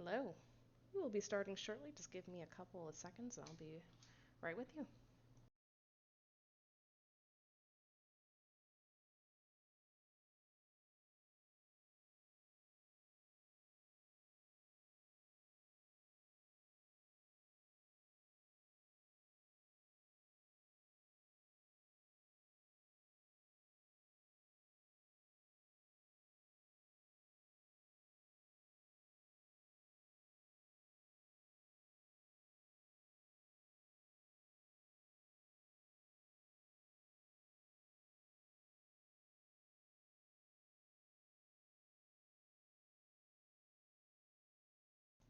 Hello. We will be starting shortly. Just give me a couple of seconds and I'll be right with you.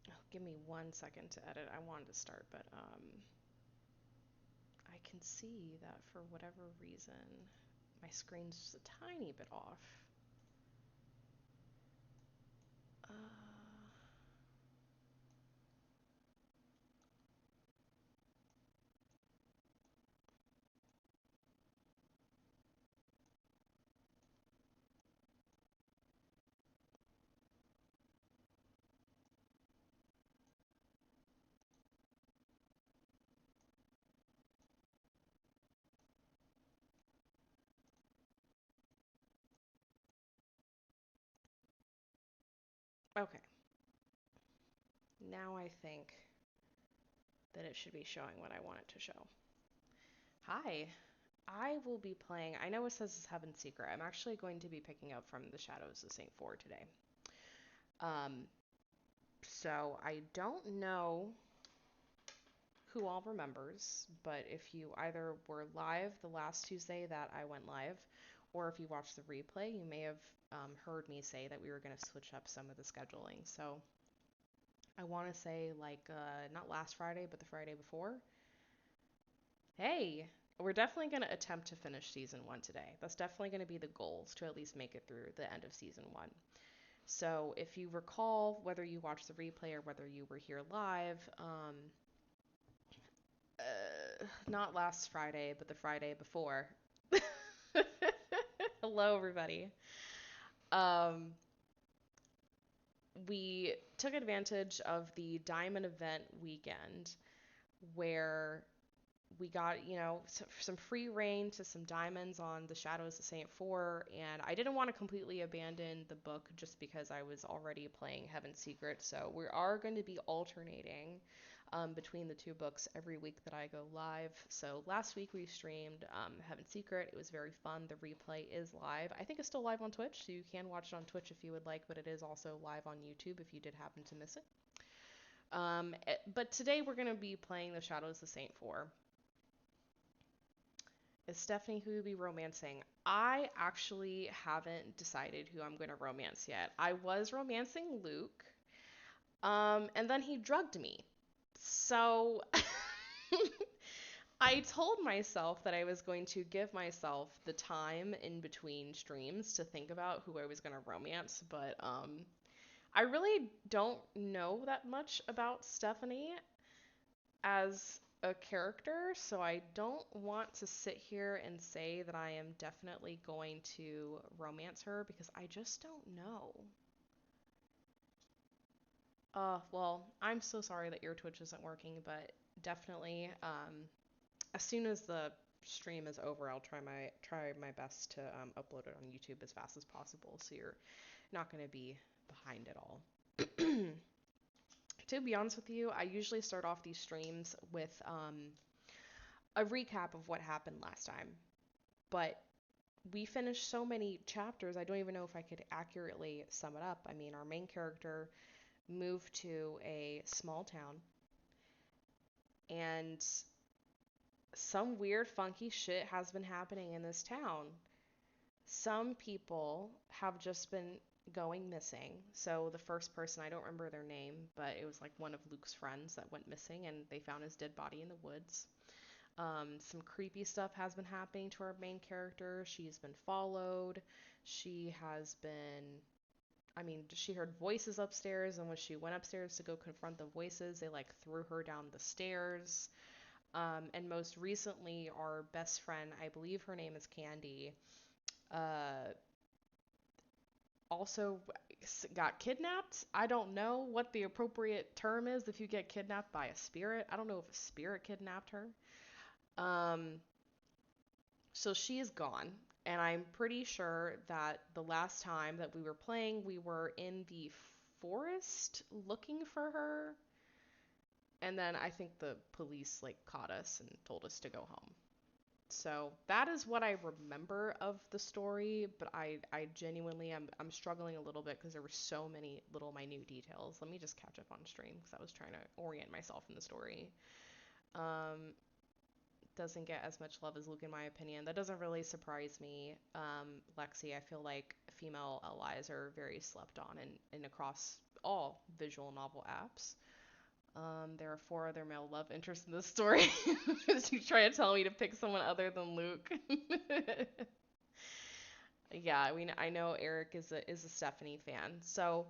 Oh, give me 1 second to edit. I wanted to start, but I can see that for whatever reason, my screen's just a tiny bit off. Uh, okay. Now I think that it should be showing what I want it to show. Hi. I will be playing. I know it says it's Heaven's Secret. I'm actually going to be picking up from the Shadows of Saintfour today. Um, so I don't know who all remembers, but if you either were live the last Tuesday that I went live, or if you watched the replay, you may have heard me say that we were going to switch up some of the scheduling. So I want to say, like, not last Friday, but the Friday before. Hey, we're definitely going to attempt to finish season one today. That's definitely going to be the goals to at least make it through the end of season one. So if you recall, whether you watched the replay or whether you were here live, not last Friday, but the Friday before. Hello, everybody. Um, we took advantage of the Diamond event weekend where we got, some free reign to some diamonds on the Shadows of Saintfour, and I didn't want to completely abandon the book just because I was already playing Heaven's Secret, so we are going to be alternating between the two books every week that I go live. So last week we streamed Heaven's Secret. It was very fun. The replay is live. I think it's still live on Twitch, so you can watch it on Twitch if you would like, but it is also live on YouTube if you did happen to miss it. But today we're going to be playing the Shadows of Saintfour. Is Stephanie who will be romancing? I actually haven't decided who I'm going to romance yet. I was romancing Luke, and then he drugged me. So I told myself that I was going to give myself the time in between streams to think about who I was going to romance, but I really don't know that much about Stephanie as a character, so I don't want to sit here and say that I am definitely going to romance her because I just don't know. Well, I'm so sorry that your Twitch isn't working, but definitely, as soon as the stream is over, I'll try my best to upload it on YouTube as fast as possible, so you're not going to be behind at all. To be honest with you, I usually start off these streams with a recap of what happened last time. But we finished so many chapters, I don't even know if I could accurately sum it up. I mean, our main character moved to a small town, and some weird, funky shit has been happening in this town. Some people have just been going missing. So the first person, I don't remember their name, but it was like one of Luke's friends that went missing, and they found his dead body in the woods. Some creepy stuff has been happening to our main character. She's been followed. She has been, I mean, she heard voices upstairs, and when she went upstairs to go confront the voices, they like threw her down the stairs. And most recently, our best friend, I believe her name is Candy, uh, also got kidnapped. I don't know what the appropriate term is if you get kidnapped by a spirit. I don't know if a spirit kidnapped her. Um, so she is gone. And I'm pretty sure that the last time that we were playing, we were in the forest looking for her. And then I think the police like caught us and told us to go home. So that is what I remember of the story, but I genuinely I'm struggling a little bit because there were so many little minute details. Let me just catch up on stream because I was trying to orient myself in the story. Um, doesn't get as much love as Luke in my opinion. That doesn't really surprise me. Lexi, I feel like female allies are very slept on and across all visual novel apps. There are four other male love interests in this story. You try to tell me to pick someone other than Luke. Yeah, I mean, I know Eric is a Stephanie fan. So,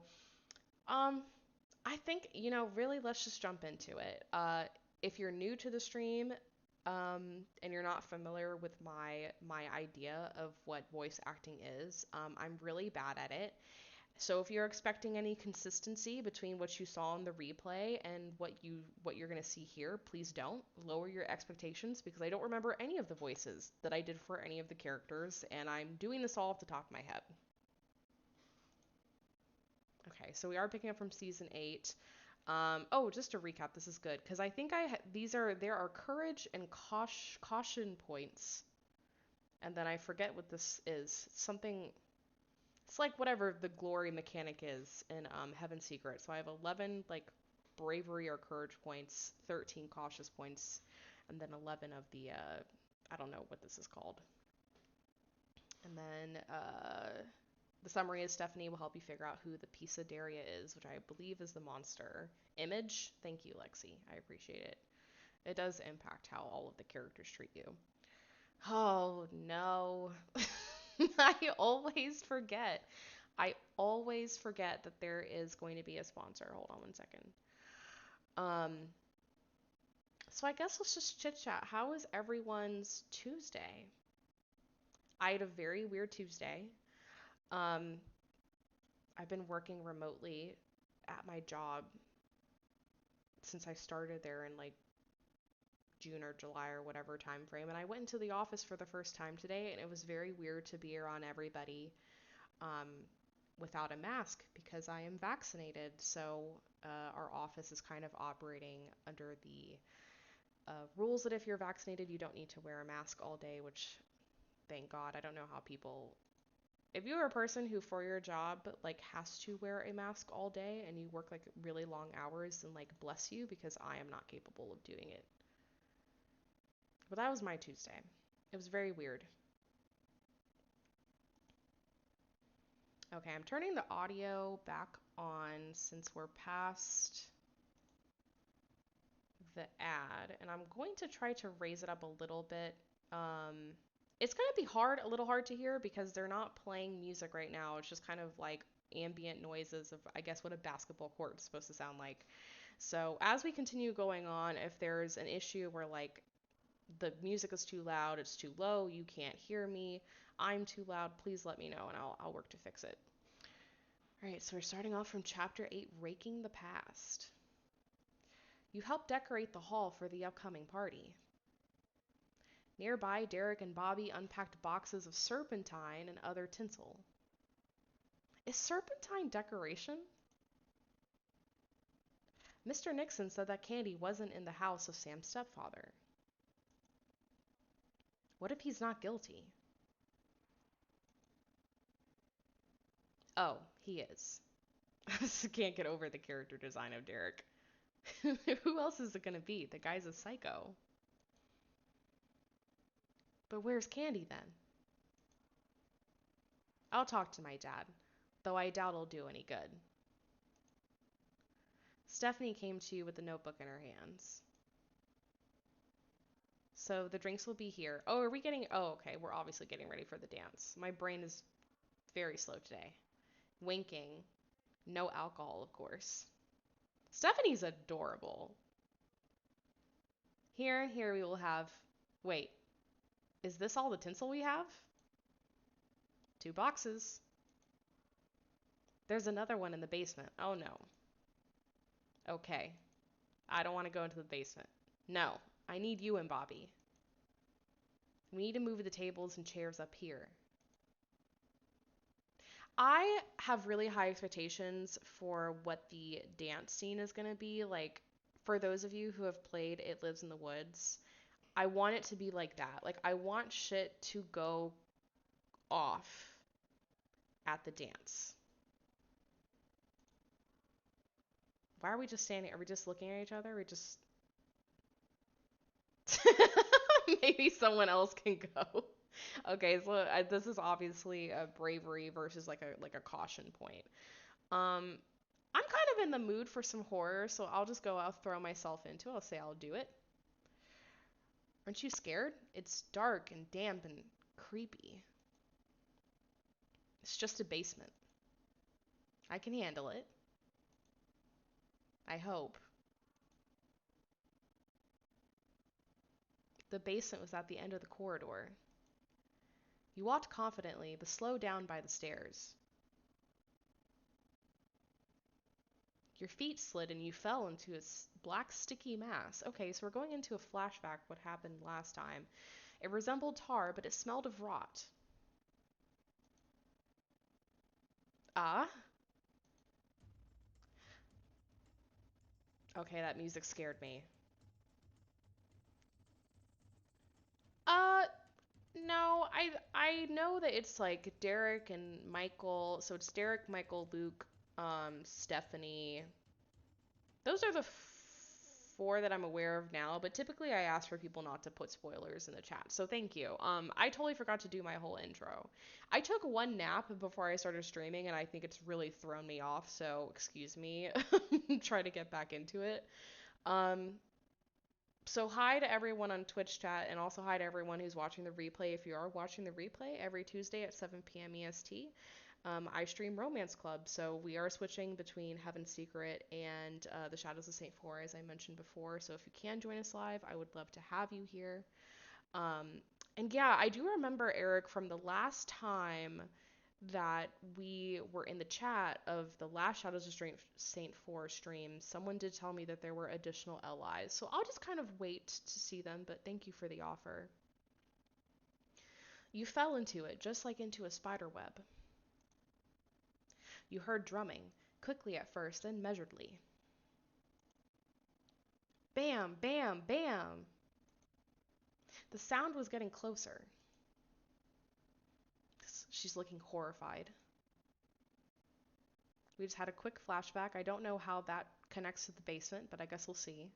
um, I think, really let's just jump into it. If you're new to the stream, and you're not familiar with my idea of what voice acting is, I'm really bad at it. So if you're expecting any consistency between what you saw in the replay and what you're going to see here, please don't lower your expectations because I don't remember any of the voices that I did for any of the characters and I'm doing this all off the top of my head. Okay, so we are picking up from season 8. Oh, just to recap, this is good because I think there are courage and caution points, and then I forget what this is. Something. It's like whatever the glory mechanic is in Heaven's Secret. So I have 11 like bravery or courage points, 13 cautious points, and then 11 of the I don't know what this is called. And then the summary is Stephanie will help you figure out who the Pisadeira is, which I believe is the monster. Image, thank you, Lexi. I appreciate it. It does impact how all of the characters treat you. Oh no. I always forget. I always forget that there is going to be a sponsor. Hold on one second. So I guess let's just chit chat. How was everyone's Tuesday? I had a very weird Tuesday. Um, I've been working remotely at my job since I started there in like June or July or whatever time frame, and I went into the office for the first time today, and it was very weird to be around everybody um, without a mask because I am vaccinated. So our office is kind of operating under the rules that if you're vaccinated, you don't need to wear a mask all day, which thank God. I don't know how people. If you're a person who for your job like has to wear a mask all day and you work like really long hours, then like bless you because I am not capable of doing it. But that was my Tuesday. It was very weird. Okay, I'm turning the audio back on since we're past the ad, and I'm going to try to raise it up a little bit. It's going to be a little hard to hear because they're not playing music right now. It's just kind of like ambient noises of, I guess, what a basketball court is supposed to sound like. So as we continue going on, if there's an issue where like the music is too loud, it's too low, you can't hear me, I'm too loud, please let me know and I'll work to fix it. All right, so we're starting off from chapter 8, Raking the Past. You helped decorate the hall for the upcoming party. Nearby, Derek and Bobby unpacked boxes of serpentine and other tinsel. Is serpentine decoration? Mr. Nixon said that candy wasn't in the house of Sam's stepfather. What if he's not guilty? Oh, he is. I just can't get over the character design of Derek. Who else is it gonna be? The guy's a psycho. But where's Candy then? I'll talk to my dad, though I doubt it'll do any good. Stephanie came to you with the notebook in her hands. So the drinks will be here. Oh, are we getting... Oh, okay. We're obviously getting ready for the dance. My brain is very slow today. Winking. No alcohol, of course. Stephanie's adorable. Here and here we will have... Wait. Is this all the tinsel we have? 2 boxes. There's another one in the basement. Oh no. Okay. I don't want to go into the basement. No. I need you and Bobby. We need to move the tables and chairs up here. I have really high expectations for what the dance scene is going to be. Like, for those of you who have played It Lives in the Woods, I want it to be like that. Like, I want shit to go off at the dance. Why are we just standing? Are we just looking at each other? We just. Maybe someone else can go. Okay, so this is obviously a bravery versus like a caution point. Um, I'm kind of in the mood for some horror, so I'll just go. I'll throw myself into it. I'll say I'll do it. Aren't you scared? It's dark and damp and creepy. It's just a basement. I can handle it. I hope. The basement was at the end of the corridor. You walked confidently, but slowed down by the stairs. Your feet slid and you fell into a black sticky mass. Okay, so we're going into a flashback what happened last time. It resembled tar, but it smelled of rot. Ah? Okay, that music scared me. Uh, no, I know that it's like Derek and Michael. So it's Derek, Michael, Luke, Stephanie. Those are the four that I'm aware of now, but typically I ask for people not to put spoilers in the chat. So thank you. I totally forgot to do my whole intro. I took one nap before I started streaming and I think it's really thrown me off, so excuse me. Try to get back into it. Um so hi to everyone on Twitch chat and also hi to everyone who's watching the replay. If you are watching the replay every Tuesday at 7 p.m. EST, I stream Romance Club, so we are switching between Heaven's Secret and the Shadows of Saintfour, as I mentioned before. So if you can join us live, I would love to have you here. Um, and yeah, I do remember, Eric, from the last time that we were in the chat of the last Shadows of Saintfour stream, someone did tell me that there were additional LIs. So I'll just kind of wait to see them, but thank you for the offer. You fell into it, just like into a spider web. You heard drumming, quickly at first, then measuredly. Bam, bam, bam! The sound was getting closer. She's looking horrified. We just had a quick flashback. I don't know how that connects to the basement, but I guess we'll see.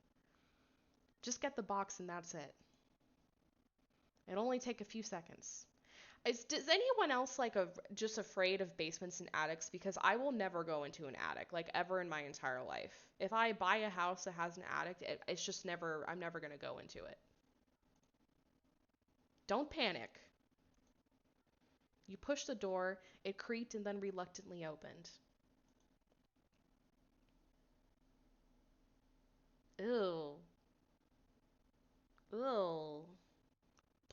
Just get the box and that's it. It'll only take a few seconds. Does anyone else just afraid of basements and attics? Because I will never go into an attic, like ever in my entire life. If I buy a house that has an attic, it's just never, I'm never gonna go into it. Don't panic. You pushed the door, it creaked and then reluctantly opened. Ew. Ew.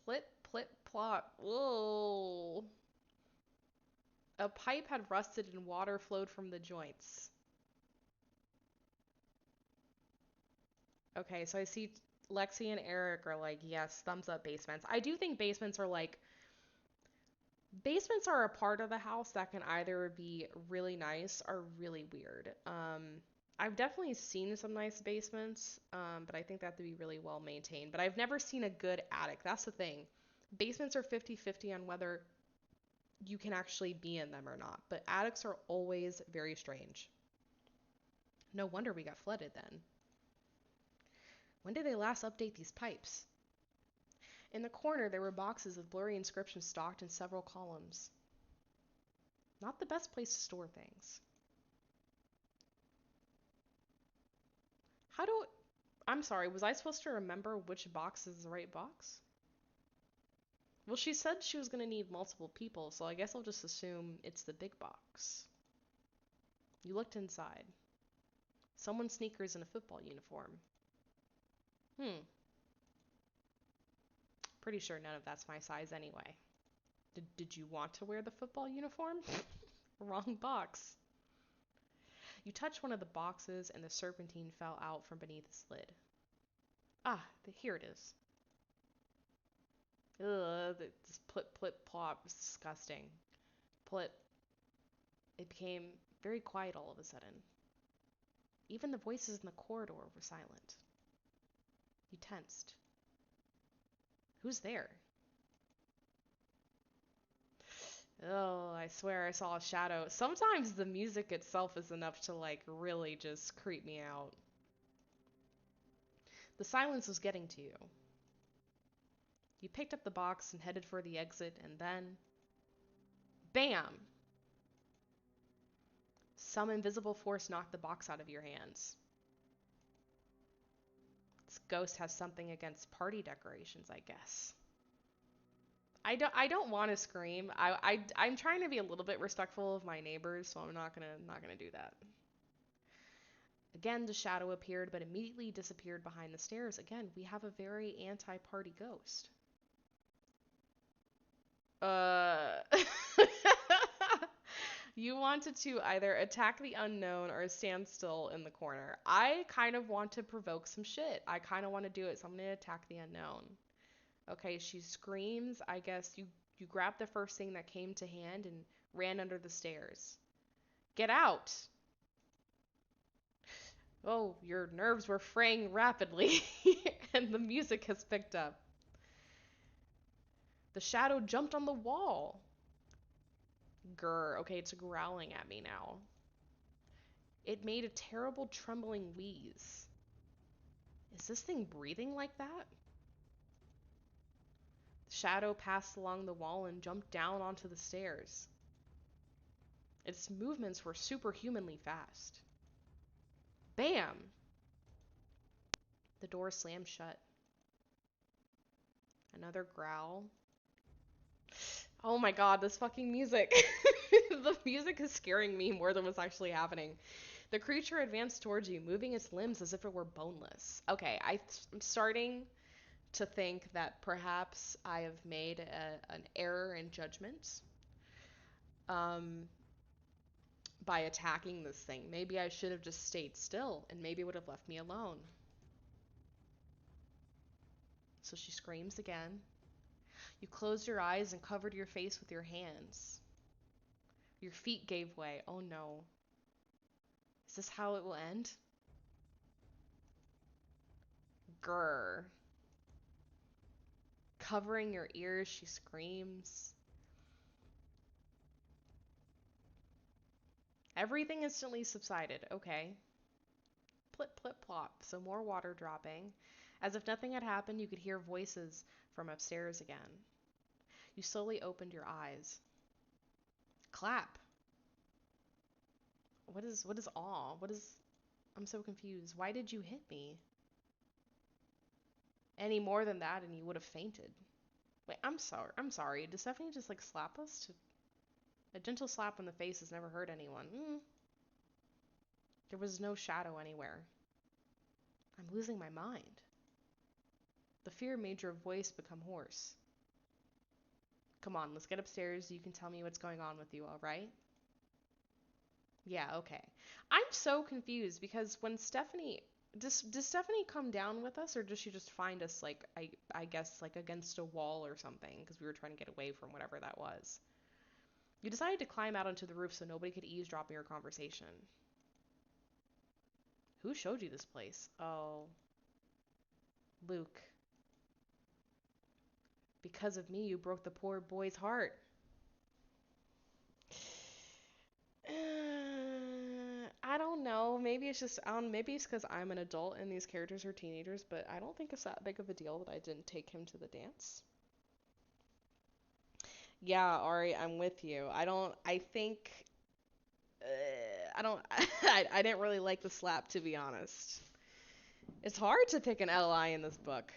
Plit, plit, plot. Whoa. A pipe had rusted and water flowed from the joints. Okay, so I see Lexi and Eric are like, yes, thumbs up basements. I do think basements are a part of the house that can either be really nice or really weird. I've definitely seen some nice basements, but I think they have to be really well maintained. But I've never seen a good attic. That's the thing. Basements are 50-50 on whether you can actually be in them or not, but attics are always very strange. No wonder we got flooded then. When did they last update these pipes? In the corner, there were boxes of blurry inscriptions stocked in several columns. Not the best place to store things. How do... I'm sorry, was I supposed to remember which box is the right box? Well, she said she was going to need multiple people, so I guess I'll just assume it's the big box. You looked inside. Someone's sneakers and a football uniform. Pretty sure none of that's my size anyway. Did you want to wear the football uniform? Wrong box. You touched one of the boxes and the serpentine fell out from beneath its lid. Ah, here it is. Ugh, this plip, plip, plop is disgusting. Plip. It became very quiet all of a sudden. Even the voices in the corridor were silent. You tensed. Who's there? Oh, I swear I saw a shadow. Sometimes the music itself is enough to, like, really just creep me out. The silence was getting to you. You picked up the box and headed for the exit, and then... Bam! Some invisible force knocked the box out of your hands. This ghost has something against party decorations, I guess. I don't want to scream. I'm trying to be a little bit respectful of my neighbors, so I'm not gonna do that. Again, the shadow appeared, but immediately disappeared behind the stairs. Again, we have a very anti-party ghost. You wanted to either attack the unknown or stand still in the corner. I kind of want to provoke some shit. I kind of want to do it, so I'm going to attack the unknown. Okay, she screams. I guess you grabbed the first thing that came to hand and ran under the stairs. Get out! Oh, your nerves were fraying rapidly, and the music has picked up. The shadow jumped on the wall. Grr, okay, it's growling at me now. It made a terrible trembling wheeze. Is this thing breathing like that? The shadow passed along the wall and jumped down onto the stairs. Its movements were superhumanly fast. Bam! The door slammed shut. Another growl. Oh my god, this fucking music. The music is scaring me more than what's actually happening. The creature advanced towards you, moving its limbs as if it were boneless. Okay, I'm starting to think that perhaps I have made an error in judgment by attacking this thing. Maybe I should have just stayed still, and maybe it would have left me alone. So she screams again. You closed your eyes and covered your face with your hands. Your feet gave way. Oh no. Is this how it will end? Grr. Covering your ears, she screams. Everything instantly subsided. Okay. Plip, plip, plop. So more water dropping. As if nothing had happened, you could hear voices from upstairs again. You slowly opened your eyes. Clap. What is awe? I'm so confused. Why did you hit me? Any more than that and you would have fainted. Wait, I'm sorry. Did Stephanie just like slap us? A gentle slap in the face has never hurt anyone. There was no shadow anywhere. I'm losing my mind. The fear made your voice become hoarse. Come on, let's get upstairs. You can tell me what's going on with you, alright? Yeah, okay. I'm so confused because when Stephanie... Does Stephanie come down with us, or does she just find us, like, I guess, like, against a wall or something, because we were trying to get away from whatever that was? You decided to climb out onto the roof so nobody could eavesdrop on your conversation. Who showed you this place? Oh. Luke. Because of me, you broke the poor boy's heart. I don't know. Maybe it's just, maybe it's because I'm an adult and these characters are teenagers, but I don't think it's that big of a deal that I didn't take him to the dance. Yeah, Ari, I'm with you. I think, I didn't really like the slap, to be honest. It's hard to pick an LI in this book.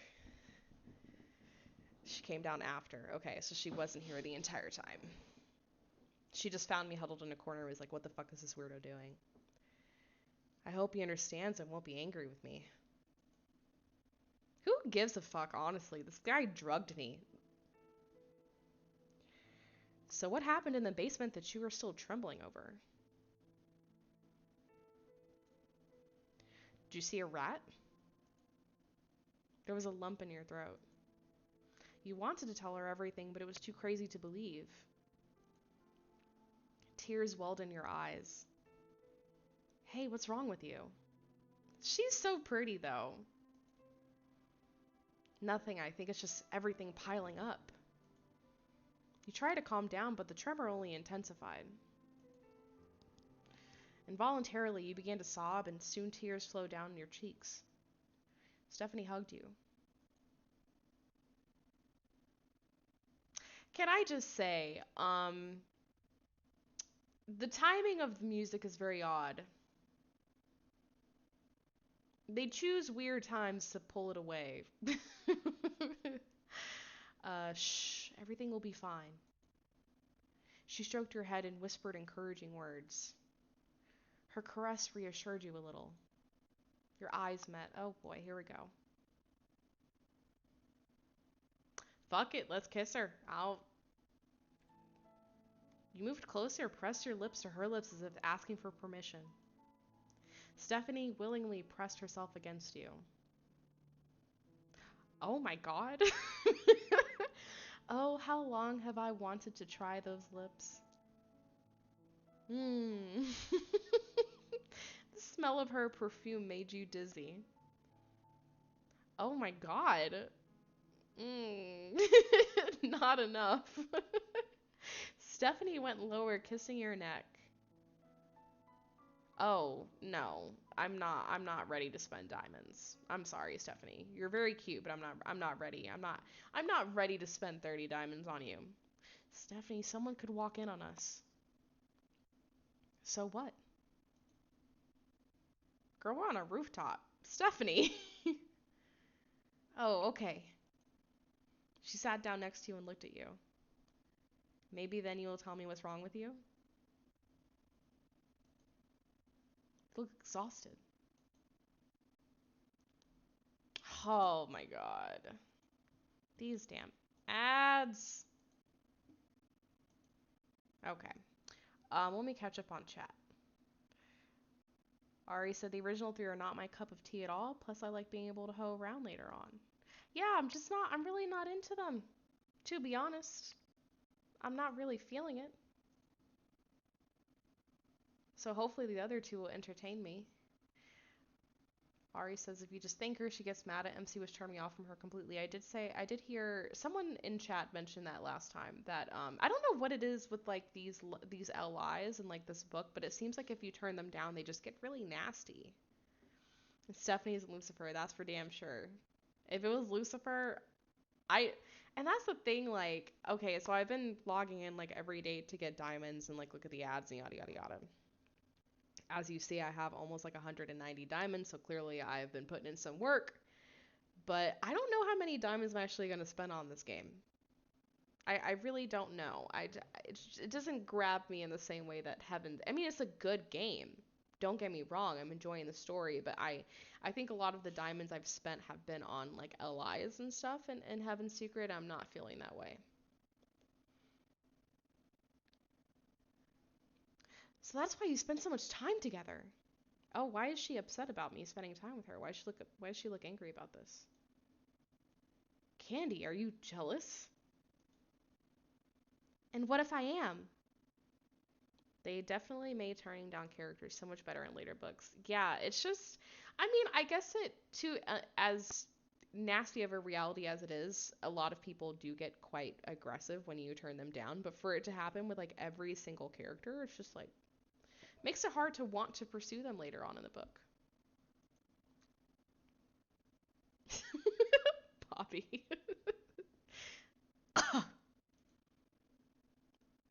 She came down after. Okay, so she wasn't here the entire time. She just found me huddled in a corner and was like, what the fuck is this weirdo doing? I hope he understands and won't be angry with me. Who gives a fuck, honestly? This guy drugged me. So what happened in the basement that you were still trembling over? you see a rat? There was a lump in your throat. You wanted to tell her everything, but it was too crazy to believe. Tears welled in your eyes. Hey, what's wrong with you? She's so pretty, though. Nothing, I think it's just everything piling up. You try to calm down, but the tremor only intensified. Involuntarily, you began to sob, and soon tears flowed down your cheeks. Stephanie hugged you. Can I just say, the timing of the music is very odd. They choose weird times to pull it away. Shh, everything will be fine. She stroked your head and whispered encouraging words. Her caress reassured you a little. Your eyes met. Oh boy, here we go. Fuck it, let's kiss her. You moved closer, pressed your lips to her lips as if asking for permission. Stephanie willingly pressed herself against you. Oh my god. Oh, how long have I wanted to try those lips? The smell of her perfume made you dizzy. Oh my god. Not enough. Stephanie went lower, kissing your neck. Oh, no. I'm not ready to spend diamonds. I'm sorry, Stephanie. You're very cute, but I'm not ready. I'm not ready to spend 30 diamonds on you. Stephanie, someone could walk in on us. So what? Girl, we're on a rooftop. Stephanie. Oh, okay. She sat down next to you and looked at you. Maybe then you will tell me what's wrong with you? You look exhausted. Oh my god. These damn ads. Okay. Let me catch up on chat. Ari said the original three are not my cup of tea at all. Plus, I like being able to hoe around later on. Yeah, I'm really not into them. To be honest, I'm not really feeling it. So hopefully the other two will entertain me. Ari says if you just thank her, she gets mad at MC was turning me off from her completely. I did hear someone in chat mention that last time that I don't know what it is with like these LIs and like this book, but it seems like if you turn them down, they just get really nasty. And Stephanie's Lucifer, that's for damn sure. If it was Lucifer, and that's the thing, like, okay, so I've been logging in like every day to get diamonds and like look at the ads and yada yada yada. As you see, I have almost like 190 diamonds, so clearly I've been putting in some work. But I don't know how many diamonds I'm actually going to spend on this game. I really don't know. It doesn't grab me in the same way that Heaven... I mean, it's a good game. Don't get me wrong, I'm enjoying the story, but I think a lot of the diamonds I've spent have been on like LIs and stuff, and in Heaven's Secret, I'm not feeling that way. So that's why you spend so much time together. Oh, why is she upset about me spending time with her? Why does she look angry about this? Candy, are you jealous? And what if I am? They definitely made turning down characters so much better in later books. Yeah, it's just, I mean, I guess it too, as nasty of a reality as it is, a lot of people do get quite aggressive when you turn them down. But for it to happen with like every single character, it's just like makes it hard to want to pursue them later on in the book. Poppy.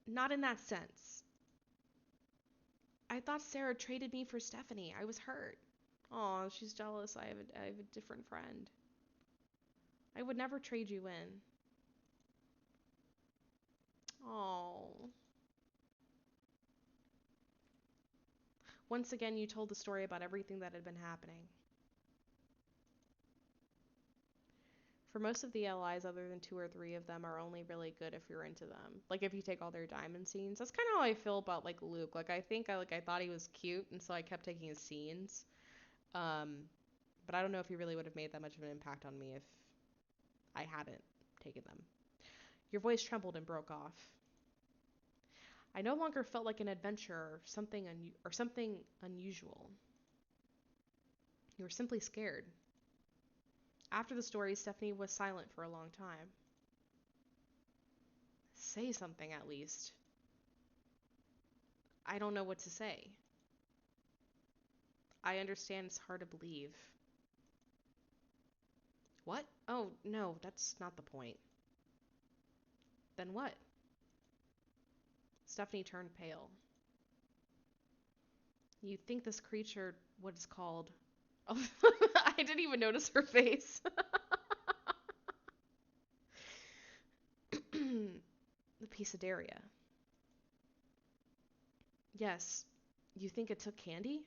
Not in that sense. I thought Sarah traded me for Stephanie. I was hurt. Aw, she's jealous. I have a different friend. I would never trade you in. Oh. Once again, you told the story about everything that had been happening. For most of the allies, other than 2 or 3 of them, are only really good if you're into them. Like if you take all their diamond scenes. That's kind of how I feel about like Luke. Like I think I thought he was cute, and so I kept taking his scenes. but I don't know if he really would have made that much of an impact on me if I hadn't taken them. Your voice trembled and broke off. I no longer felt like an adventurer or something unusual. You were simply scared. After the story, Stephanie was silent for a long time. Say something at least. I don't know what to say. I understand it's hard to believe. What? Oh, no, that's not the point. Then what? Stephanie turned pale. You think this creature, what it's called? Oh, I didn't even notice her face. The Pisadeira. Yes. You think it took candy?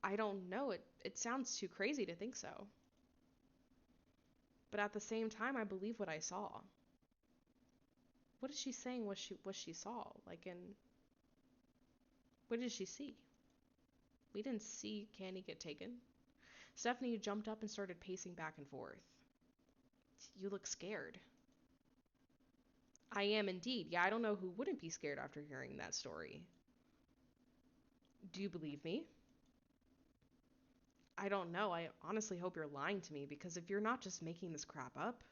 I don't know. It sounds too crazy to think so. But at the same time, I believe what I saw. What is she saying what she saw? Like in what did she see? We didn't see candy get taken. Stephanie jumped up and started pacing back and forth. You look scared. I am indeed. Yeah, I don't know who wouldn't be scared after hearing that story. Do you believe me? I don't know. I honestly hope you're lying to me because if you're not just making this crap up.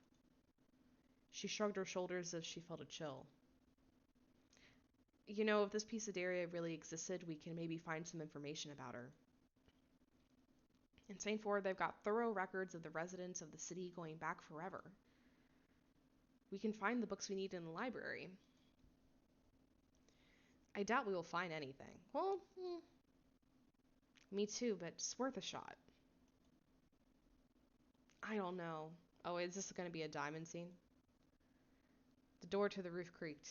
She shrugged her shoulders as she felt a chill. You know, if this piece of area really existed, we can maybe find some information about her. In Saintfour, they've got thorough records of the residents of the city going back forever. We can find the books we need in the library. I doubt we will find anything. Well, me too, but it's worth a shot. I don't know. Oh, is this going to be a diamond scene? The door to the roof creaked.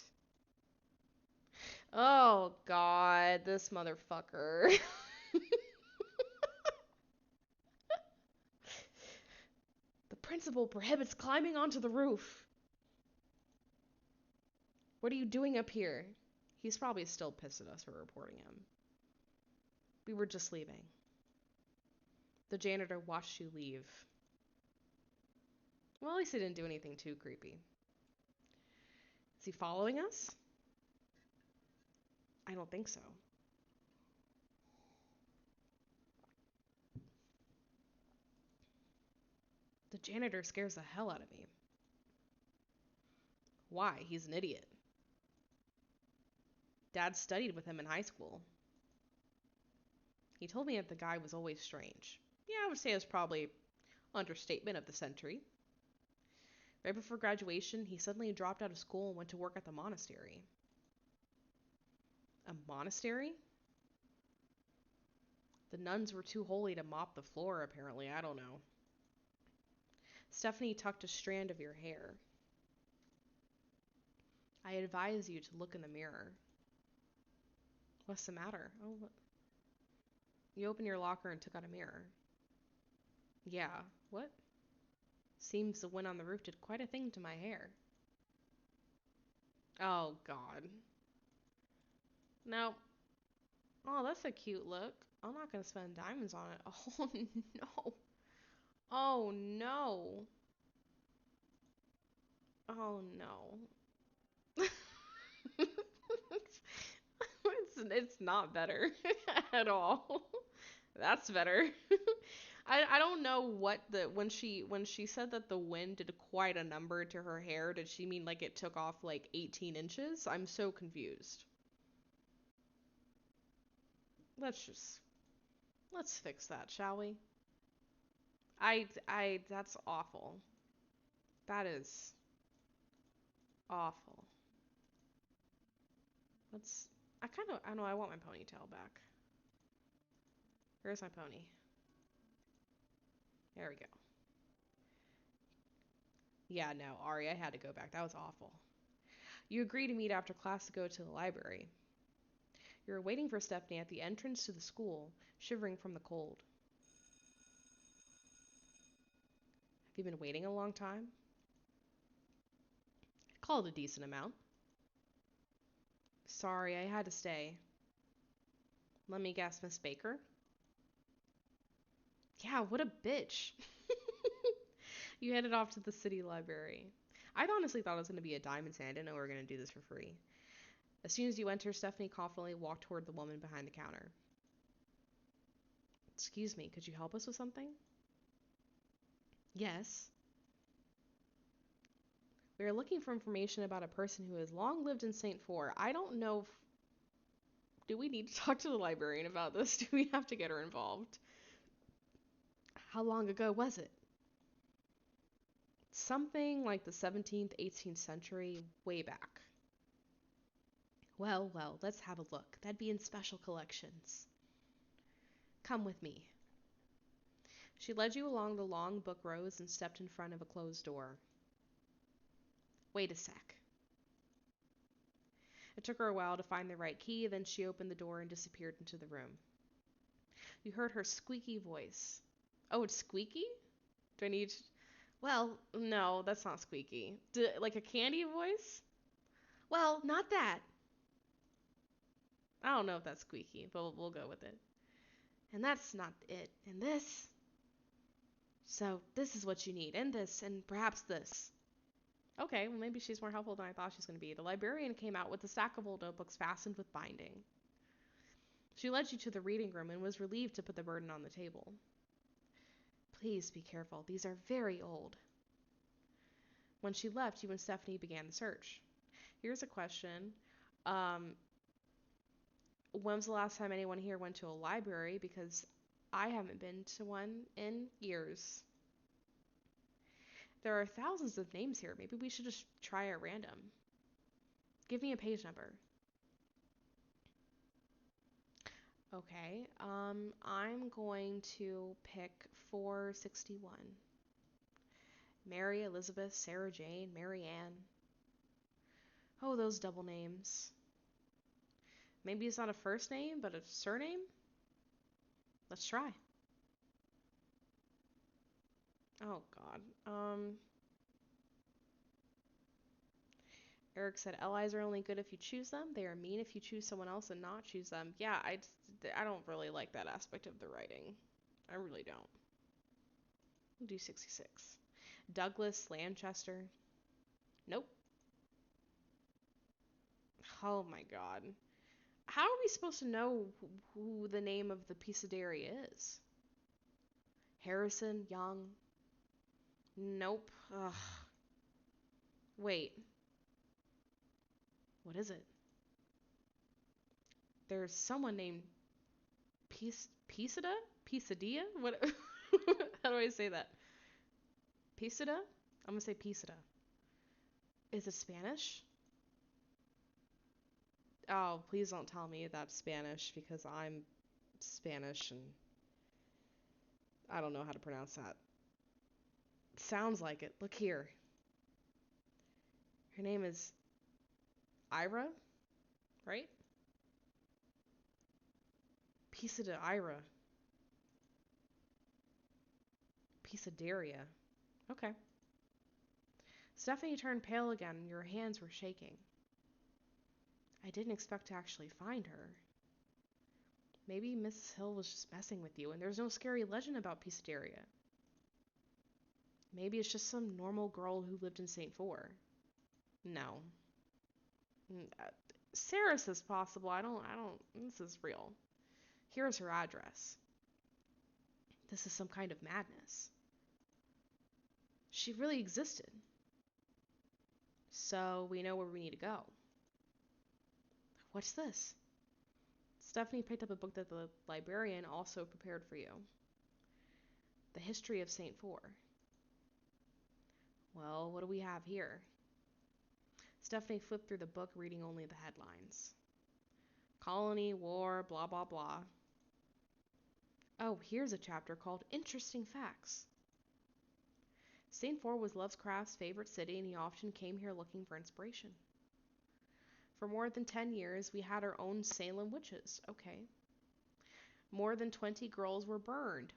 Oh, God, this motherfucker. The principal prohibits climbing onto the roof. What are you doing up here? He's probably still pissed at us for reporting him. We were just leaving. The janitor watched you leave. Well, at least he didn't do anything too creepy. Is he following us? I don't think so. The janitor scares the hell out of me. Why? He's an idiot. Dad studied with him in high school. He told me that the guy was always strange. Yeah, I would say it was probably understatement of the century. Right before graduation, he suddenly dropped out of school and went to work at the monastery. A monastery? The nuns were too holy to mop the floor, apparently. I don't know. Stephanie tucked a strand of your hair. I advise you to look in the mirror. What's the matter? Oh, what? You opened your locker and took out a mirror. Yeah, what? Seems the wind on the roof did quite a thing to my hair. Oh, God. No. Oh, that's a cute look. I'm not gonna spend diamonds on it. Oh, no. Oh, no. Oh, no. It's not better at all. That's better. I don't know what when she said that the wind did quite a number to her hair, did she mean like it took off like 18 inches? I'm so confused. Let's fix that, shall we? That's awful. That is awful. Let's, I know, I want my ponytail back. Where's my pony? There we go. Yeah, no, Ari, I had to go back. That was awful. You agree to meet after class to go to the library. You were waiting for Stephanie at the entrance to the school, shivering from the cold. Have you been waiting a long time? I'd call it a decent amount. Sorry, I had to stay. Let me guess, Miss Baker? Yeah, what a bitch. You headed off to the city library. I honestly thought it was going to be a dime and say I didn't know we were going to do this for free. As soon as you enter, Stephanie confidently walked toward the woman behind the counter. Excuse me, could you help us with something? Yes. We are looking for information about a person who has long lived in Saintfour. I don't know if... Do we need to talk to the librarian about this? Do we have to get her involved? How long ago was it? Something like the 17th, 18th century, way back. Well, let's have a look. That'd be in special collections. Come with me. She led you along the long book rows and stepped in front of a closed door. Wait a sec. It took her a while to find the right key, then she opened the door and disappeared into the room. You heard her squeaky voice. Oh, it's squeaky? Do I need to... Well, no, that's not squeaky. Like a candy voice? Well, not that. I don't know if that's squeaky, but we'll go with it. And that's not it. And this. So, this is what you need. And this. And perhaps this. Okay, well, maybe she's more helpful than I thought she was going to be. The librarian came out with a stack of old notebooks fastened with binding. She led you to the reading room and was relieved to put the burden on the table. Please be careful. These are very old. When she left, you and Stephanie began the search. Here's a question. Um, when was the last time anyone here went to a library? Because I haven't been to one in years. There are thousands of names here. Maybe we should just try at random. Give me a page number. Okay, I'm going to pick 461. Mary, Elizabeth, Sarah Jane, Mary Ann. Oh, those double names. Maybe it's not a first name, but a surname? Let's try. Oh, God. Eric said, LIs are only good if you choose them. They are mean if you choose someone else and not choose them. Yeah, I don't really like that aspect of the writing. I really don't. We'll do 66. Douglas, Lanchester. Nope. Oh my God. How are we supposed to know who the name of the Pisadeira is? Harrison, Young. Nope. Ugh. Wait. What is it? There's someone named Pisada? Pisadilla? What? How do I say that? Pisada? I'm gonna say Pisada. Is it Spanish? Oh, please don't tell me that's Spanish because I'm Spanish and I don't know how to pronounce that. Sounds like it. Look here. Her name is Ira, right? Pisadeira. Pisadeira. Okay. Stephanie turned pale again and your hands were shaking. I didn't expect to actually find her. Maybe Mrs. Hill was just messing with you and there's no scary legend about Pisadeira. Maybe it's just some normal girl who lived in Saintfour. No. Sarah says possible. I don't, this is real. Here's her address. This is some kind of madness. She really existed. So we know where we need to go. What's this? Stephanie picked up a book that the librarian also prepared for you. The History of Saintfour. Well, what do we have here? Stephanie flipped through the book, reading only the headlines. Colony, war, blah, blah, blah. Oh, here's a chapter called Interesting Facts. Saintfour was Lovecraft's favorite city, and he often came here looking for inspiration. For more than 10 years, we had our own Salem witches. Okay. More than 20 girls were burned.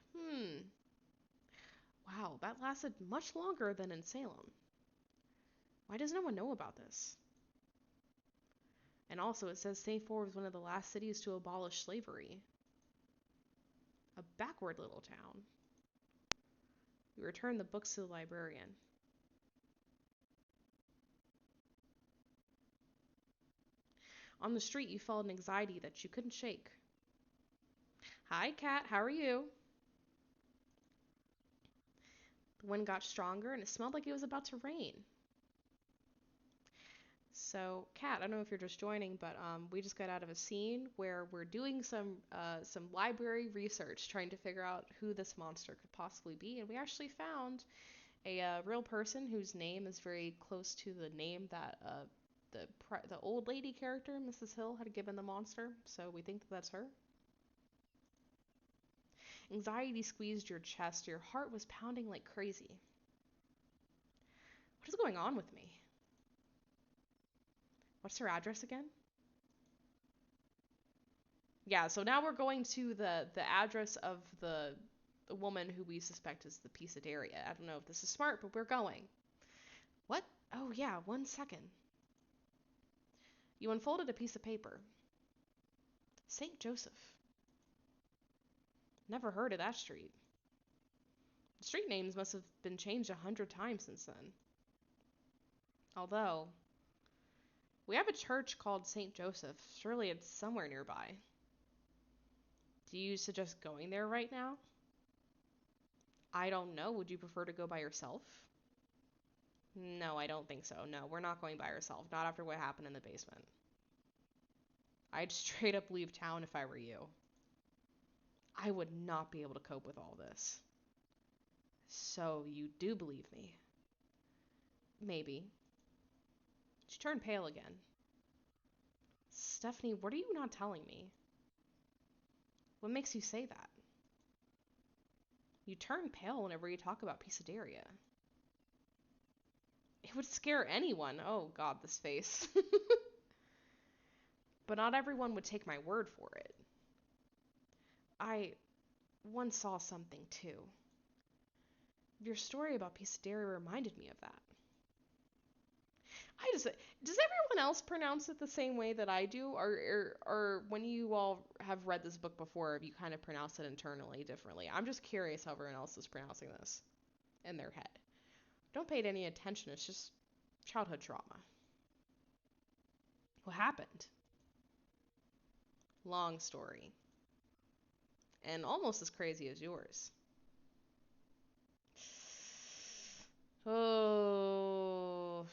Wow, that lasted much longer than in Salem. Why does no one know about this? And also, it says Saintfour was one of the last cities to abolish slavery. A backward little town. You returned the books to the librarian. On the street, you felt an anxiety that you couldn't shake. Hi, Kat. How are you? The wind got stronger, and it smelled like it was about to rain. So, Kat, I don't know if you're just joining, but we just got out of a scene where we're doing some library research, trying to figure out who this monster could possibly be, and we actually found a real person whose name is very close to the name that the old lady character, Mrs. Hill, had given the monster. So we think that that's her. Anxiety squeezed your chest. Your heart was pounding like crazy. What is going on with me? What's her address again? Yeah, so now we're going to the address of the woman who we suspect is the Pisadeira. I don't know if this is smart, but we're going. What? Oh yeah, 1 second. You unfolded a piece of paper. St. Joseph. Never heard of that street. The street names must have been changed 100 times since then. Although, we have a church called St. Joseph. Surely it's somewhere nearby. Do you suggest going there right now? I don't know. Would you prefer to go by yourself? No, I don't think so. No, we're not going by ourselves. Not after what happened in the basement. I'd straight up leave town if I were you. I would not be able to cope with all this. So, you do believe me? Maybe. She turned pale again. Stephanie, what are you not telling me? What makes you say that? You turn pale whenever you talk about Pisadeira. It would scare anyone. Oh god, this face. But not everyone would take my word for it. I once saw something too. Your story about Pisadeira reminded me of that. Does everyone else pronounce it the same way that I do? Or when you all have read this book before, have you kind of pronounced it internally differently? I'm just curious how everyone else is pronouncing this in their head. Don't pay it any attention, it's just childhood trauma. What happened? Long story. And almost as crazy as yours. Oh.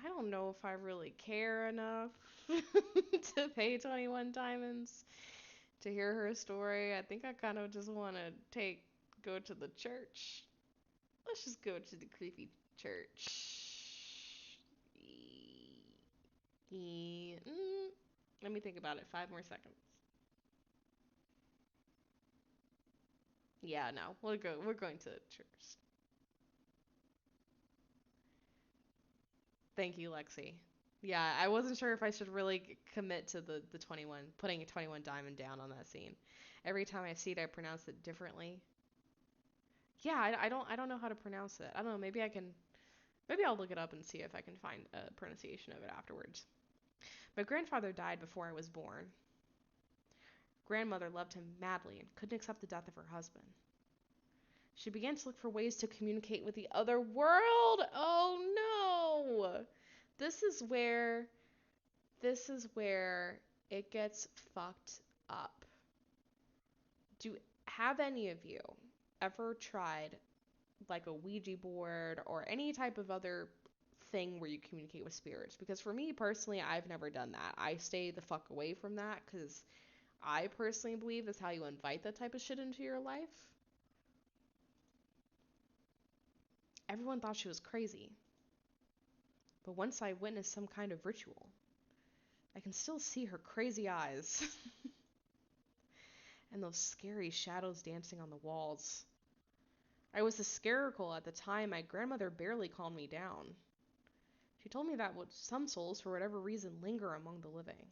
I don't know if I really care enough to pay 21 diamonds to hear her story. I think I kind of just want to go to the church. Let's just go to the creepy church. Let me think about it. 5 more seconds. Yeah, no, we'll go. We're going to the church. Thank you, Lexi. Yeah, I wasn't sure if I should really commit to the 21, putting a 21 diamond down on that scene. Every time I see it, I pronounce it differently. Yeah, I don't know how to pronounce it. I don't know. Maybe I'll look it up and see if I can find a pronunciation of it afterwards. My grandfather died before I was born. Grandmother loved him madly and couldn't accept the death of her husband. She began to look for ways to communicate with the other world. Oh no! This is where this is where it gets fucked up. Do have any of you ever tried like a Ouija board or any type of other thing where you communicate with spirits? Because for me personally, I've never done that. I stay the fuck away from that because I personally believe that's how you invite that type of shit into your life. Everyone thought she was crazy. But once I witnessed some kind of ritual, I can still see her crazy eyes and those scary shadows dancing on the walls. I was hysterical at the time. My grandmother barely calmed me down. She told me that some souls, for whatever reason, linger among the living.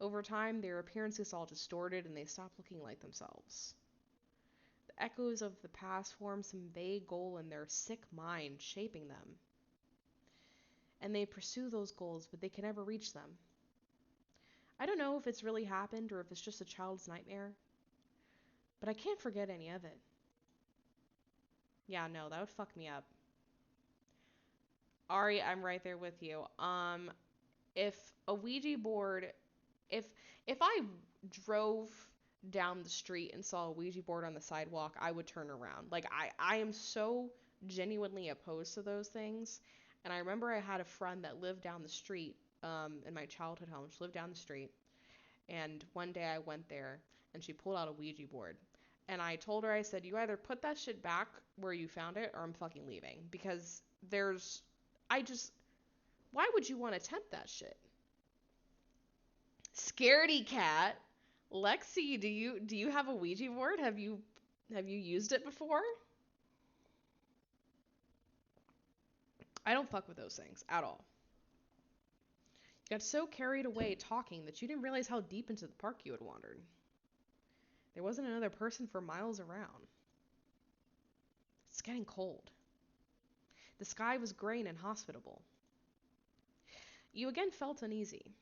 Over time, their appearances all distorted and they stopped looking like themselves. The echoes of the past form some vague goal in their sick mind, shaping them. And they pursue those goals, but they can never reach them. I don't know if it's really happened or if it's just a child's nightmare, but I can't forget any of it. Yeah, no, that would fuck me up. Ari, I'm right there with you. If a Ouija board, if if I drove down the street and saw a Ouija board on the sidewalk, I would turn around. Like I am so genuinely opposed to those things. And I remember I had a friend that lived down the street, in my childhood home. She lived down the street, and one day I went there and she pulled out a Ouija board. And I told her, I said, you either put that shit back where you found it or I'm fucking leaving. Because I just, why would you want to tempt that shit? Scaredy cat. Lexi, do you have a Ouija board? Have you used it before? I don't fuck with those things at all. You got so carried away talking that you didn't realize how deep into the park you had wandered. There wasn't another person for miles around. It's getting cold. The sky was gray and inhospitable. You again felt uneasy.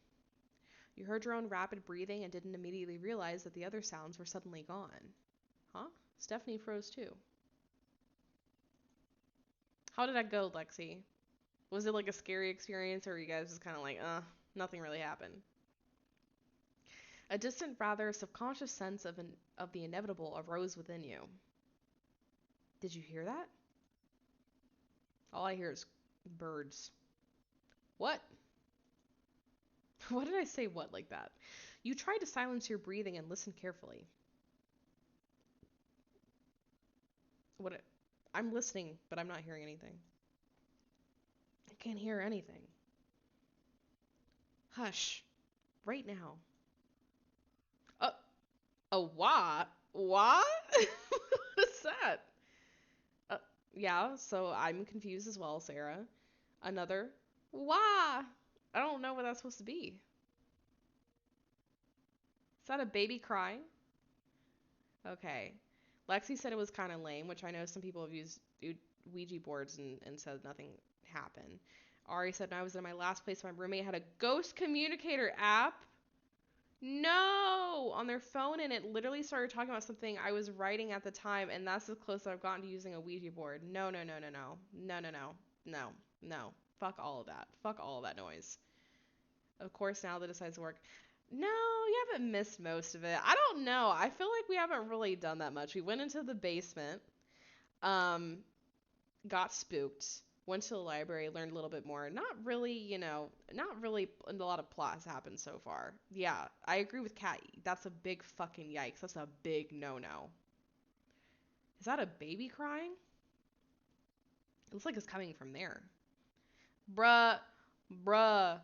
You heard your own rapid breathing and didn't immediately realize that the other sounds were suddenly gone. Huh? Stephanie froze too. How did that go, Lexi? Was it like a scary experience, or were you guys just kind of like, nothing really happened? A distant, rather subconscious sense of the inevitable arose within you. Did you hear that? All I hear is birds. What? What did I say what like that? You tried to silence your breathing and listen carefully. What? I'm listening, but I'm not hearing anything. I can't hear anything. Hush. Right now. Uh, a what? What? What is that? Uh, yeah, so I'm confused as well, Sarah. Another. Why? I don't know what that's supposed to be. Is that a baby crying? Okay. Lexi said it was kind of lame, which I know some people have used Ouija boards and said nothing happened. Ari said, when I was in my last place, my roommate had a ghost communicator app. No! On their phone, and it literally started talking about something I was writing at the time, and that's as close as I've gotten to using a Ouija board. No, no, no, no, no. No, no, no. No, no. Fuck all of that. Fuck all of that noise. Of course, now that decides to work. No, you haven't missed most of it. I don't know. I feel like we haven't really done that much. We went into the basement, um, got spooked, went to the library, learned a little bit more. Not really a lot of plot has happened so far. Yeah, I agree with Kat. That's a big fucking yikes. That's a big no-no. Is that a baby crying? It looks like it's coming from there. Bruh, bruh,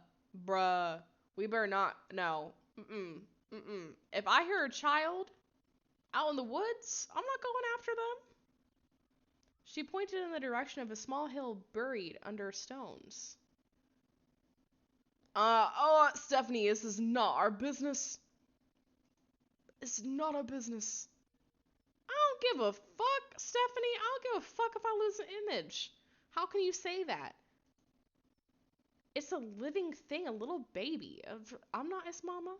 bruh. We better not. No. Mm-mm. Mm-mm. If I hear a child out in the woods, I'm not going after them. She pointed in the direction of a small hill buried under stones. Stephanie, this is not our business. It's not our business. I don't give a fuck, Stephanie. I don't give a fuck if I lose an image. How can you say that? It's a living thing, a little baby. I'm not its mama.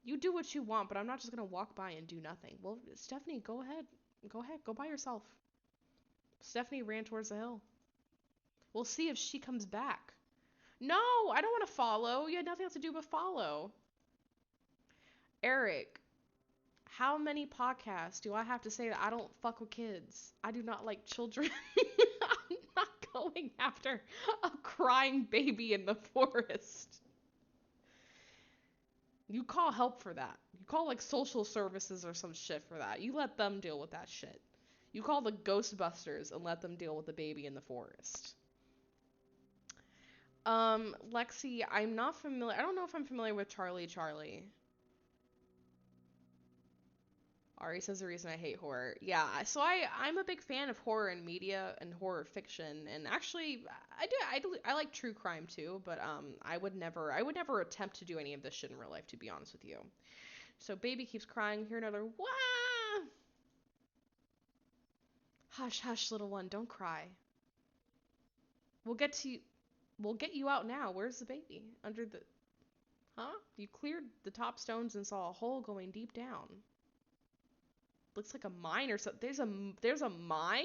You do what you want, but I'm not just gonna walk by and do nothing. Well, Stephanie, go ahead. Go ahead. Go by yourself. Stephanie ran towards the hill. We'll see if she comes back. No, I don't want to follow. You had nothing else to do but follow. Eric, how many podcasts do I have to say that I don't fuck with kids? I do not like children. I'm not going after a crying baby in the forest. You call help for that. You call like social services or some shit for that. You let them deal with that shit. You call the Ghostbusters and let them deal with the baby in the forest. Lexi, I'm not familiar. I don't know if I'm familiar with Charlie Charlie. Ari says the reason I hate horror. Yeah, so I'm a big fan of horror and media and horror fiction, and actually I like true crime too, but I would never attempt to do any of this shit in real life, to be honest with you. So baby keeps crying. Hear another wah. Hush, hush, little one, don't cry. We'll get to you. We'll get you out now. Where's the baby? Under the. Huh? You cleared the top stones and saw a hole going deep down. Looks like a mine or something. There's a mine?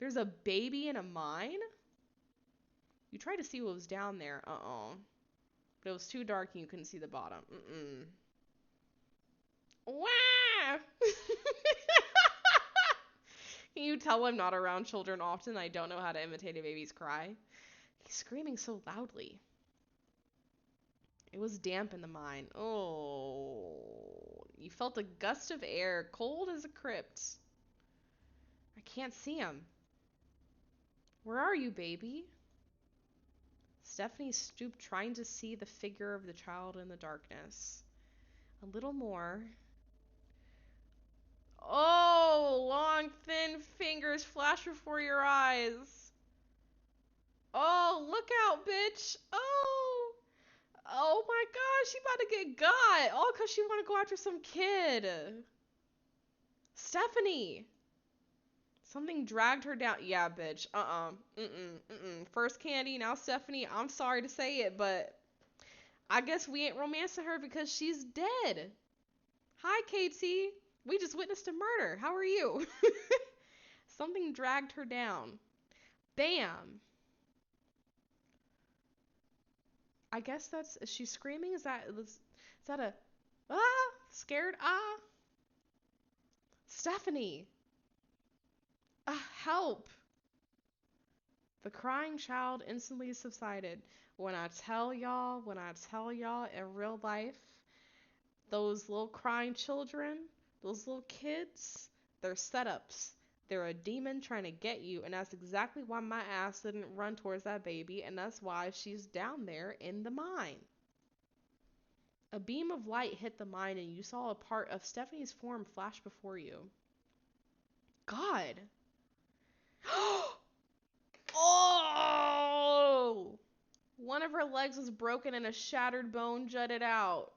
There's a baby in a mine? You tried to see what was down there. Uh-oh. But it was too dark and you couldn't see the bottom. Mm-mm. Wah! Can you tell I'm not around children often? I don't know how to imitate a baby's cry. He's screaming so loudly. It was damp in the mine. Oh. You felt a gust of air, cold as a crypt. I can't see him. Where are you, baby? Stephanie stooped, trying to see the figure of the child in the darkness. A little more. Oh, long, thin fingers flash before your eyes. Oh, look out, bitch. Oh. Oh my gosh, she about to get got. All because she want to go after some kid. Stephanie. Something dragged her down. Yeah, bitch. First Candy, now Stephanie. I'm sorry to say it, but I guess we ain't romancing her because she's dead. Hi, Katie. We just witnessed a murder. How are you? Something dragged her down. Bam. I guess that's. Is she screaming? Is that a. Ah? Scared? Ah? Stephanie. Help. The crying child instantly subsided. When I tell y'all, in real life, those little crying children, those little kids, they're setups. They're a demon trying to get you, and that's exactly why my ass didn't run towards that baby, and that's why she's down there in the mine. A beam of light hit the mine, and you saw a part of Stephanie's form flash before you. God. Oh! One of her legs was broken and a shattered bone jutted out.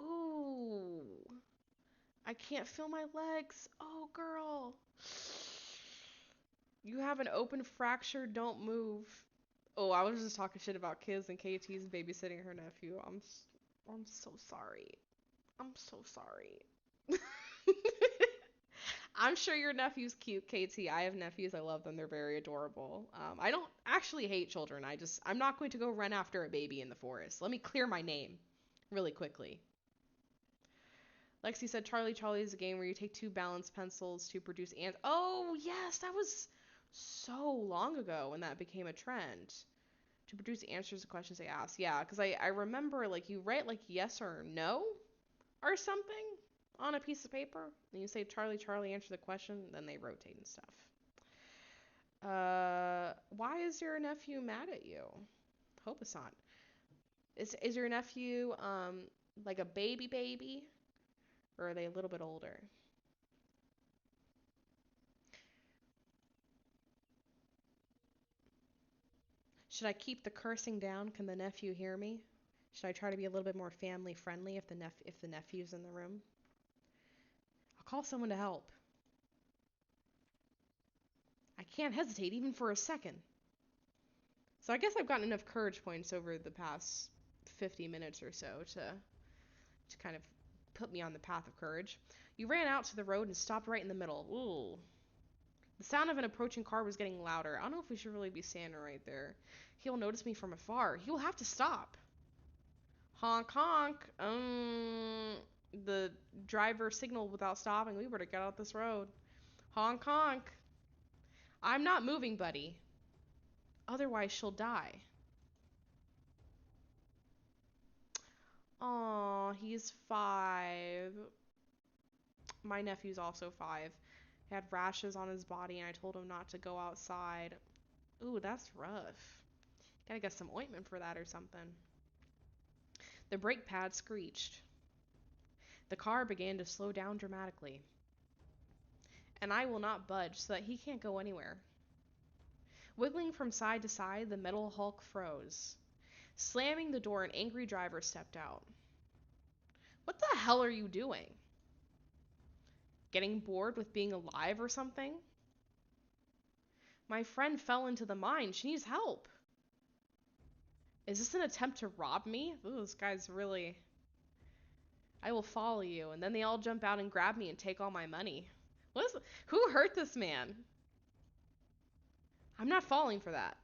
Ooh. I can't feel my legs. Oh, girl. You have an open fracture. Don't move. Oh, I was just talking shit about kids and KT's babysitting her nephew. I'm so sorry. I'm so sorry. I'm sure your nephew's cute, KT. I have nephews. I love them. They're very adorable. I don't actually hate children. I'm not going to go run after a baby in the forest. Let me clear my name really quickly. Lexi said Charlie Charlie is a game where you take two balanced pencils to produce ants. Oh, yes, that was so long ago when that became a trend. To produce answers to questions they ask. Yeah, because I remember, like, you write, like, yes or no or something on a piece of paper. And you say Charlie Charlie, answer the question, then they rotate and stuff. Why is your nephew mad at you? Hope it's not. Is your nephew, like a baby? Or are they a little bit older? Should I keep the cursing down? Can the nephew hear me? Should I try to be a little bit more family friendly if the nephew's in the room? I'll call someone to help. I can't hesitate even for a second. So I guess I've gotten enough courage points over the past 50 minutes or so to kind of put me on the path of courage. You ran out to the road and stopped right in the middle. Ooh. The sound of an approaching car was getting louder. I don't know if we should really be standing right there. He'll notice me from afar. He will have to stop. Honk honk. The driver signaled without stopping. We better get out this road. Honk honk. I'm not moving, buddy. Otherwise she'll die. Aw, he's 5. My nephew's also 5. He had rashes on his body and I told him not to go outside. Ooh, that's rough. Gotta get some ointment for that or something. The brake pad screeched. The car began to slow down dramatically. And I will not budge so that he can't go anywhere. Wiggling from side to side, the metal hulk froze. Slamming the door, an angry driver stepped out. What the hell are you doing? Getting bored with being alive or something? My friend fell into the mine. She needs help. Is this an attempt to rob me? Ooh, this guy's really... I will follow you. And then they all jump out and grab me and take all my money. Who hurt this man? I'm not falling for that.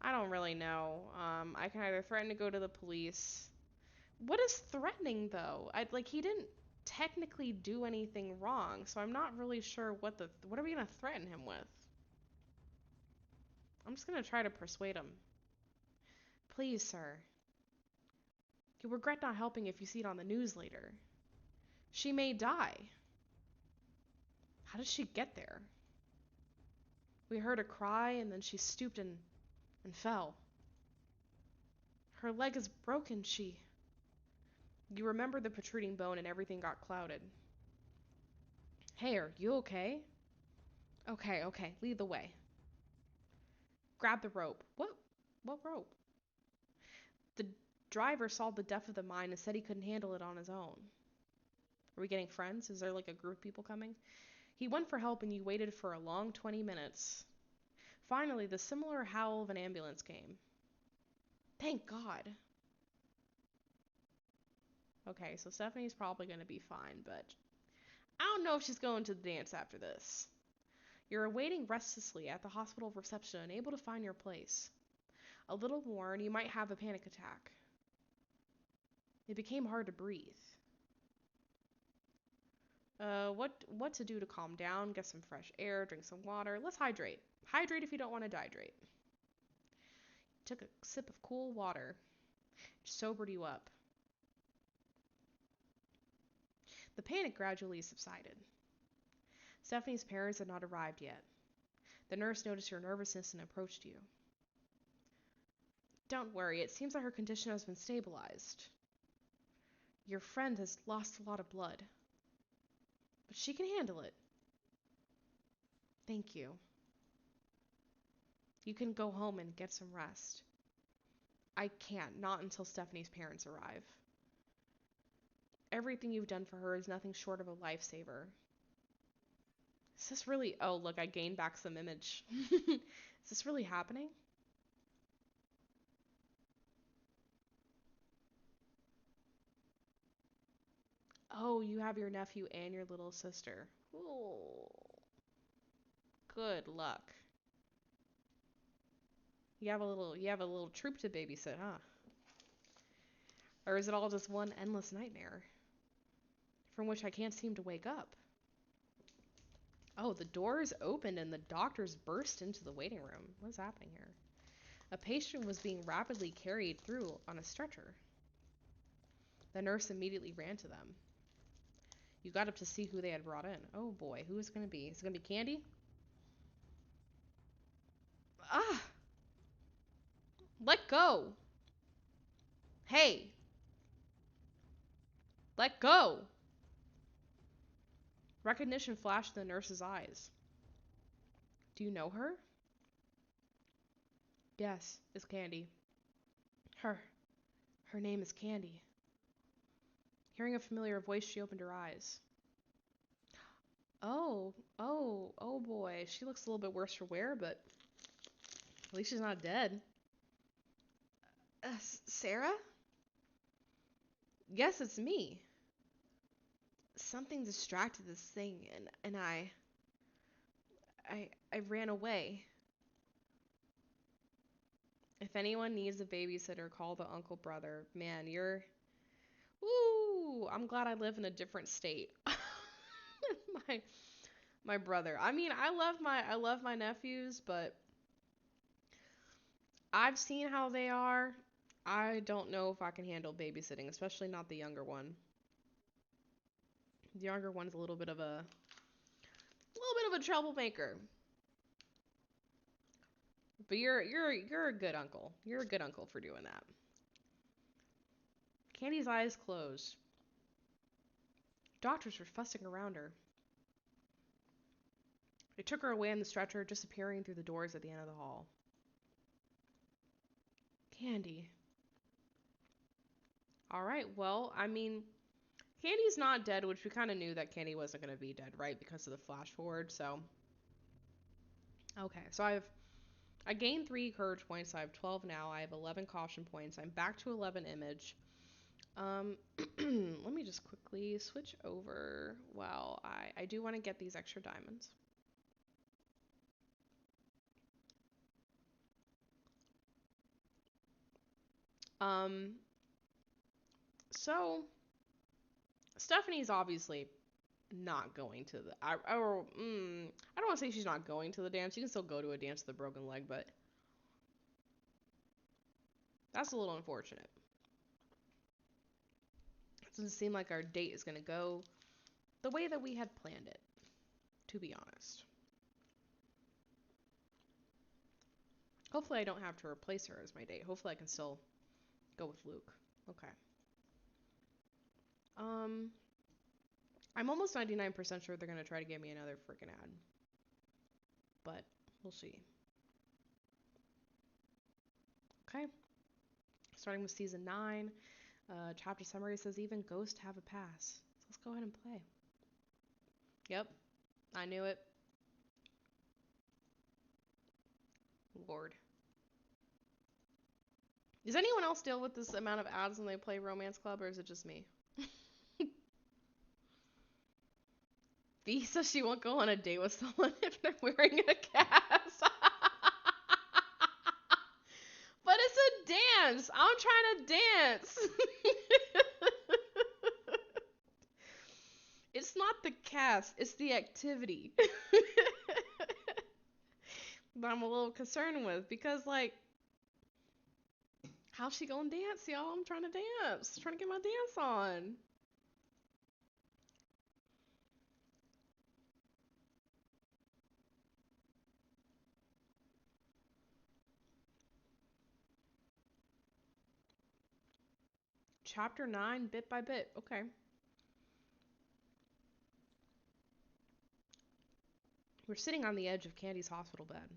I don't really know. I can either threaten to go to the police. What is threatening though? He didn't technically do anything wrong, so I'm not really sure what are we gonna threaten him with? I'm just gonna try to persuade him. Please, sir. You'll regret not helping if you see it on the news later. She may die. How did she get there? We heard a cry and then she stooped and fell. Her leg is broken, You remember the protruding bone and everything got clouded. Hey, are you okay? Okay, lead the way. Grab the rope. What rope? The driver saw the depth of the mine and said he couldn't handle it on his own. Are we getting friends? Is there like a group of people coming? He went for help and you waited for a long 20 minutes. Finally, the similar howl of an ambulance came. Thank God. Okay, so Stephanie's probably going to be fine, but I don't know if she's going to the dance after this. You're awaiting restlessly at the hospital reception, unable to find your place. A little more and you might have a panic attack. It became hard to breathe. What to do to calm down, get some fresh air, drink some water. Let's hydrate. Hydrate if you don't want to dehydrate. Took a sip of cool water. It sobered you up. The panic gradually subsided. Stephanie's parents had not arrived yet. The nurse noticed your nervousness and approached you. Don't worry, it seems that her condition has been stabilized. Your friend has lost a lot of blood. But she can handle it. Thank you. You can go home and get some rest. I can't, not until Stephanie's parents arrive. Everything you've done for her is nothing short of a lifesaver. Is this really... Oh, look, I gained back some image. Is this really happening? Oh, you have your nephew and your little sister. Ooh. Good luck. You have a little troop to babysit, huh? Or is it all just one endless nightmare from which I can't seem to wake up? Oh, the doors opened and the doctors burst into the waiting room. What's happening here? A patient was being rapidly carried through on a stretcher. The nurse immediately ran to them. You got up to see who they had brought in. Oh boy, who is it going to be? Is it going to be Candy? Ah! Let go! Hey! Let go! Recognition flashed in the nurse's eyes. Do you know her? Yes, it's Candy. Her name is Candy. Hearing a familiar voice, she opened her eyes. Oh boy. She looks a little bit worse for wear, but at least she's not dead. Sarah? Yes, it's me. Something distracted this thing, and I ran away. If anyone needs a babysitter, call the uncle brother. Man, you're... Woo! I'm glad I live in a different state. my my brother. I mean, I love my nephews, but I've seen how they are. I don't know if I can handle babysitting, especially not the younger one. The younger one's a little bit of a troublemaker. But you're a good uncle. You're a good uncle for doing that. Candy's eyes closed. Doctors were fussing around her. They took her away on the stretcher, disappearing through the doors at the end of the hall. Candy. Alright, well, I mean, Candy's not dead, which we kind of knew that Candy wasn't going to be dead, right? Because of the flash forward, so... Okay, so I gained 3 courage points, so I have 12 now. I have 11 caution points. I'm back to 11 image. Let me just quickly switch over. Wow, I do want to get these extra diamonds. So Stephanie's obviously not going to the. I don't want to say she's not going to the dance. You can still go to a dance with a broken leg, but that's a little unfortunate. It doesn't seem like our date is gonna go the way that we had planned it, to be honest. Hopefully I don't have to replace her as my date. Hopefully I can still go with Luke. Okay. I'm almost 99% sure they're gonna try to give me another freaking ad. But we'll see. Okay. Starting with season 9. Chapter summary says even ghosts have a pass. So let's go ahead and play. Yep. I knew it. Lord. Does anyone else deal with this amount of ads when they play Romance Club, or is it just me? V says she won't go on a date with someone if they're wearing a cast. But it's a dance. I'm trying to dance. It's not the cast, it's the activity. That I'm a little concerned with because, like, how's she gonna dance, y'all? I'm trying to dance. Trying to get my dance on. Chapter 9, bit by bit. Okay. We're sitting on the edge of Candy's hospital bed.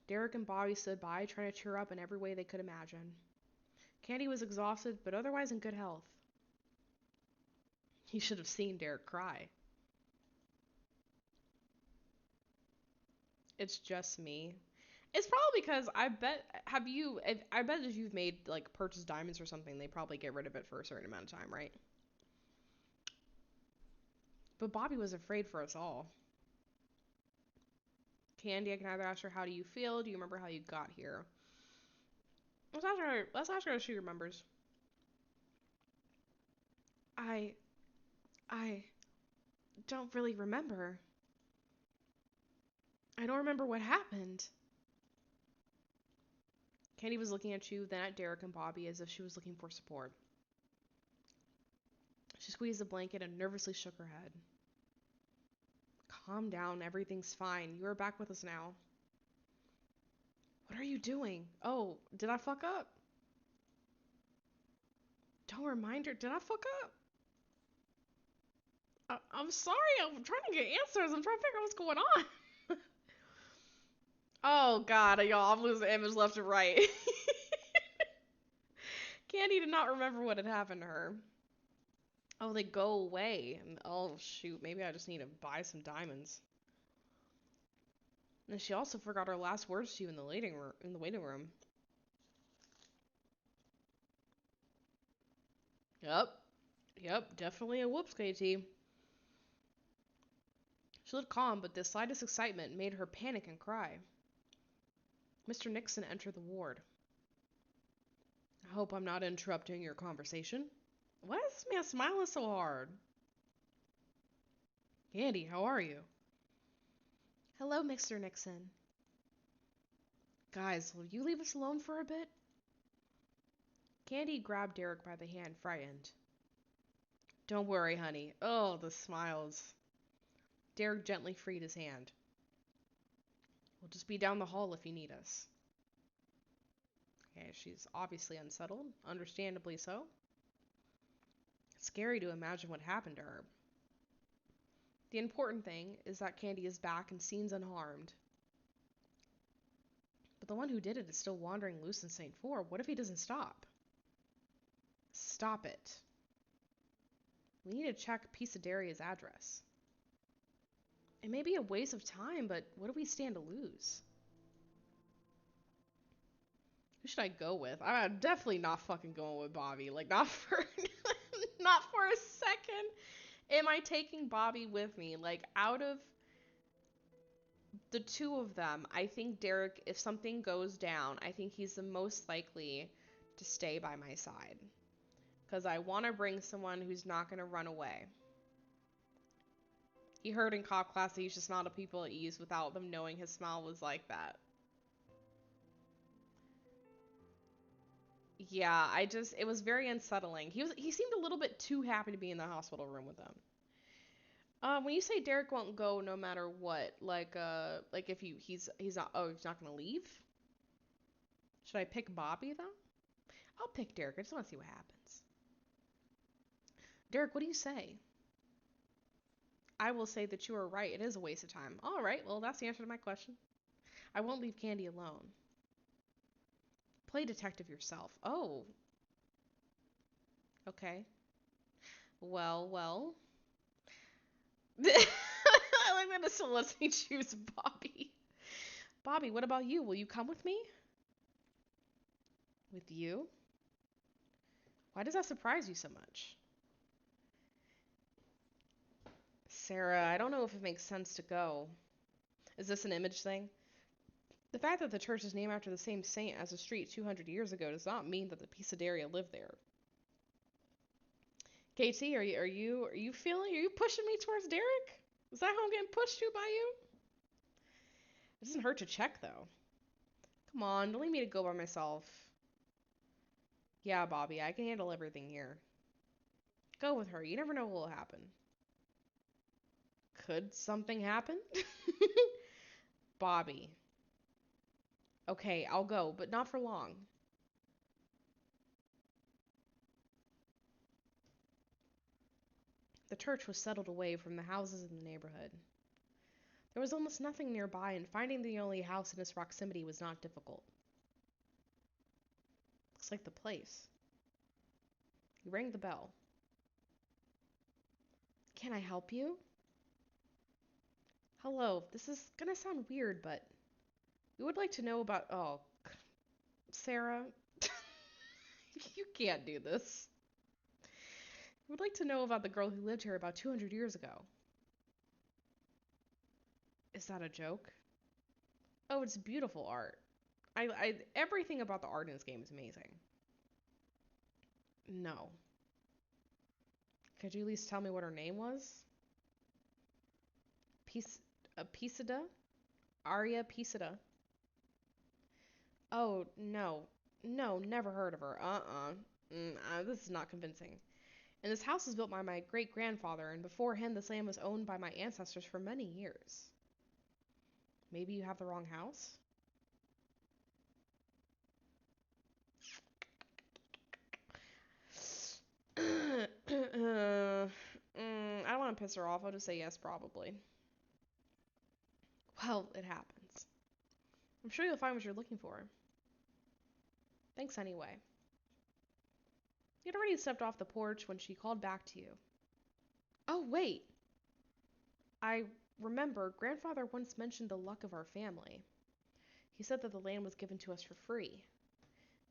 Derek and Bobby stood by, trying to cheer up in every way they could imagine. Candy was exhausted, but otherwise in good health. You should have seen Derek cry. It's just me. It's probably because I bet if you've made like purchase diamonds or something, they probably get rid of it for a certain amount of time, right? But Bobby was afraid for us all. Candy, I can either ask her, how do you feel? Do you remember how you got here? Let's ask her if she remembers. I I don't really remember. I don't remember what happened. Candy was looking at you, then at Derek and Bobby as if she was looking for support. She squeezed the blanket and nervously shook her head. Calm down, everything's fine. You are back with us now. What are you doing? Oh, did I fuck up? Don't remind her. Did I fuck up? I'm sorry. I'm trying to get answers. I'm trying to figure out what's going on. Oh, God, y'all. I'm losing image left and right. Candy did not remember what had happened to her. Oh, they go away. Oh, shoot. Maybe I just need to buy some diamonds. And she also forgot her last words to you in the waiting room. Yep, definitely a whoops, KT. She looked calm, but the slightest excitement made her panic and cry. Mr. Nixon entered the ward. I hope I'm not interrupting your conversation. Why is this man smiling so hard? Candy, how are you? Hello, Mr. Nixon. Guys, will you leave us alone for a bit? Candy grabbed Derek by the hand, frightened. Don't worry, honey. Oh, the smiles. Derek gently freed his hand. We'll just be down the hall if you need us. Okay, she's obviously unsettled, understandably so. It's scary to imagine what happened to her. The important thing is that Candy is back and seems unharmed. But the one who did it is still wandering loose in Saintfour. What if he doesn't stop? Stop it. We need to check Pisadeira's address. It may be a waste of time, but what do we stand to lose? Who should I go with? I'm definitely not fucking going with Bobby. Like, not for not for a second am I taking Bobby with me. Like, out of the two of them, I think Derek, if something goes down, I think he's the most likely to stay by my side. Because I want to bring someone who's not going to run away. He heard in cop class that he's just not a people at ease without them knowing his smile was like that. Yeah, it was very unsettling. He seemed a little bit too happy to be in the hospital room with them. When you say Derek won't go no matter what, like if he's not gonna leave? Should I pick Bobby though? I'll pick Derek. I just want to see what happens. Derek, what do you say? I will say that you are right. It is a waste of time. All right, well, that's the answer to my question. I won't leave Candy alone. Play detective yourself. Oh, okay. Well. I'm gonna still let me choose Bobby. Bobby, what about you? Will you come with me? With you? Why does that surprise you so much? Sarah, I don't know if it makes sense to go. Is this an image thing? The fact that the church is named after the same saint as the street 200 years ago does not mean that the Pisadeira lived there. KT, are you pushing me towards Derek? Is that how I'm getting pushed to by you? It doesn't hurt to check though. Come on, don't leave me to go by myself. Yeah, Bobby, I can handle everything here. Go with her. You never know what will happen. Could something happen? Bobby. Okay, I'll go, but not for long. The church was settled away from the houses in the neighborhood. There was almost nothing nearby, and finding the only house in its proximity was not difficult. Looks like the place. He rang the bell. Can I help you? Hello, this is gonna sound weird, but we would like to know about. Oh, Sarah, you can't do this. We would like to know about the girl who lived here about 200 years ago. Is that a joke? Oh, it's beautiful art. Everything about the art in this game is amazing. No. Could you at least tell me what her name was? Piece, Pisada? Arya Pisada. Oh, no. No, never heard of her. This is not convincing. And this house was built by my great grandfather, and before him, this land was owned by my ancestors for many years. Maybe you have the wrong house? I don't want to piss her off. I'll just say yes, probably. Well, it happens. I'm sure you'll find what you're looking for. Thanks anyway. You'd already stepped off the porch when she called back to you. Oh, wait. I remember grandfather once mentioned the luck of our family. He said that the land was given to us for free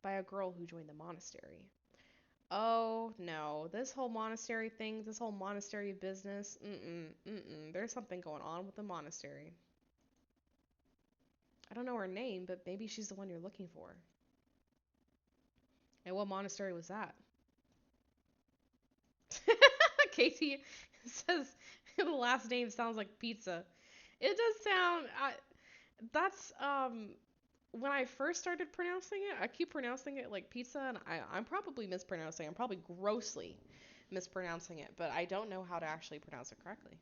by a girl who joined the monastery. Oh, no. This whole monastery thing, this whole monastery business, there's something going on with the monastery. I don't know her name, but maybe she's the one you're looking for. And what monastery was that? Casey says the last name sounds like pizza. It does sound. That's when I first started pronouncing it, I keep pronouncing it like pizza, and I'm probably mispronouncing. I'm probably grossly mispronouncing it, but I don't know how to actually pronounce it correctly.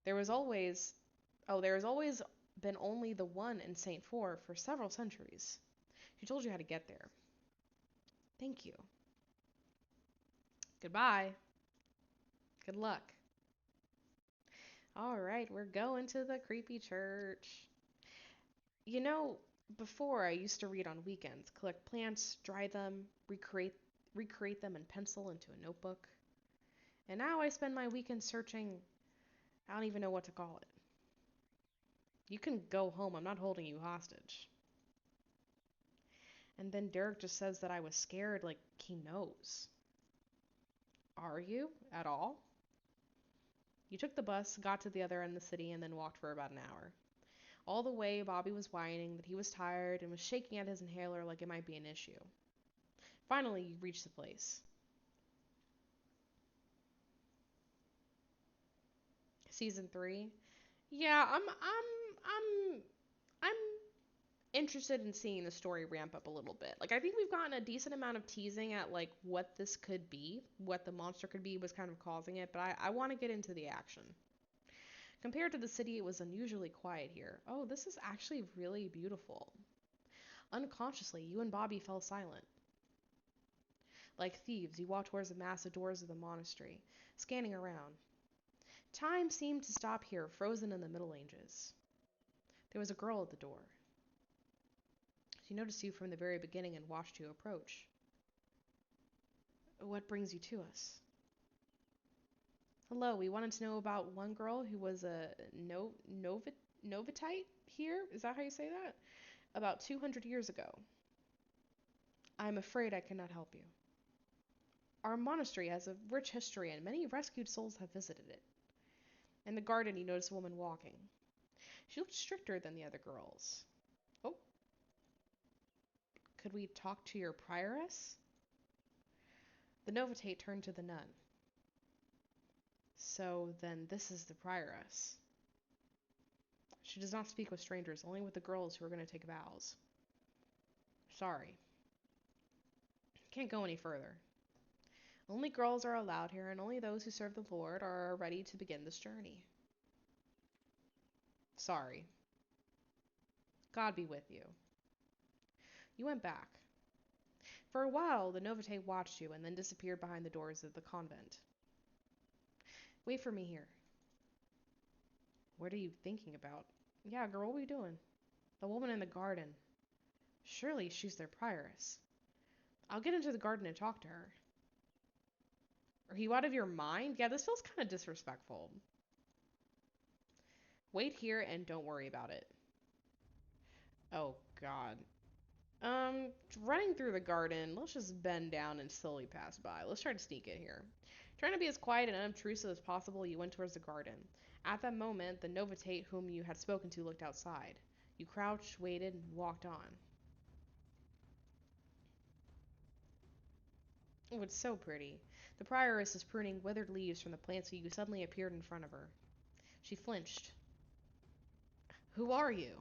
There was always, there has always been only the one in Saintfour for several centuries. She told you how to get there. Thank you. Goodbye. Good luck. All right, we're going to the creepy church. You know, before I used to read on weekends, collect plants, dry them, recreate them in pencil into a notebook. And now I spend my weekends searching. I don't even know what to call it. You can go home. I'm not holding you hostage. And then Derek just says that I was scared like he knows. Are you? At all? You took the bus, got to the other end of the city, and then walked for about an hour. All the way, Bobby was whining that he was tired and was shaking at his inhaler like it might be an issue. Finally, you reached the place. Season 3. Yeah, I'm interested in seeing the story ramp up a little bit. Like I think we've gotten a decent amount of teasing at like what this could be, what the monster could be was kind of causing it, but I want to get into the action. Compared to the city, it was unusually quiet here. Oh, this is actually really beautiful. Unconsciously, you and Bobby fell silent. Like thieves, you walked towards the massive doors of the monastery, scanning around. Time seemed to stop here, frozen in the Middle Ages. There was a girl at the door. She noticed you from the very beginning and watched you approach. What brings you to us? Hello, we wanted to know about one girl who was a Novitite here. Is that how you say that? About 200 years ago. I'm afraid I cannot help you. Our monastery has a rich history and many rescued souls have visited it. In the garden, you notice a woman walking. She looked stricter than the other girls. Oh, could we talk to your prioress? The Novitite turned to the nun. So then this is the prioress. She does not speak with strangers, only with the girls who are going to take vows. Sorry. Can't go any further. Only girls are allowed here, and only those who serve the Lord are ready to begin this journey. Sorry. God be with you. You went back. For a while, the Novite watched you and then disappeared behind the doors of the convent. Wait for me here. What are you thinking about? Yeah, girl, what are we doing? The woman in the garden. Surely she's their prioress. I'll get into the garden and talk to her. Are you out of your mind? Yeah, this feels kind of disrespectful. Wait here and don't worry about it. Oh, God. Running through the garden, let's just bend down and slowly pass by. Let's try to sneak in here. Trying to be as quiet and unobtrusive as possible, you went towards the garden. At that moment, the Novitite whom you had spoken to looked outside. You crouched, waited, and walked on. Oh, it's so pretty. The prioress is pruning withered leaves from the plants so you suddenly appeared in front of her. She flinched. Who are you?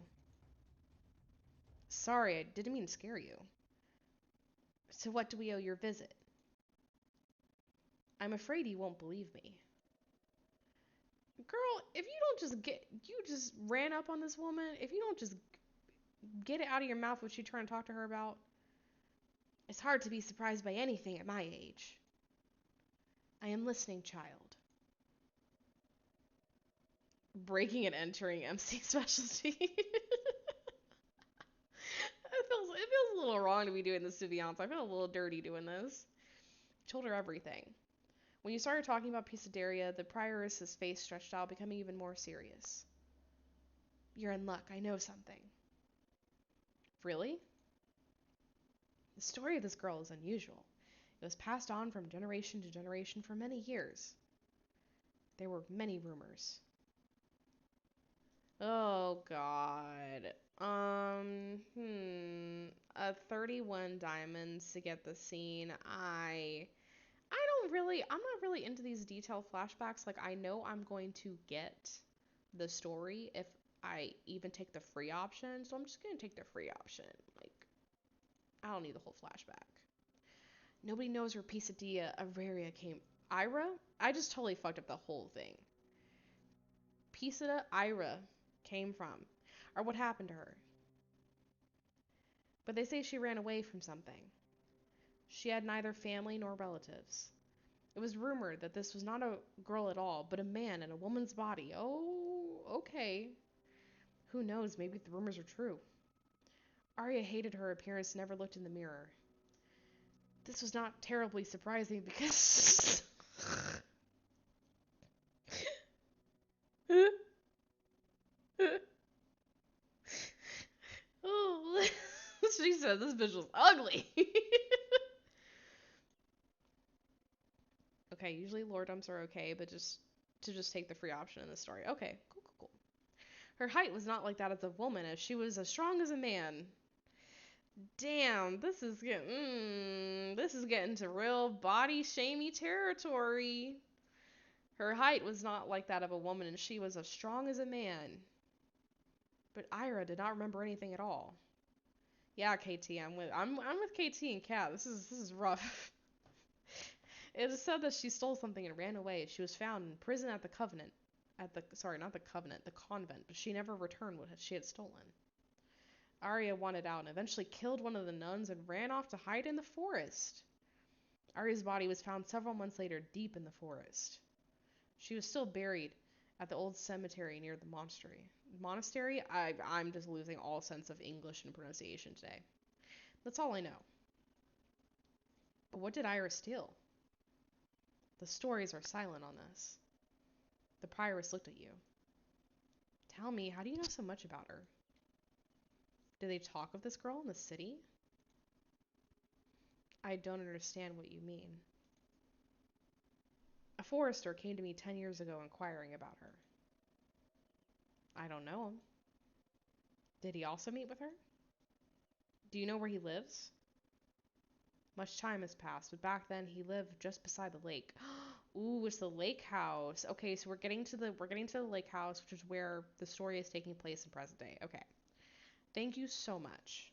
Sorry, I didn't mean to scare you. So what do we owe your visit? I'm afraid you won't believe me. Girl, if you don't you just ran up on this woman, if you don't just get it out of your mouth what you're trying to talk to her about, it's hard to be surprised by anything at my age. I am listening, child. Breaking and entering MC specialty. It feels a little wrong to be doing this, to be honest. I feel a little dirty doing this. Told her everything. When you started talking about Pisadeira, the prioress's face stretched out, becoming even more serious. You're in luck. I know something. Really? The story of this girl is unusual. It was passed on from generation to generation for many years. There were many rumors. Oh God. 31 diamonds to get the scene. I'm not really into these detailed flashbacks. Like I know I'm going to get the story if I even take the free option, so I'm just gonna take the free option. Like I don't need the whole flashback. Nobody knows where Pisadeira Araria came. Ira? I just totally fucked up the whole thing. Pisadeira came from, or what happened to her. But they say she ran away from something. She had neither family nor relatives. It was rumored that this was not a girl at all, but a man in a woman's body. Oh, okay. Who knows, maybe the rumors are true. Arya hated her appearance and never looked in the mirror. This was not terribly surprising because... Oh, she's said this bitch was ugly. Okay, usually lordoms are okay, but just take the free option in this story. Okay, cool, cool, cool. Her height was not like that of a woman, as she was as strong as a man. Damn, this is getting to real body shamey territory. Her height was not like that of a woman, and she was as strong as a man. But Ira did not remember anything at all. Yeah, KT, I'm with KT and Kat. This is rough. It is said that she stole something and ran away. She was found in prison at the Covenant. Sorry, not the Covenant, the convent, but she never returned what she had stolen. Arya wanted out and eventually killed one of the nuns and ran off to hide in the forest. Arya's body was found several months later deep in the forest. She was still buried at the old cemetery near the monastery. Monastery? I'm just losing all sense of English and pronunciation today. That's all I know. But what did Ira steal? The stories are silent on this. The prioress looked at you. Tell me, how do you know so much about her? Did they talk of this girl in the city? I don't understand what you mean. A forester came to me 10 years ago inquiring about her. I don't know him. Did he also meet with her? Do you know where he lives? Much time has passed, but back then he lived just beside the lake. Ooh, it's the lake house. Okay, so we're getting to the lake house, which is where the story is taking place in present day. Okay. Thank you so much.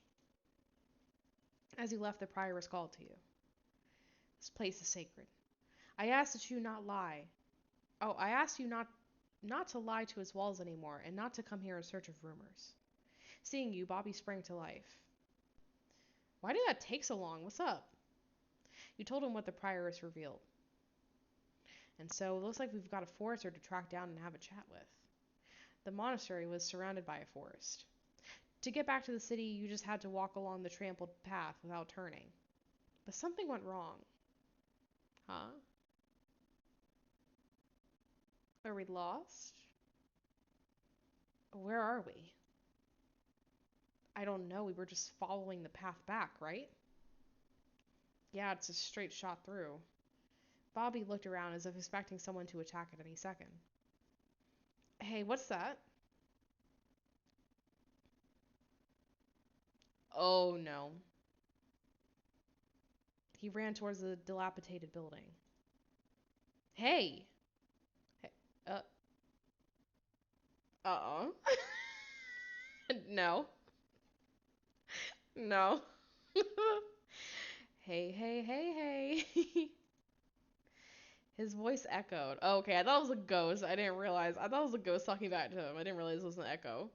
As you left, the prioress called to you. This place is sacred. I asked that you not lie. Oh, I asked you not to lie to his walls anymore, and not to come here in search of rumors. Seeing you, Bobby sprang to life. Why did that take so long? What's up? You told him what the prioress revealed. And so it looks like we've got a forester to track down and have a chat with. The monastery was surrounded by a forest. To get back to the city, you just had to walk along the trampled path without turning. But something went wrong. Huh? Are we lost? Where are we? I don't know. We were just following the path back, right? Yeah, it's a straight shot through. Bobby looked around as if expecting someone to attack at any second. Hey, what's that? Oh no. He ran towards the dilapidated building. Hey! Hey, uh-uh. No. No. Hey, hey, hey, hey. His voice echoed. Oh, okay, I thought it was a ghost. I didn't realize. I thought it was a ghost talking back to him. I didn't realize it was an echo.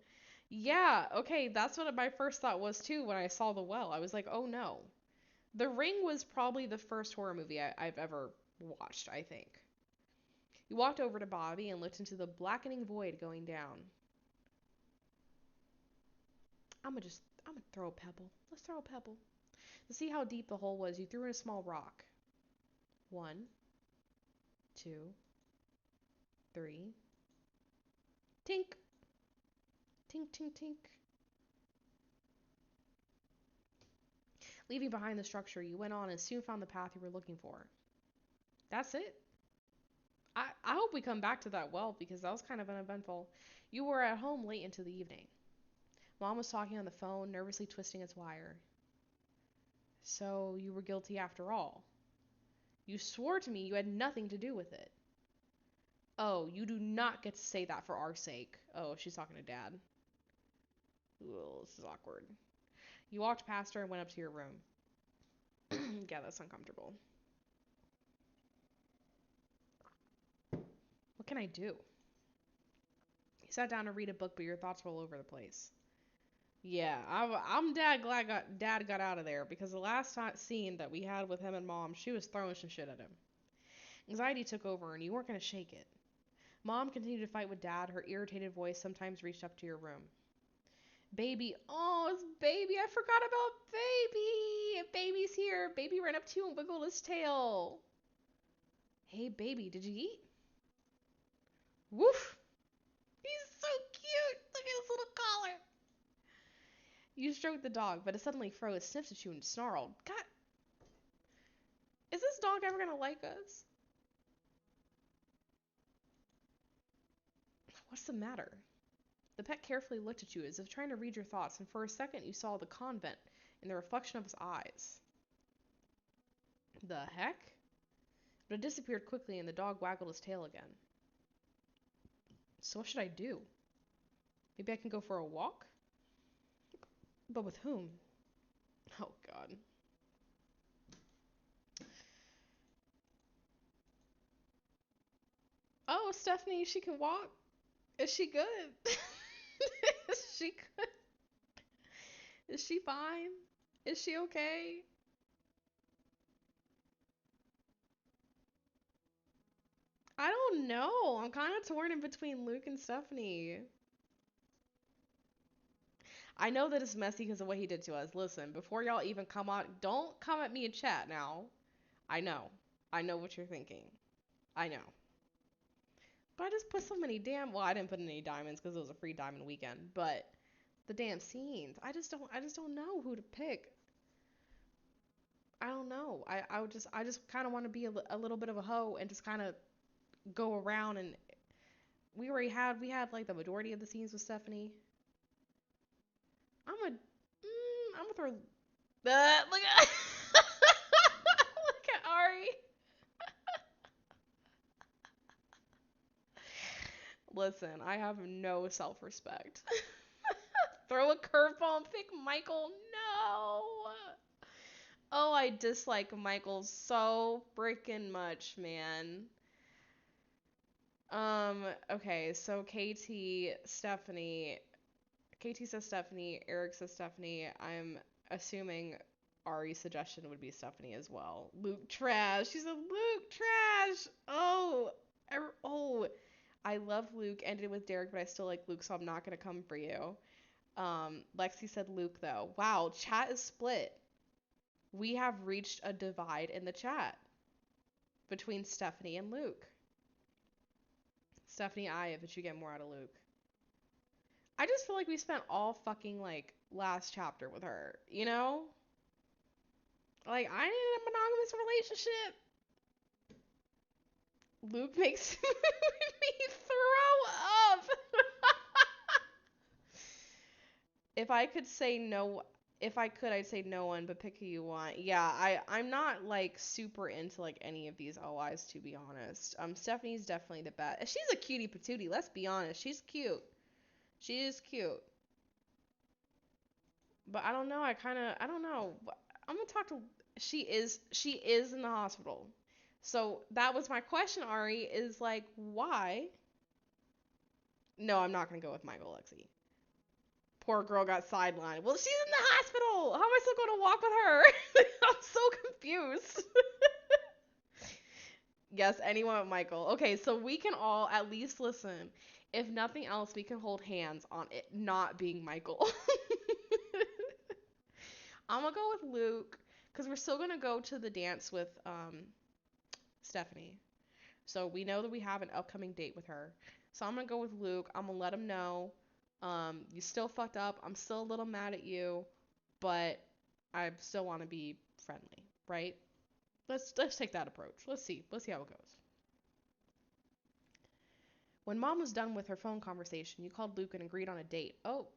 Yeah, okay, that's what my first thought was too when I saw the well. I was like, oh no. The Ring was probably the first horror movie I've ever watched, I think. He walked over to Bobby and looked into the blackening void going down. I'm gonna throw a pebble. Let's throw a pebble. To see how deep the hole was, you threw in a small rock. 1, 2, 3. Tink. Tink, tink, tink. Leaving behind the structure, you went on and soon found the path you were looking for. That's it. I hope we come back to that well because that was kind of uneventful. You were at home late into the evening. Mom was talking on the phone, nervously twisting its wire. So you were guilty after all. You swore to me you had nothing to do with it. Oh, you do not get to say that for our sake. Oh, she's talking to Dad. Ooh, this is awkward. You walked past her and went up to your room. Yeah, that's uncomfortable. What can I do? You sat down to read a book, but your thoughts were all over the place. Yeah, I'm glad Dad got out of there because the last scene that we had with him and Mom, she was throwing some shit at him. Anxiety took over, and you weren't gonna shake it. Mom continued to fight with Dad. Her irritated voice sometimes reached up to your room. Baby, oh, it's Baby. I forgot about Baby. Baby's here. Baby ran up to you and wiggled his tail. Hey, Baby, did you eat? Woof. He's so cute. Look at his little collar. You stroked the dog, but it suddenly froze, sniffed at you, and snarled. God, is this dog ever gonna like us? What's the matter? The pet carefully looked at you as if trying to read your thoughts, and for a second you saw the convent in the reflection of his eyes. The heck? But it disappeared quickly, and the dog waggled his tail again. So what should I do? Maybe I can go for a walk? But with whom? Oh, God. Oh, Stephanie, she can walk? Is she good? Is she good? Is she fine? Is she okay? I don't know. I'm kind of torn in between Luke and Stephanie. I know that it's messy because of what he did to us. Listen, before y'all even come on, don't come at me in chat now. I know. I know what you're thinking. I know. But I just put so many well, I didn't put in any diamonds because it was a free diamond weekend, but the damn scenes. I just don't know who to pick. I don't know. I just kind of want to be a little bit of a hoe and just kind of go around, and we had like the majority of the scenes with Stephanie. I'm gonna throw look at look at Ari. Listen, I have no self-respect. Throw a curveball and pick Michael. No. Oh, I dislike Michael so freaking much, man. Okay, so KT says Stephanie, Eric says Stephanie. I'm assuming Ari's suggestion would be Stephanie as well. Luke trash. She said Luke trash. Oh, I love Luke. Ended with Derek, but I still like Luke, so I'm not gonna come for you. Lexi said Luke though. Wow, chat is split. We have reached a divide in the chat between Stephanie and Luke. Stephanie, I bet you get more out of Luke. I just feel like we spent all fucking like last chapter with her, you know? Like, I need a monogamous relationship. Luke makes me throw up. If I could say no, if I could, I'd say no one, but pick who you want. Yeah, I'm not like super into like any of these OIs, to be honest. Stephanie's definitely the best. She's a cutie patootie, let's be honest. She's cute. She is cute. But I don't know. I don't know. I'm gonna talk to. She is in the hospital. So that was my question, Ari. Is like why? No, I'm not gonna go with Michael Lexi. Poor girl got sidelined. Well, she's in the hospital. How am I still gonna walk with her? I'm so confused. Yes, anyone but Michael. Okay, so we can all at least listen. If nothing else, we can hold hands on it not being Michael. I'm gonna go with Luke because we're still gonna go to the dance with Stephanie. So we know that we have an upcoming date with her. So I'm gonna go with Luke. I'm gonna let him know. You still fucked up. I'm still a little mad at you, but I still want to be friendly, right? Let's take that approach. Let's see. Let's see how it goes. When Mom was done with her phone conversation, you called Luke and agreed on a date. Oh,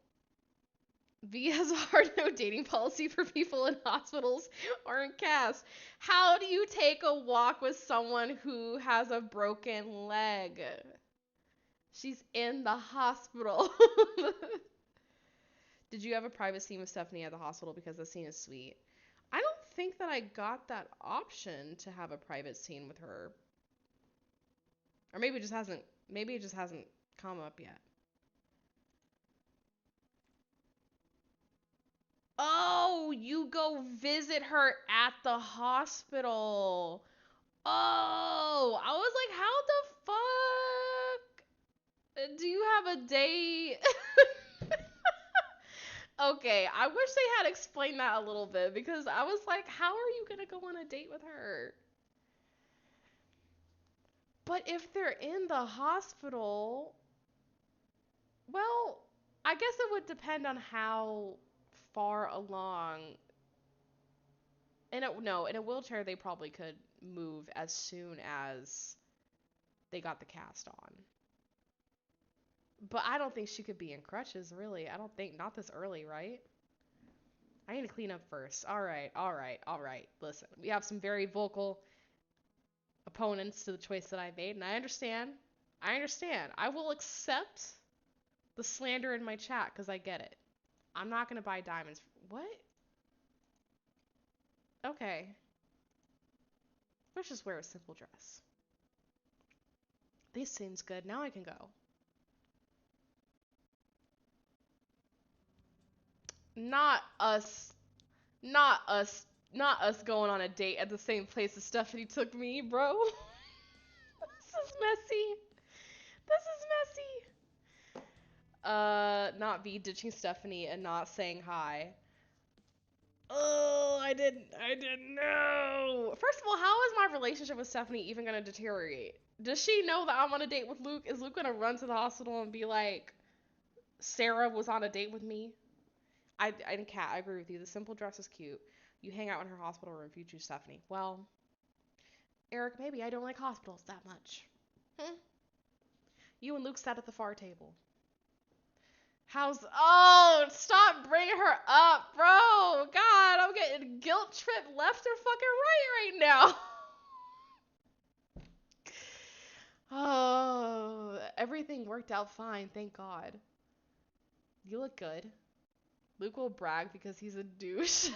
V has a hard no dating policy for people in hospitals or in casts. How do you take a walk with someone who has a broken leg? She's in the hospital. Did you have a private scene with Stephanie at the hospital because the scene is sweet? I don't think that I got that option to have a private scene with her. Or maybe it just hasn't come up yet. Oh, you go visit her at the hospital. Oh, I was like, how the fuck do you have a date? Okay, I wish they had explained that a little bit because I was like, how are you gonna go on a date with her? But if they're in the hospital, well, I guess it would depend on how far along. No, in a wheelchair they probably could move as soon as they got the cast on. But I don't think she could be in crutches, really. I don't think, not this early, right? I need to clean up first. All right, all right, all right. Listen, we have some very vocal opponents to the choice that I made, and I understand. I understand. I will accept the slander in my chat because I get it. I'm not gonna buy diamonds. What? Okay. Let's just wear a simple dress. This seems good. Now I can go. Not us. Not us. Not us going on a date at the same place as Stephanie took me, bro. This is messy. This is messy. Not V ditching Stephanie and not saying hi. Oh, I didn't know. First of all, how is my relationship with Stephanie even gonna deteriorate? Does she know that I'm on a date with Luke? Is Luke gonna run to the hospital and be like, Sarah was on a date with me? Kat, I agree with you. The simple dress is cute. You hang out in her hospital room if you choose Stephanie. Well, Eric, maybe I don't like hospitals that much. Hmm? You and Luke sat at the far table. Oh, stop bringing her up, bro. God, I'm getting guilt tripped left or fucking right now. Oh, everything worked out fine, thank God. You look good. Luke will brag because he's a douche.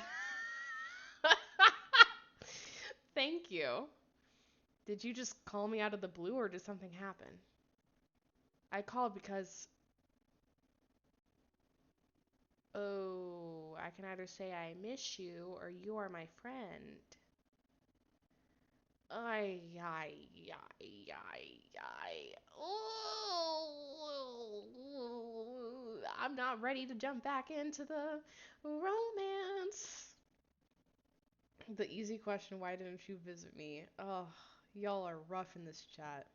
Thank you. Did you just call me out of the blue or did something happen? I called because... Oh, I can either say I miss you or you are my friend. Ay, ay, ay, ay, ay. Oh, I'm not ready to jump back into the romance. The easy question, why didn't you visit me? Oh, y'all are rough in this chat.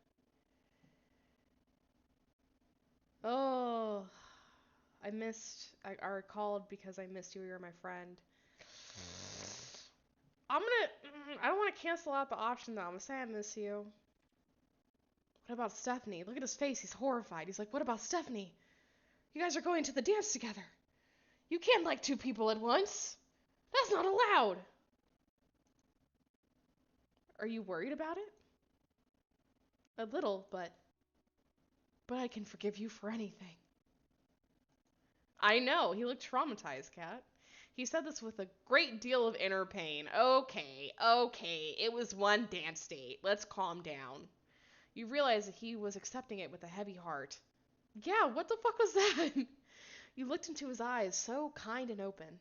Oh, I called because I missed you. You're my friend. I don't want to cancel out the option though. I'm gonna say I miss you. What about Stephanie? Look at his face. He's horrified. He's like, what about Stephanie? You guys are going to the dance together. You can't like two people at once. That's not allowed. Are you worried about it? A little, but I can forgive you for anything. I know. He looked traumatized, Kat. He said this with a great deal of inner pain. Okay, okay. It was one dance date. Let's calm down. You realize that he was accepting it with a heavy heart. Yeah, what the fuck was that? You looked into his eyes, so kind and open.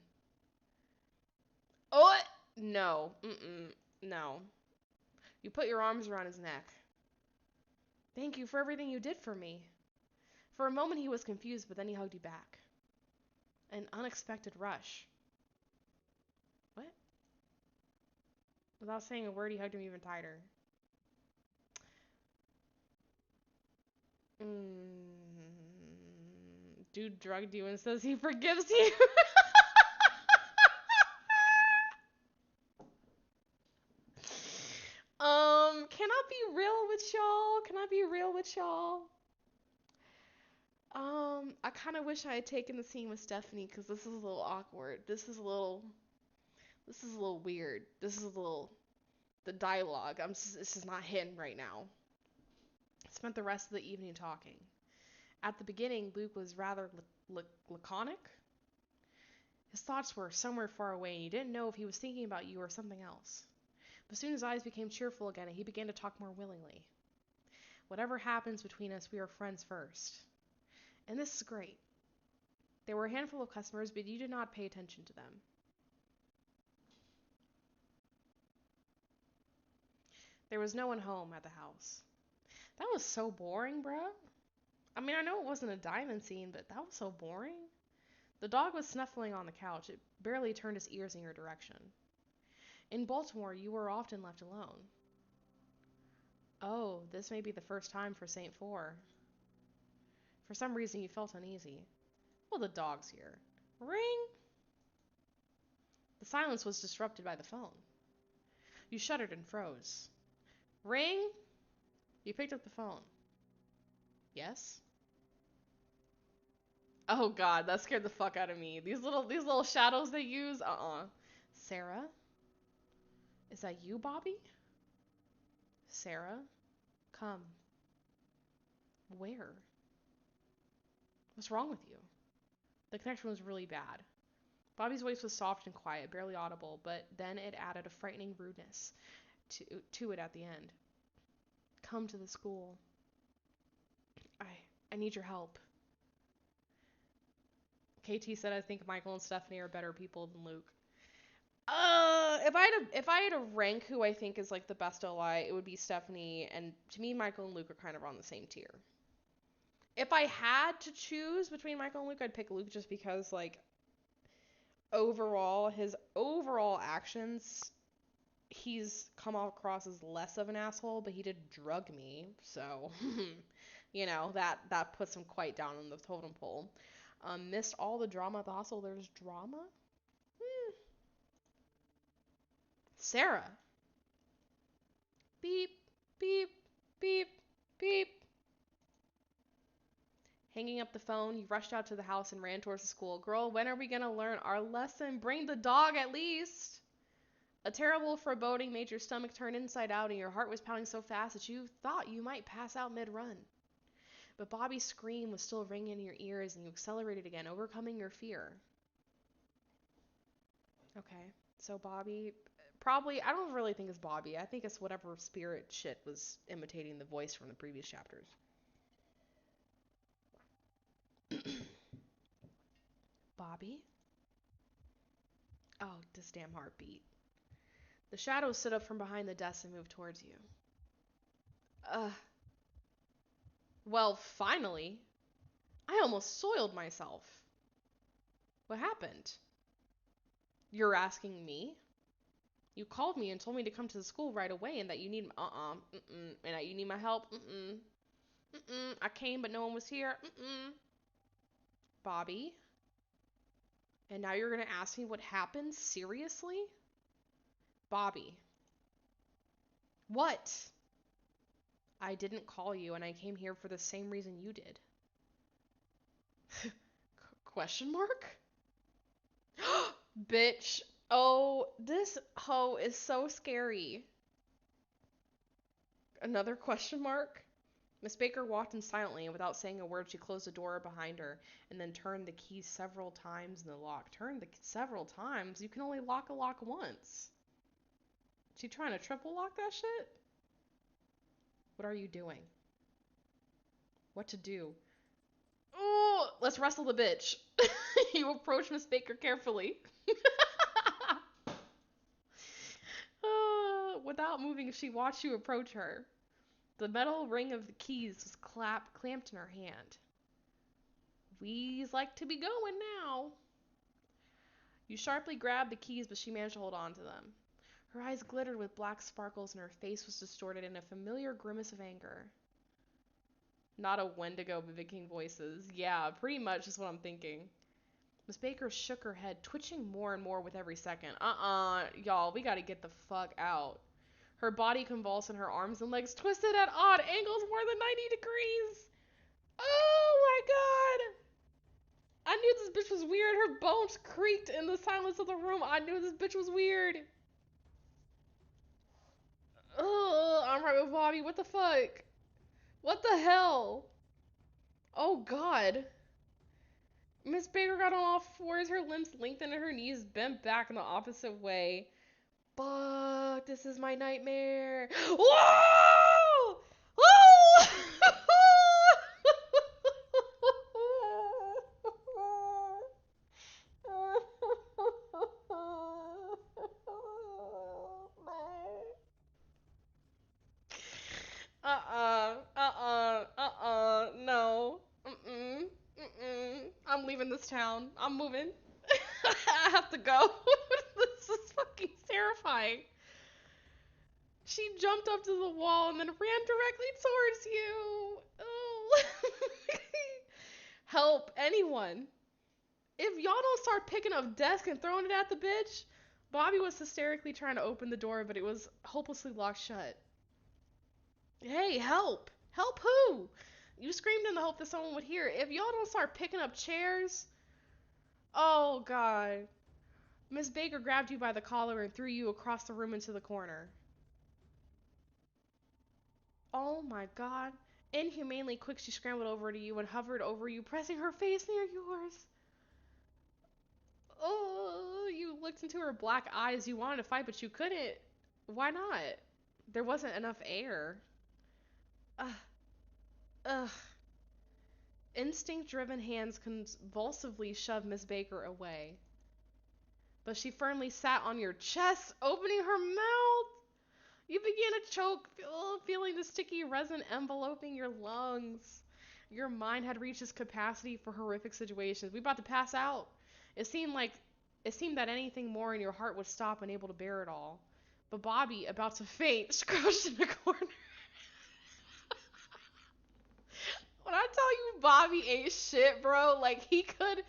Oh, no. No. You put your arms around his neck. Thank you for everything you did for me. For a moment he was confused, but then he hugged you back. An unexpected rush. What? Without saying a word, he hugged him even tighter. Dude drugged you and says he forgives you. Can I be real with y'all? Can I be real with y'all? I kind of wish I had taken the scene with Stephanie because this is a little awkward. This is a little weird. The dialogue. This is not hitting right now. Spent the rest of the evening talking. At the beginning, Luke was rather laconic. His thoughts were somewhere far away, and you didn't know if he was thinking about you or something else. But soon his eyes became cheerful again, and he began to talk more willingly. Whatever happens between us, we are friends first. And this is great. There were a handful of customers, but you did not pay attention to them. There was no one home at the house. That was so boring, bruh. I mean, I know it wasn't a diamond scene, but that was so boring. The dog was snuffling on the couch. It barely turned its ears in your direction. In Baltimore, you were often left alone. Oh, this may be the first time for Saintfour. For some reason, you felt uneasy. Well, the dog's here. Ring! The silence was disrupted by the phone. You shuddered and froze. Ring? You picked up the phone. Yes? Oh god, that scared the fuck out of me. These little shadows they use, Sarah? Is that you, Bobby? Sarah? Come. Where? What's wrong with you? The connection was really bad. Bobby's voice was soft and quiet, barely audible, but then it added a frightening rudeness to it at the end. Come to the school. I need your help. KT said I think Michael and Stephanie are better people than Luke. If I had to rank who I think is like the best OI, it would be Stephanie, and to me Michael and Luke are kind of on the same tier. If I had to choose between Michael and Luke, I'd pick Luke just because like overall his overall actions, he's come across as less of an asshole, but he did drug me, so that puts him quite down on the totem pole. Missed all the drama at the hospital. There's drama? Sarah. Beep, beep, beep, beep. Hanging up the phone, you rushed out to the house and ran towards the school. Girl, when are we gonna learn our lesson? Bring the dog at least. A terrible foreboding made your stomach turn inside out and your heart was pounding so fast that you thought you might pass out mid-run. But Bobby's scream was still ringing in your ears and you accelerated again, overcoming your fear. Okay, so Bobby, probably, I don't really think it's Bobby. I think it's whatever spirit shit was imitating the voice from the previous chapters. Bobby? Oh, this damn heartbeat. The shadow stood up from behind the desk and moved towards you. Well, finally. I almost soiled myself. What happened? You're asking me? You called me and told me to come to the school right away and that you need, and that you need my help, I came but no one was here, Bobby? And now you're gonna ask me what happened? Seriously? Bobby. What? I didn't call you and I came here for the same reason you did. Question mark? Bitch. Oh, this hoe is so scary. Another question mark? Miss Baker walked in silently, and without saying a word, she closed the door behind her and then turned the key several times in the lock. Turned the key several times? You can only lock a lock once. She trying to triple lock that shit? What are you doing? What to do? Oh, let's wrestle the bitch. You approach Miss Baker carefully. Without moving, she watched you approach her. The metal ring of the keys was clamped in her hand. We's like to be going now. You sharply grabbed the keys, but she managed to hold on to them. Her eyes glittered with black sparkles and her face was distorted in a familiar grimace of anger. Not a Wendigo mimicking voices. Yeah, pretty much is what I'm thinking. Miss Baker shook her head, twitching more and more with every second. Y'all, we gotta get the fuck out. Her body convulsed and her arms and legs twisted at odd angles more than 90 degrees. Oh my god! I knew this bitch was weird. Her bones creaked in the silence of the room. I knew this bitch was weird. Ugh, I'm right with Bobby. What the fuck? What the hell? Oh god. Miss Baker got on all fours, her limbs lengthened and her knees bent back in the opposite way. Fuck, this is my nightmare. Whoa! Oh! No. I'm leaving this town. I'm moving. I have to go. This is fucking terrifying. She jumped up to the wall and then ran directly towards you. Oh. Help, anyone. If y'all don't start picking up desk and throwing it at the bitch, Bobby was hysterically trying to open the door, but it was hopelessly locked shut. Hey, help! Help who? You screamed in the hope that someone would hear. If y'all don't start picking up chairs. Oh, God. Miss Baker grabbed you by the collar and threw you across the room into the corner. Oh, my God. Inhumanely quick, she scrambled over to you and hovered over you, pressing her face near yours. Oh, you looked into her black eyes. You wanted to fight, but you couldn't. Why not? There wasn't enough air. Ugh. Ugh. Instinct-driven hands convulsively shoved Miss Baker away. But she firmly sat on your chest, opening her mouth. You began to choke, feeling the sticky resin enveloping your lungs. Your mind had reached its capacity for horrific situations. We about to pass out. It seemed like it seemed that anything more in your heart would stop, unable to bear it all. But Bobby, about to faint, crouched in the corner. When I tell you Bobby ain't shit, bro, like he could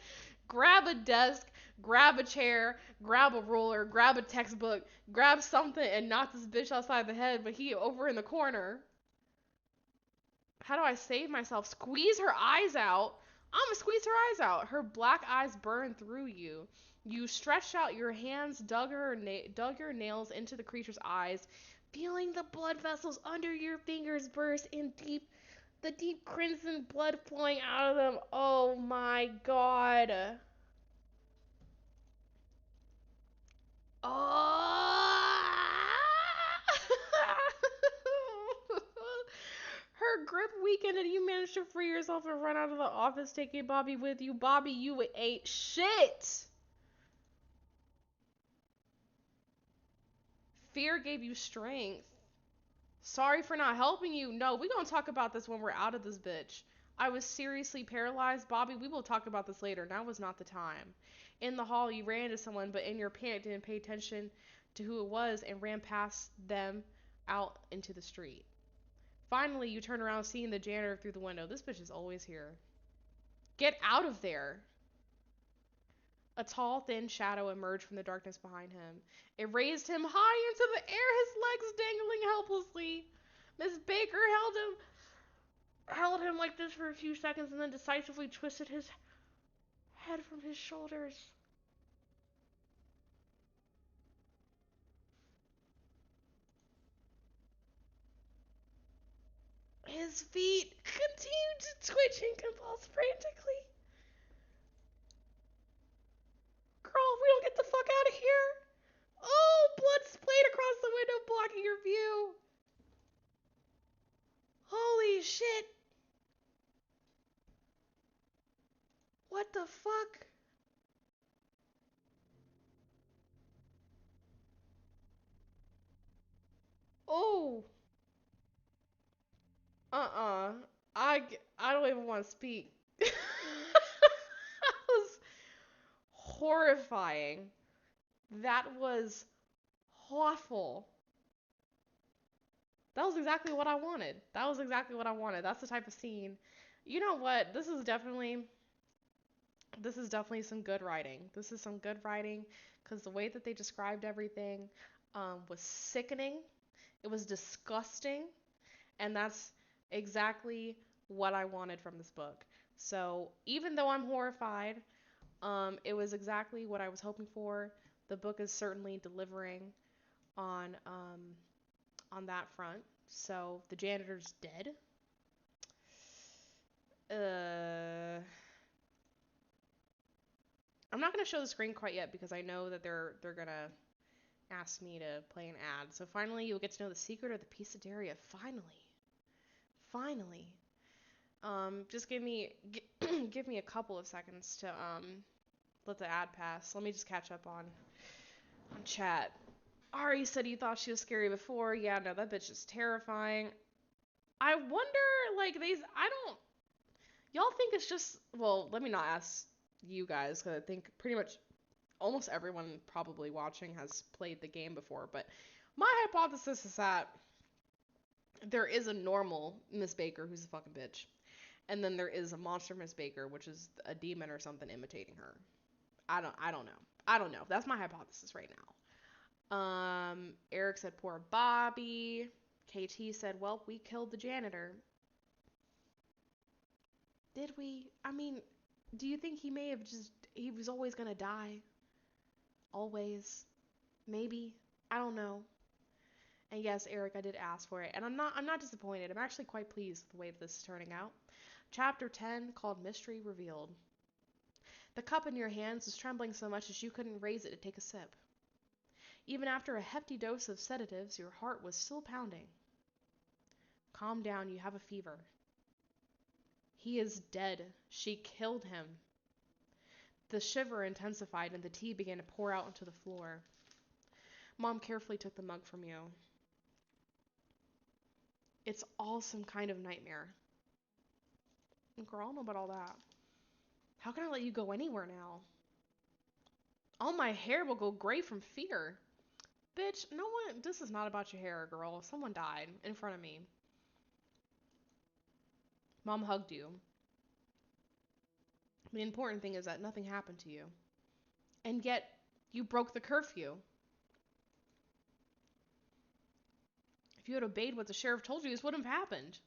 grab a desk, grab a chair, grab a ruler, grab a textbook, grab something and knock this bitch outside the head, but he over in the corner. How do I save myself? Squeeze her eyes out. I'm gonna squeeze her eyes out. Her black eyes burned through you. You stretched out your hands, dug your nails into the creature's eyes, feeling the blood vessels under your fingers burst in the deep crimson blood flowing out of them. Oh my God. Oh. Her grip weakened and you managed to free yourself and run out of the office, taking Bobby with you. Bobby, you ate shit. Fear gave you strength. Sorry for not helping you. No, we gonna talk about this when we're out of this bitch. I was seriously paralyzed. Bobby, we will talk about this later. Now was not the time. In the hall, you ran into someone, but in your panic didn't pay attention to who it was and ran past them out into the street. Finally, you turn around seeing the janitor through the window. This bitch is always here. Get out of there. A tall, thin shadow emerged from the darkness behind him. It raised him high into the air, his legs dangling helplessly. Miss Baker held him like this for a few seconds and then decisively twisted his head from his shoulders. His feet continued to twitch and convulse frantically. Girl, if we don't get the fuck out of here. Oh, blood splayed across the window, blocking your view. Holy shit. What the fuck? Oh. Uh-uh. I don't even want to speak. That was horrifying. That was awful. That was exactly what I wanted. That was exactly what I wanted. That's the type of scene. You know what? This is definitely some good writing. This is some good writing because the way that they described everything was sickening. It was disgusting, and that's exactly what I wanted from this book. So even though I'm horrified, it was exactly what I was hoping for. The book is certainly delivering on that front. So the janitor's dead. I'm not gonna show the screen quite yet because I know that they're gonna ask me to play an ad. So finally, you'll get to know the secret of the Pisadeira. Finally. Just give me a couple of seconds to let the ad pass. Let me just catch up on chat. Ari said you thought she was scary before. Yeah, no, that bitch is terrifying. I wonder, like, I don't, y'all think it's just, well, let me not ask you guys, because I think pretty much almost everyone probably watching has played the game before, but my hypothesis is that there is a normal Miss Baker who's a fucking bitch, and then there is a monster Miss Baker, which is a demon or something imitating her. I don't know. That's my hypothesis right now. Eric said, poor Bobby. KT said, well, we killed the janitor. Did we? I mean, do you think he may have he was always gonna die? Always? Maybe? I don't know. And yes, Eric, I did ask for it. And I'm not disappointed. I'm actually quite pleased with the way this is turning out. Chapter 10, called Mystery Revealed. The cup in your hands was trembling so much that you couldn't raise it to take a sip. Even after a hefty dose of sedatives, your heart was still pounding. Calm down, you have a fever. He is dead. She killed him. The shiver intensified and the tea began to pour out onto the floor. Mom carefully took the mug from you. It's all some kind of nightmare. Girl, I don't know about all that. How can I let you go anywhere now? All my hair will go gray from fear. Bitch, no one. This is not about your hair, girl. Someone died in front of me. Mom hugged you. The important thing is that nothing happened to you. And yet, you broke the curfew. If you had obeyed what the sheriff told you, this wouldn't have happened.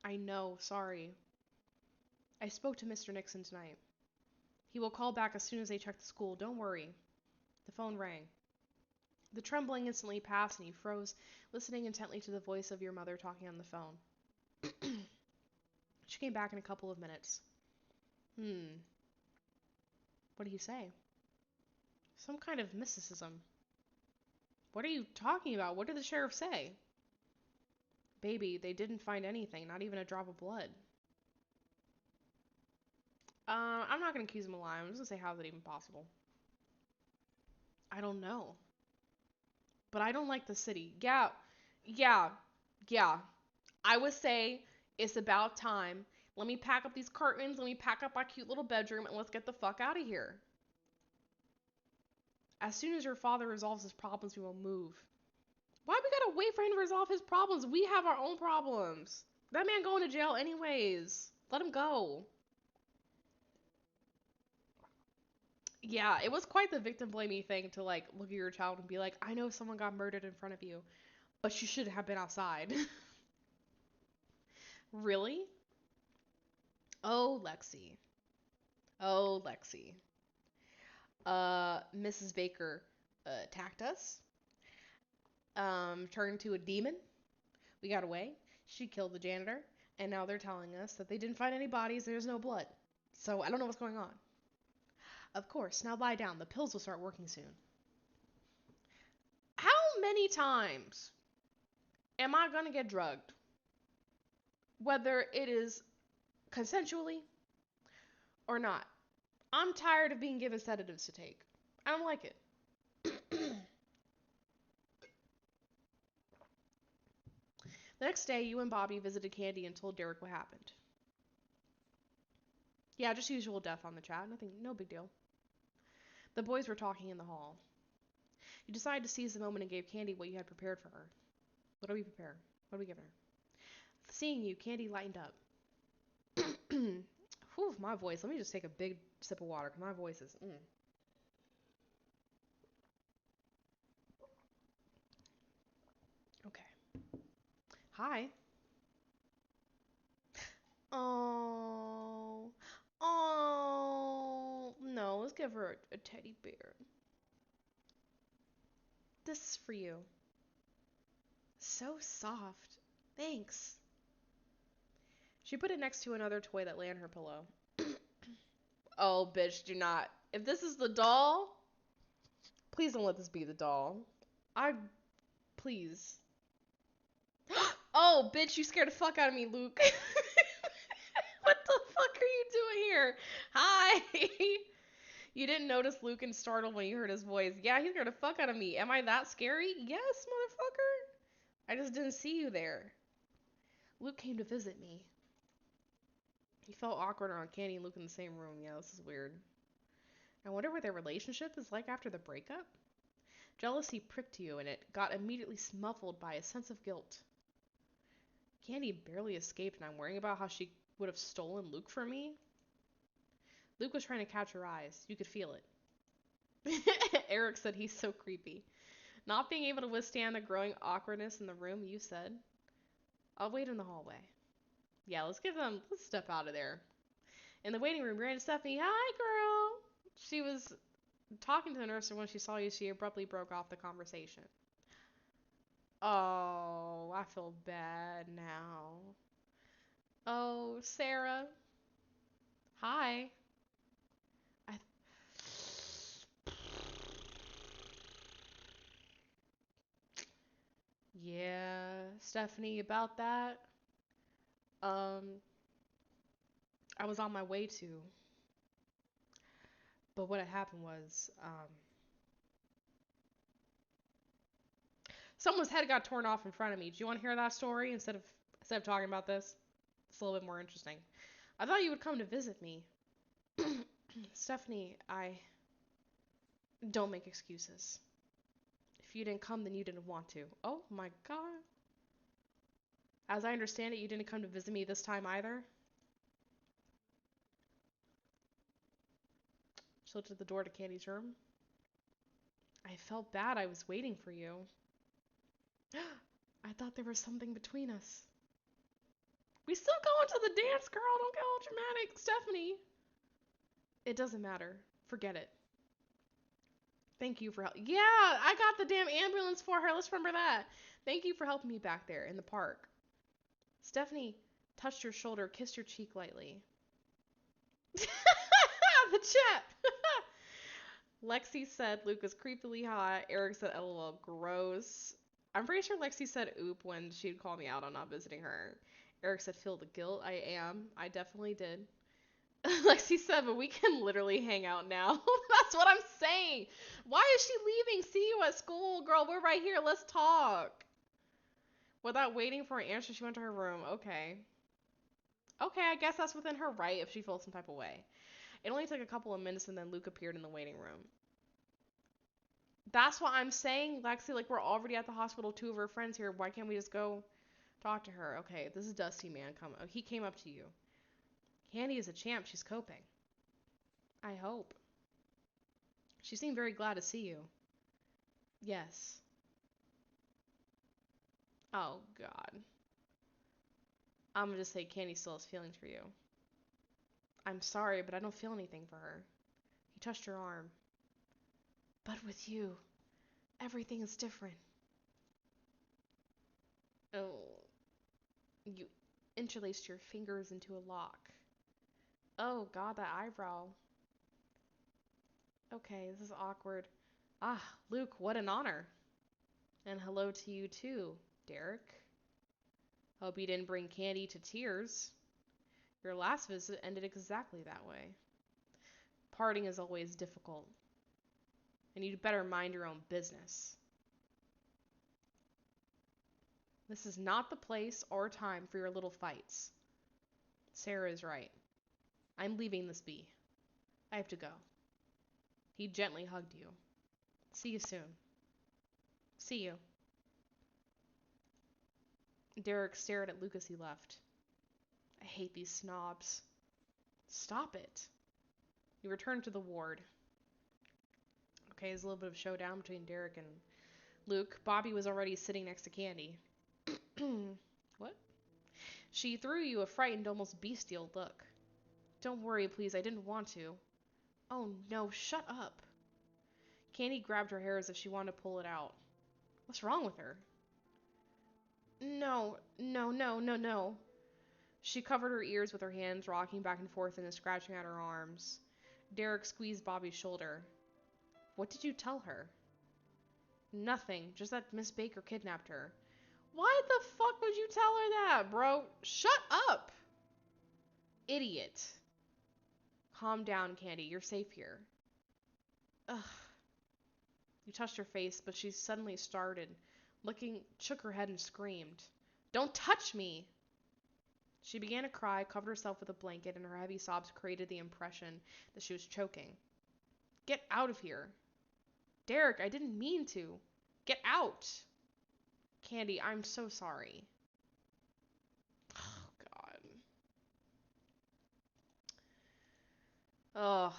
I know, sorry. I spoke to Mr. Nixon tonight. He will call back as soon as they check the school. Don't worry. The phone rang. The trembling instantly passed and you froze, listening intently to the voice of your mother talking on the phone. She came back in a couple of minutes. What do you say? Some kind of mysticism. What are you talking about? What did the sheriff say? Baby, they didn't find anything, not even a drop of blood. I'm not going to accuse him of lying. I'm just going to say, how is it even possible? I don't know. But I don't like the city. Yeah. I would say it's about time. Let me pack up these curtains. Let me pack up my cute little bedroom and let's get the fuck out of here. As soon as your father resolves his problems, we will move. Why we gotta wait for him to resolve his problems? We have our own problems. That man going to jail anyways. Let him go. Yeah, it was quite the victim blaming thing to like look at your child and be like, I know someone got murdered in front of you, but you should have been outside. Really? Oh, Lexi. Oh, Lexi. Mrs. Baker attacked us. Turned to a demon. We got away. She killed the janitor. And now they're telling us that they didn't find any bodies. There's no blood. So I don't know what's going on. Of course. Now lie down. The pills will start working soon. How many times am I going to get drugged? Whether it is consensually or not. I'm tired of being given sedatives to take. I don't like it. The next day, you and Bobby visited Candy and told Derek what happened. Yeah, just usual death on the chat. Nothing, no big deal. The boys were talking in the hall. You decided to seize the moment and gave Candy what you had prepared for her. What do we prepare? What do we give her? Seeing you, Candy lightened up. Whew, my voice. Let me just take a big sip of water because my voice is... Okay. Hi. Oh. Oh. No, let's give her a teddy bear. This is for you. So soft. Thanks. She put it next to another toy that lay on her pillow. Oh, bitch, do not. If this is the doll, please don't let this be the doll. Please. Oh, bitch, you scared the fuck out of me, Luke. What the fuck are you doing here? Hi. You didn't notice Luke and startled when you heard his voice. Yeah, he scared the fuck out of me. Am I that scary? Yes, motherfucker. I just didn't see you there. Luke came to visit me. He felt awkward around Candy and Luke in the same room. Yeah, this is weird. I wonder what their relationship is like after the breakup? Jealousy pricked you, and it got immediately smuffled by a sense of guilt. Candy barely escaped, and I'm worrying about how she would have stolen Luke from me. Luke was trying to catch her eyes. You could feel it. Eric said he's so creepy. Not being able to withstand the growing awkwardness in the room, you said. I'll wait in the hallway. Yeah, let's step out of there. In the waiting room, we ran into Stephanie. Hi, girl. She was talking to the nurse, and when she saw you, she abruptly broke off the conversation. Oh, I feel bad now. Oh, Sarah. Hi. I Yeah, Stephanie, about that. Um, I was on my way to, but what had happened was, someone's head got torn off in front of me. Do you want to hear that story instead of talking about this? It's a little bit more interesting. I thought you would come to visit me. Stephanie, I don't make excuses. If you didn't come, then you didn't want to. Oh my god. As I understand it, you didn't come to visit me this time either. She looked at the door to Candy's room. I felt bad. I was waiting for you. I thought there was something between us. We still going to the dance, girl. Don't get all dramatic, Stephanie. It doesn't matter. Forget it. Thank you for help. Yeah, I got the damn ambulance for her. Let's remember that. Thank you for helping me back there in the park. Stephanie touched your shoulder, kissed your cheek lightly. The chat. Lexi said Luke was creepily hot. Eric said LOL gross. I'm pretty sure Lexi said oop when she'd call me out on not visiting her. Eric said feel the guilt. I am. I definitely did. Lexi said, but we can literally hang out now. That's what I'm saying. Why is she leaving? See you at school, girl. We're right here. Let's talk. Without waiting for an answer, she went to her room. Okay. Okay, I guess that's within her right if she feels some type of way. It only took a couple of minutes and then Luke appeared in the waiting room. That's what I'm saying, Lexi. Like, we're already at the hospital. Two of her friends here. Why can't we just go talk to her? Okay, this is Dusty Man. He came up to you. Candy is a champ. She's coping. I hope. She seemed very glad to see you. Yes. Oh, God. I'm gonna just say Candy still has feelings for you. I'm sorry, but I don't feel anything for her. He touched her arm. But with you, everything is different. Oh, you interlaced your fingers into a lock. Oh, God, that eyebrow. Okay, this is awkward. Ah, Luke, what an honor. And hello to you too, Derek. Hope you didn't bring Candy to tears. Your last visit ended exactly that way. Parting is always difficult. And you'd better mind your own business. This is not the place or time for your little fights. Sarah is right. I'm leaving this be. I have to go. He gently hugged you. See you soon. See you. Derek stared at Luke as he left. I hate these snobs. Stop it. He returned to the ward. Okay, there's a little bit of showdown between Derek and Luke. Bobby was already sitting next to Candy. What? She threw you a frightened, almost bestial look. Don't worry, please, I didn't want to. Oh no, shut up. Candy grabbed her hair as if she wanted to pull it out. What's wrong with her? No, no, no, no, no. She covered her ears with her hands, rocking back and forth and scratching at her arms. Derek squeezed Bobby's shoulder. What did you tell her? Nothing, just that Miss Baker kidnapped her. Why the fuck would you tell her that, bro? Shut up! Idiot. Calm down, Candy. You're safe here. Ugh. You touched her face, but she suddenly started, shook her head and screamed. Don't touch me! She began to cry, covered herself with a blanket, and her heavy sobs created the impression that she was choking. Get out of here. Derek, I didn't mean to. Get out. Candy, I'm so sorry. Oh, God. Ugh.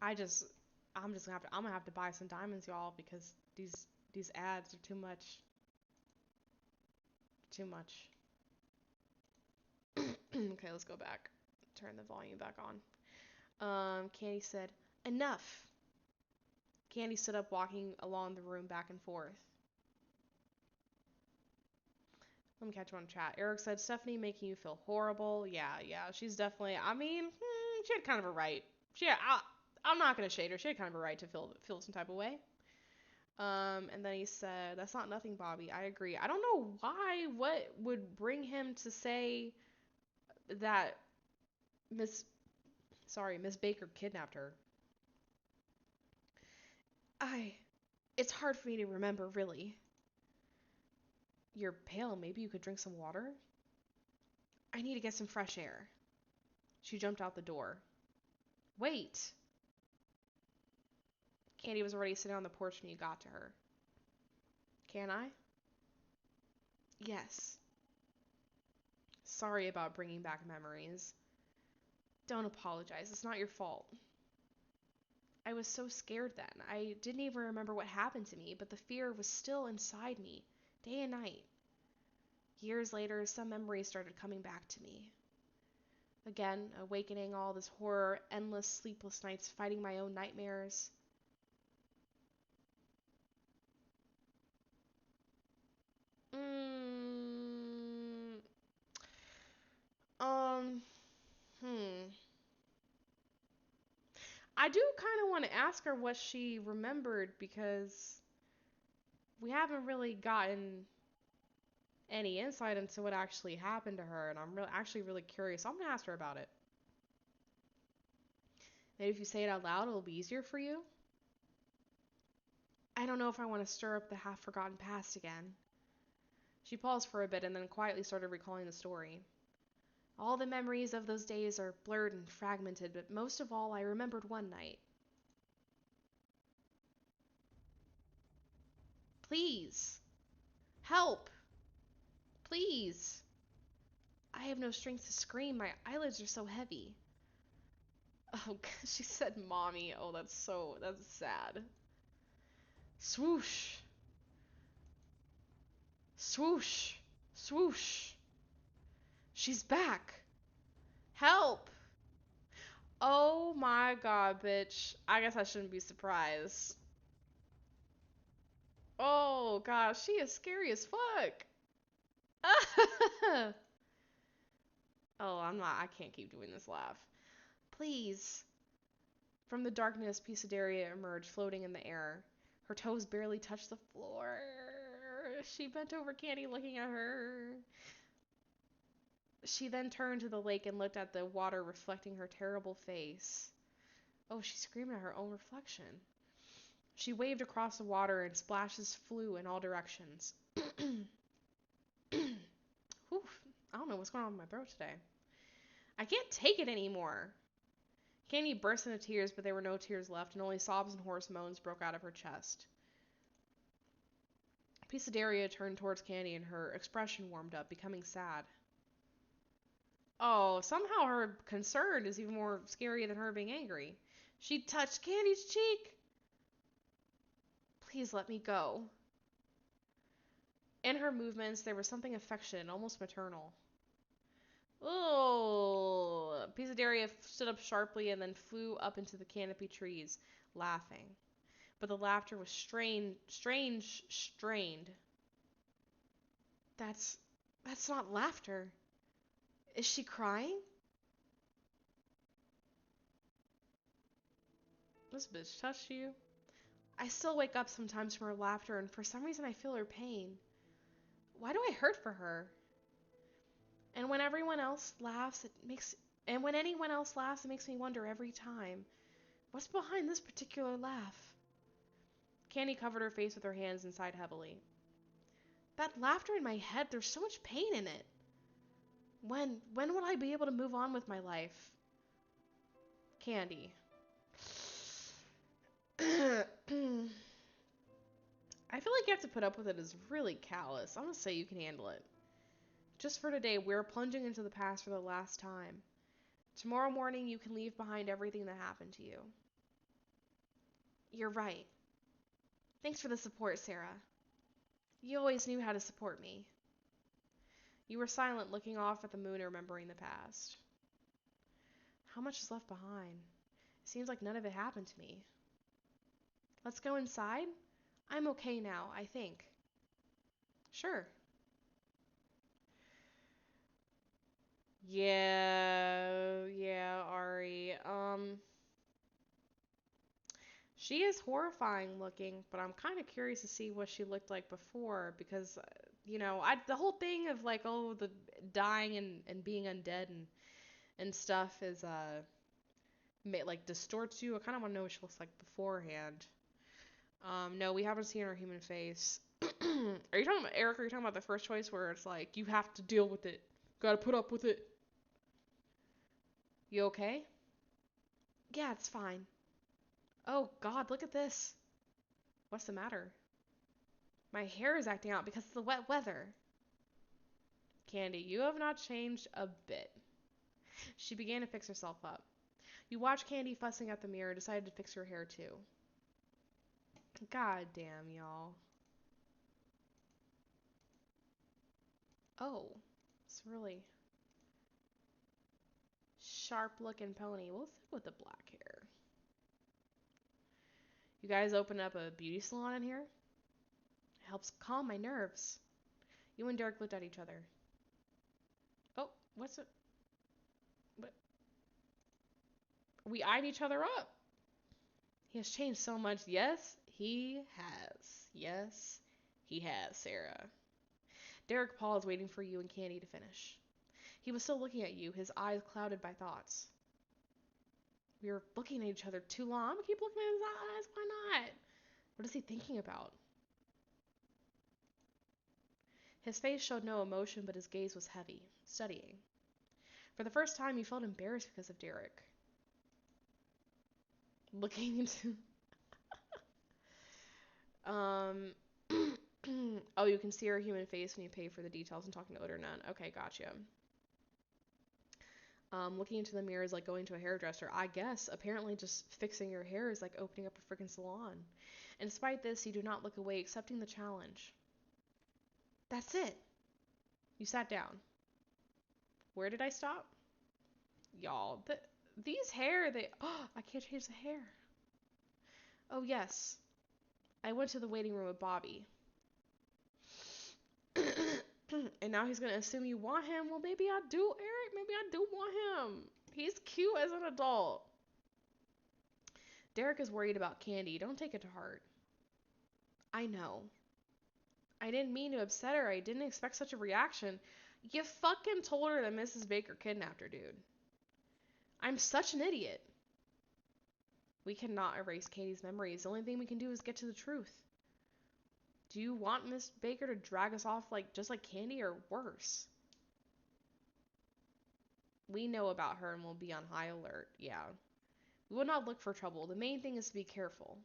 I just, I'm gonna have to buy some diamonds, y'all, because these ads are too much, too much. Okay, let's go back. Turn the volume back on. Candy said, "Enough." Candy stood up, walking along the room back and forth. Let me catch you on chat. Eric said, "Stephanie making you feel horrible." Yeah, yeah, she's definitely. I mean, she had kind of a right. I'm not gonna shade her. She had kind of a right to feel some type of way. And then he said, "That's not nothing, Bobby. I agree. I don't know why. What would bring him to say that Miss, Miss Baker kidnapped her? I. It's hard for me to remember, really. You're pale. Maybe you could drink some water? I need to get some fresh air." She jumped out the door. "Wait." Candy was already sitting on the porch when you got to her. "Can I?" "Yes." "Sorry about bringing back memories." "Don't apologize. It's not your fault." "I was so scared then. I didn't even remember what happened to me, but the fear was still inside me, day and night. Years later, some memories started coming back to me. Again, awakening all this horror, endless sleepless nights, fighting my own nightmares. Mm, um, hmm. I do kind of want to ask her what she remembered because we haven't really gotten any insight into what actually happened to her, and actually really curious. So I'm gonna ask her about it. Maybe if you say it out loud, it'll be easier for you. I don't know if I want to stir up the half-forgotten past again. She paused for a bit and then quietly started recalling the story. All the memories of those days are blurred and fragmented, but most of all, I remembered one night. Please, help, please. I have no strength to scream. My eyelids are so heavy. Oh, she said mommy. Oh, that's sad. Swoosh, swoosh, swoosh. She's back. Help. Oh my god, bitch. I guess I shouldn't be surprised. Oh gosh, she is scary as fuck. Oh, I can't keep doing this laugh. Please. From the darkness, Pisadeira emerged, floating in the air. Her toes barely touched the floor. She bent over Candy, looking at her. She then turned to the lake and looked at the water reflecting her terrible face. Oh, she screamed at her own reflection. She waved across the water and splashes flew in all directions. Whew, I don't know what's going on with my throat today. I can't take it anymore. Candy burst into tears, but there were no tears left, and only sobs and hoarse moans broke out of her chest. Pisaderia turned towards Candy, and her expression warmed up, becoming sad. Oh, somehow her concern is even more scary than her being angry. She touched Candy's cheek. Please let me go. In her movements, there was something affectionate, almost maternal. Oh, Pisaderia stood up sharply and then flew up into the canopy trees, laughing. But the laughter was strained. That's that's not laughter. Is she crying? This bitch touched you. I still wake up sometimes from her laughter, and for some reason I feel her pain. Why do I hurt for her? And when everyone else laughs, it makes and when anyone else laughs, it makes me wonder every time. What's behind this particular laugh? Candy covered her face with her hands and sighed heavily. That laughter in my head, there's so much pain in it. When will I be able to move on with my life? Candy. I feel like you have to put up with it is really callous. I'm gonna say you can handle it. Just for today, we're plunging into the past for the last time. Tomorrow morning, you can leave behind everything that happened to you. You're right. Thanks for the support, Sarah. You always knew how to support me. You were silent, looking off at the moon, remembering the past. How much is left behind? It seems like none of it happened to me. Let's go inside? I'm okay now, I think. Sure. Yeah, Ari. She is horrifying looking, but I'm kind of curious to see what she looked like before because, the whole thing of like, oh, the dying and being undead and stuff is, like distorts you. I kind of want to know what she looks like beforehand. No, we haven't seen her human face. Are you talking about, Eric, are you talking about the first choice where it's like, you have to deal with it? Gotta put up with it. You okay? Yeah, it's fine. Oh, God, look at this. What's the matter? My hair is acting out because of the wet weather. Candy, you have not changed a bit. She began to fix herself up. You watched Candy fussing at the mirror and decided to fix her hair too. God damn, y'all. Oh, it's really sharp looking pony. We'll stick with the black hair. You guys open up a beauty salon in here? It helps calm my nerves. You and Derek looked at each other. Oh, what's it? What? We eyed each other up. He has changed so much. Yes, he has. Yes, he has, Sarah. Derek paused, waiting for you and Candy to finish. He was still looking at you, his eyes clouded by thoughts. We were looking at each other too long. I'm gonna keep looking at his eyes. Why not? What is he thinking about? His face showed no emotion, but his gaze was heavy, studying. For the first time, you felt embarrassed because of Derek. Looking into... um... oh, you can see her human face when you pay for the details and talking to Oder Nun. Okay, gotcha. Looking into the mirror is like going to a hairdresser. I guess, apparently just fixing your hair is like opening up a freaking salon. And despite this, you do not look away, accepting the challenge. That's it. You sat down. Where did I stop? Y'all, these hair, oh, I can't change the hair. Oh, yes. I went to the waiting room with Bobby. And now he's going to assume you want him. Well, maybe I do, Eric. Maybe I do want him. He's cute as an adult. Derek is worried about Candy. Don't take it to heart. I know. I didn't mean to upset her. I didn't expect such a reaction. You fucking told her that Mrs. Baker kidnapped her, dude. I'm such an idiot. We cannot erase Katie's memories. The only thing we can do is get to the truth. Do you want Miss Baker to drag us off just like Candy or worse? We know about her and will be on high alert, yeah. We will not look for trouble. The main thing is to be careful.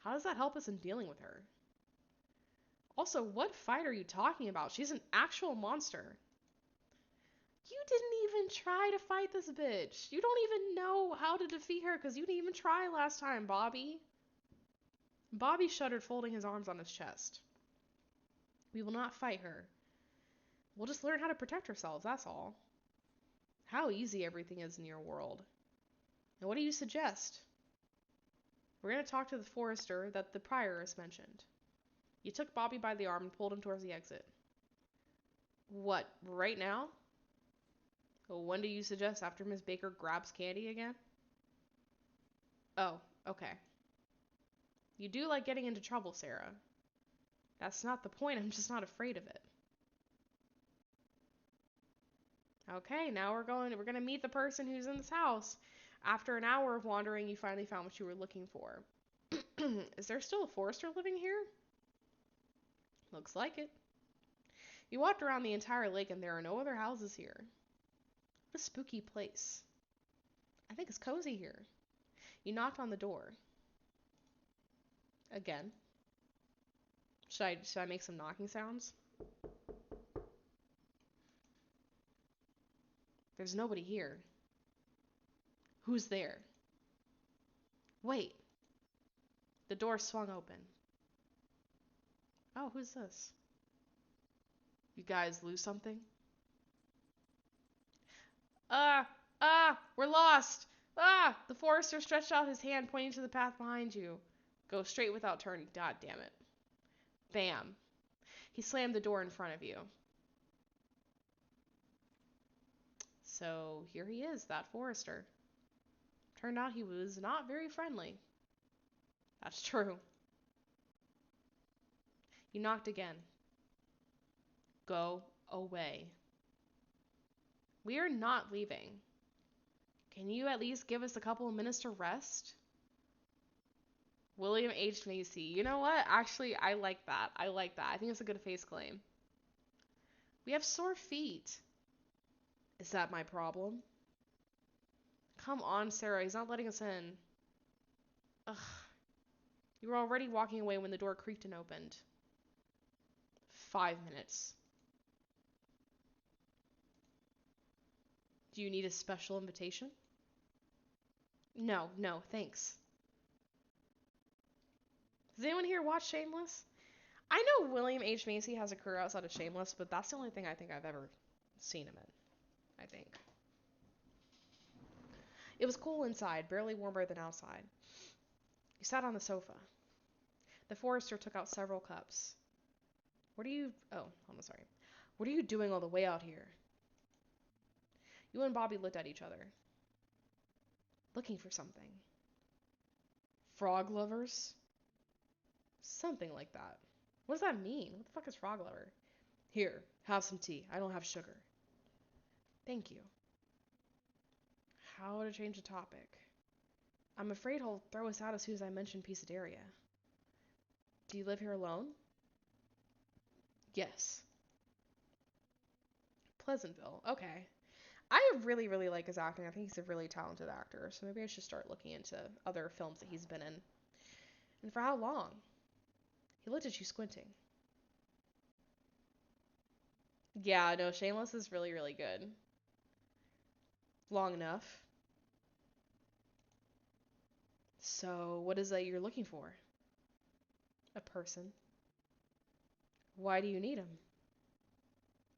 How does that help us in dealing with her? Also, what fight are you talking about? She's an actual monster. You didn't even try to fight this bitch. You don't even know how to defeat her because you didn't even try last time, Bobby. Bobby shuddered, folding his arms on his chest. We will not fight her. We'll just learn how to protect ourselves, that's all. How easy everything is in your world. And what do you suggest? We're going to talk to the forester that the prioress mentioned. You took Bobby by the arm and pulled him towards the exit. What, right now? Well, when do you suggest? After Miss Baker grabs Candy again? Oh, okay. You do like getting into trouble, Sarah. That's not the point, I'm just not afraid of it. Okay, now we're gonna meet the person who's in this house. After an hour of wandering, you finally found what you were looking for. Is there still a forester living here? Looks like it. You walked around the entire lake and there are no other houses here. What a spooky place. I think it's cozy here. You knocked on the door. Again. Should I make some knocking sounds? There's nobody here. Who's there? Wait. The door swung open. Oh, who's this? You guys lose something? We're lost! The forester stretched out his hand, pointing to the path behind you. Go straight without turning. God damn it. Bam. He slammed the door in front of you. So here he is, that forester. Turned out he was not very friendly. That's true. You knocked again. Go away. We are not leaving. Can you at least give us a couple of minutes to rest? William H. Macy. You know what? Actually, I like that. I think it's a good face claim. We have sore feet. Is that my problem? Come on, Sarah. He's not letting us in. Ugh. You were already walking away when the door creaked and opened. 5 minutes. Do you need a special invitation? No, thanks. Does anyone here watch Shameless? I know William H. Macy has a career outside of Shameless, but that's the only thing I think I've ever seen him in, I think. It was cool inside, barely warmer than outside. You sat on the sofa. The forester took out several cups. What are you doing all the way out here? You and Bobby looked at each other. Looking for something. Frog lovers? Something like that. What does that mean? What the fuck is frog lover? Here, have some tea. I don't have sugar. Thank you. How to change the topic? I'm afraid he'll throw us out as soon as I mention Pisadeira. Do you live here alone? Yes. Pleasantville. Okay. I really, really like his acting. I think he's a really talented actor. So maybe I should start looking into other films that he's been in. And for how long? He looked at you squinting. Yeah, no, Shameless is really, really good. Long enough. So, what is that you're looking for? A person. Why do you need him?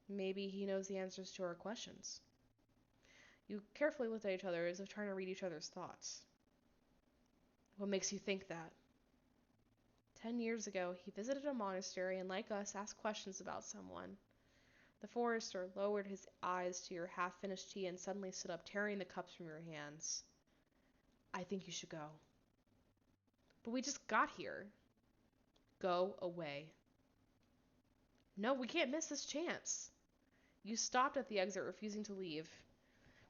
Maybe he knows the answers to our questions. You carefully looked at each other as if trying to read each other's thoughts. What makes you think that? 10 years ago, he visited a monastery and, like us, asked questions about someone. The forester lowered his eyes to your half-finished tea and suddenly stood up, tearing the cups from your hands. I think you should go. But we just got here. Go away. No, we can't miss this chance. You stopped at the exit, refusing to leave.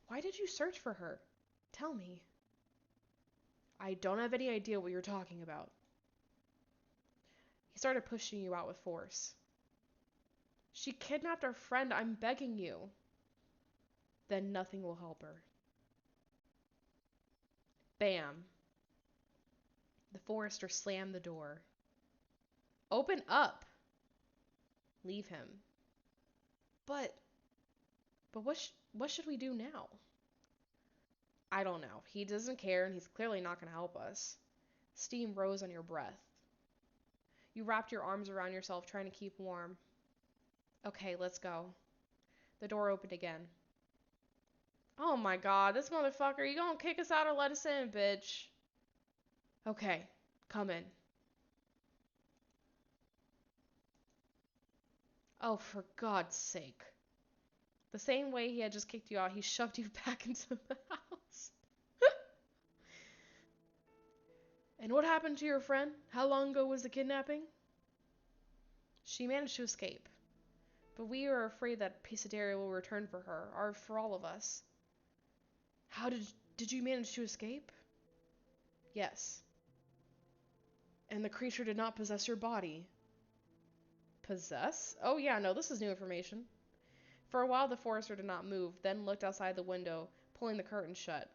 Why did you search for her? Tell me. I don't have any idea what you're talking about. He started pushing you out with force. She kidnapped our friend. I'm begging you. Then nothing will help her. Bam. The forester slammed the door. Open up. Leave him. But what should we do now? I don't know. He doesn't care, and he's clearly not going to help us. Steam rose on your breath. You wrapped your arms around yourself, trying to keep warm. Okay, let's go. The door opened again. Oh my god, this motherfucker, you gonna kick us out or let us in, bitch? Okay, come in. Oh, for God's sake. The same way he had just kicked you out, he shoved you back into the house. And what happened to your friend? How long ago was the kidnapping? She managed to escape. But we are afraid that Pisadeira will return for her, or for all of us. How did you manage to escape? Yes. And the creature did not possess your body. Possess? Oh yeah, no, this is new information. For a while the forester did not move, then looked outside the window, pulling the curtain shut.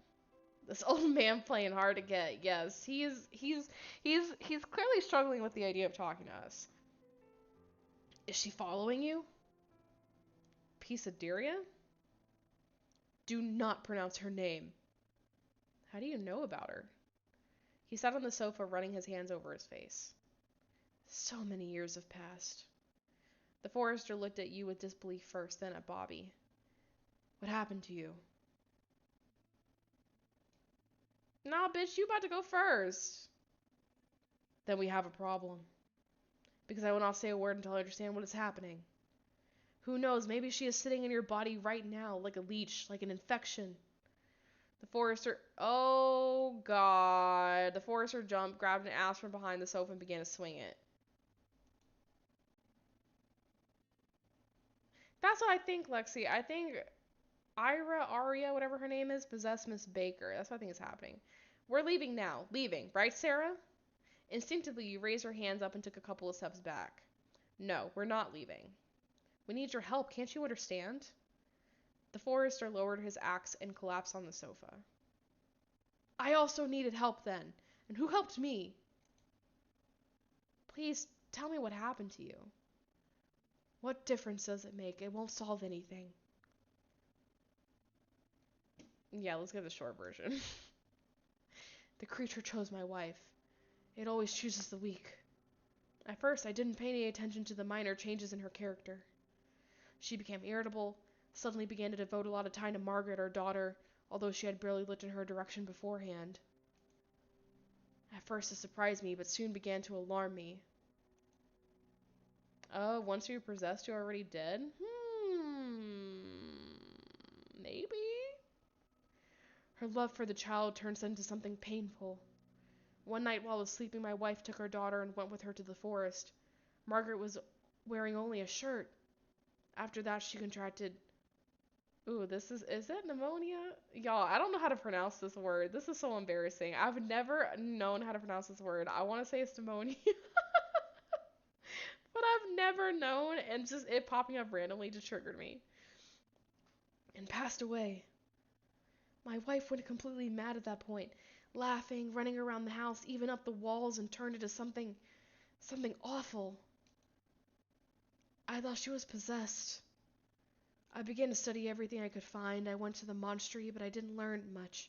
This old man playing hard to get. Yes, he's clearly struggling with the idea of talking to us. Is she following you? Pisadeira? Do not pronounce her name. How do you know about her? He sat on the sofa, running his hands over his face. So many years have passed. The forester looked at you with disbelief first, then at Bobby. What happened to you? Nah, bitch, you about to go first. Then we have a problem. Because I will not say a word until I understand what is happening. Who knows, maybe she is sitting in your body right now, like a leech, like an infection. The forester... Oh, God. The forester jumped, grabbed an axe from behind the sofa, and began to swing it. That's what I think, Lexi. I think Aria, whatever her name is, possessed Miss Baker. That's what I think is happening. We're leaving now. Leaving, right, Sarah? Instinctively, you raised her hands up and took a couple of steps back. No, we're not leaving. We need your help, can't you understand? The forester lowered his axe and collapsed on the sofa. I also needed help then. And who helped me? Please, tell me what happened to you. What difference does it make? It won't solve anything. Yeah, let's get the short version. The creature chose my wife. It always chooses the weak. At first, I didn't pay any attention to the minor changes in her character. She became irritable, suddenly began to devote a lot of time to Margaret, our daughter, although she had barely looked in her direction beforehand. At first, it surprised me, but soon began to alarm me. Oh, once you were possessed, you're already dead? Maybe? Her love for the child turns into something painful. One night while I was sleeping, my wife took her daughter and went with her to the forest. Margaret was wearing only a shirt. After that, she contracted... Ooh, is it pneumonia? Y'all, I don't know how to pronounce this word. This is so embarrassing. I've never known how to pronounce this word. I want to say it's pneumonia. But I've never known, and just it popping up randomly just triggered me. And passed away. My wife went completely mad at that point, laughing, running around the house, even up the walls, and turned into something awful. I thought she was possessed. I began to study everything I could find. I went to the monastery, but I didn't learn much.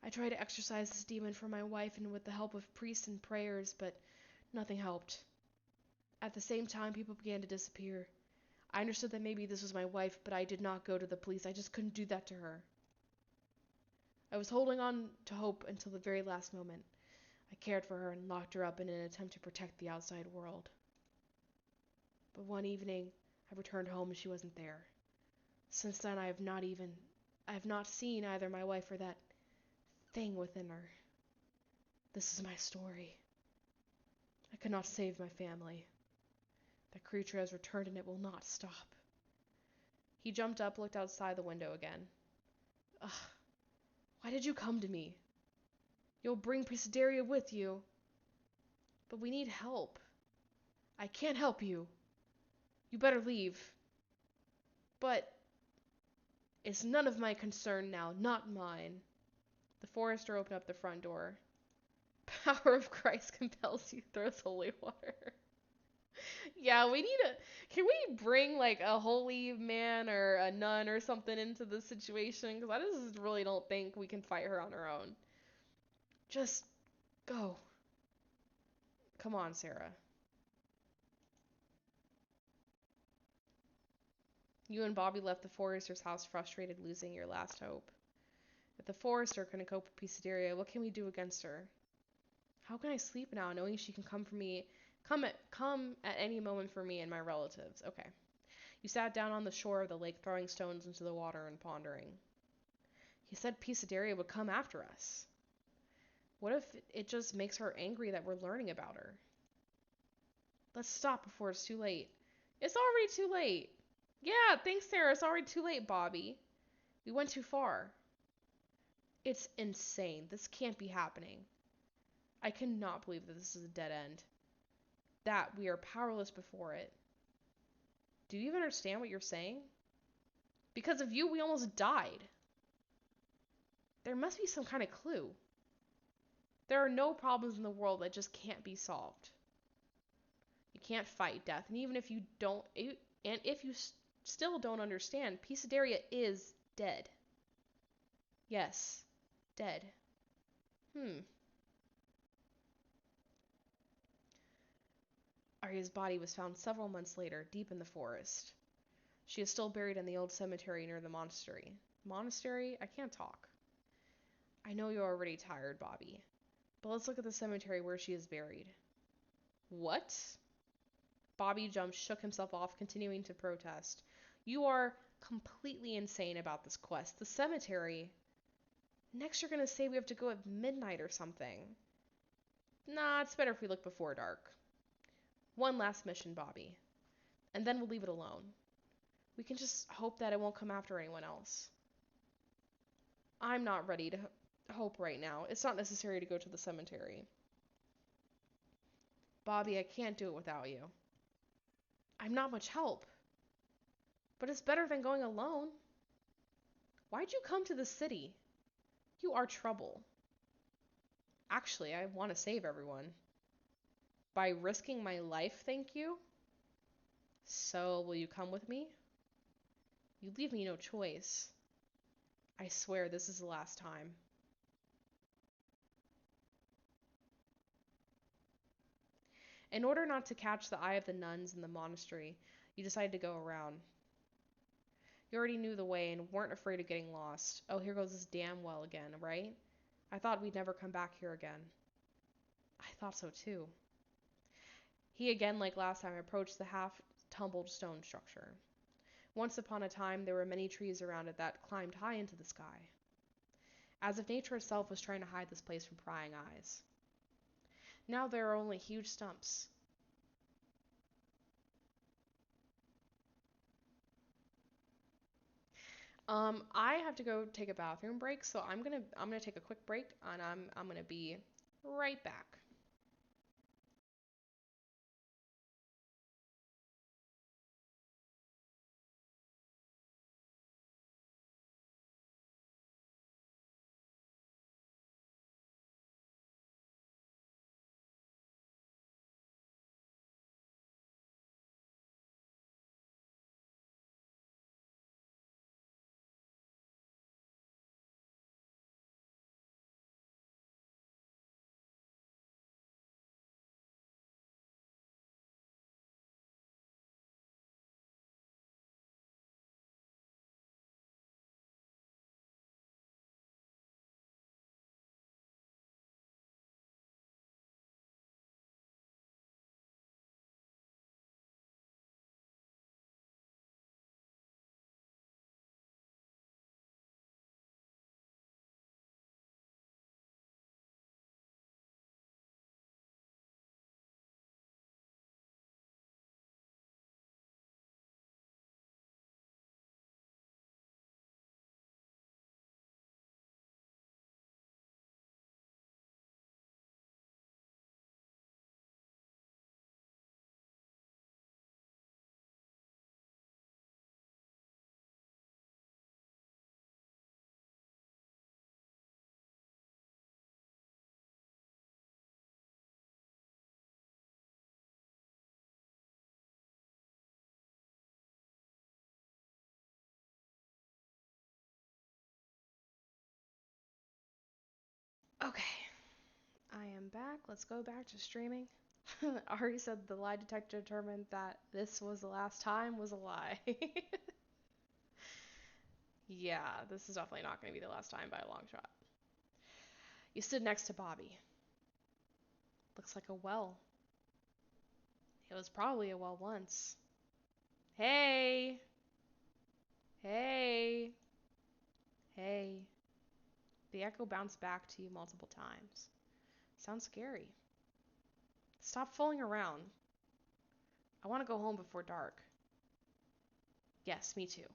I tried to exorcise this demon for my wife and with the help of priests and prayers, but nothing helped. At the same time, people began to disappear. I understood that maybe this was my wife, but I did not go to the police. I just couldn't do that to her. I was holding on to hope until the very last moment. I cared for her and locked her up in an attempt to protect the outside world. But one evening, I returned home and she wasn't there. Since then, I have not seen either my wife or that thing within her. This is my story. I could not save my family. The creature has returned and it will not stop. He jumped up, looked outside the window again. Ugh, why did you come to me? You'll bring Pisadeira with you. But we need help. I can't help you. You better leave. But it's none of my concern now, not mine. The forester opened up the front door. Power of Christ compels you, throws holy water. Yeah, can we bring like a holy man or a nun or something into this situation? Because I just really don't think we can fight her on our own. Just go. Come on, Sarah. You and Bobby left the forester's house frustrated, losing your last hope. If the forester couldn't cope with Pisadeira, what can we do against her? How can I sleep now, knowing she can come at any moment for me and my relatives? Okay. You sat down on the shore of the lake, throwing stones into the water and pondering. He said Pisadeira would come after us. What if it just makes her angry that we're learning about her? Let's stop before it's too late. It's already too late. Yeah, thanks, Sarah. It's already too late, Bobby. We went too far. It's insane. This can't be happening. I cannot believe that this is a dead end. That we are powerless before it. Do you even understand what you're saying? Because of you, we almost died. There must be some kind of clue. There are no problems in the world that just can't be solved. You can't fight death, and even if you don't, and if you still don't understand, Pisadeira is dead. Yes, dead. Arya's body was found several months later, deep in the forest. She is still buried in the old cemetery near the monastery. Monastery? I can't talk. I know you're already tired, Bobby, but let's look at the cemetery where she is buried. What? Bobby jumped, shook himself off, continuing to protest. You are completely insane about this quest. The cemetery? Next you're gonna say we have to go at midnight or something. Nah, it's better if we look before dark. One last mission, Bobby, and then we'll leave it alone. We can just hope that it won't come after anyone else. I'm not ready to hope right now. It's not necessary to go to the cemetery. Bobby, I can't do it without you. I'm not much help. But it's better than going alone. Why'd you come to the city? You are trouble. Actually, I want to save everyone. By risking my life, thank you? So, will you come with me? You leave me no choice. I swear this is the last time. In order not to catch the eye of the nuns in the monastery, you decided to go around. You already knew the way and weren't afraid of getting lost. Oh, here goes this damn well again, right? I thought we'd never come back here again. I thought so too. He again, like last time, approached the half-tumbled stone structure. Once upon a time, there were many trees around it that climbed high into the sky, as if nature itself was trying to hide this place from prying eyes. Now there are only huge stumps. I have to go take a bathroom break, so I'm gonna take a quick break, and I'm gonna be right back. Okay, I am back. Let's go back to streaming. Ari said the lie detector determined that this was the last time was a lie. Yeah, this is definitely not going to be the last time by a long shot. You stood next to Bobby. Looks like a well. It was probably a well once. Hey! Hey! Hey. The echo bounced back to you multiple times. Sounds scary. Stop fooling around. I want to go home before dark. Yes, me too.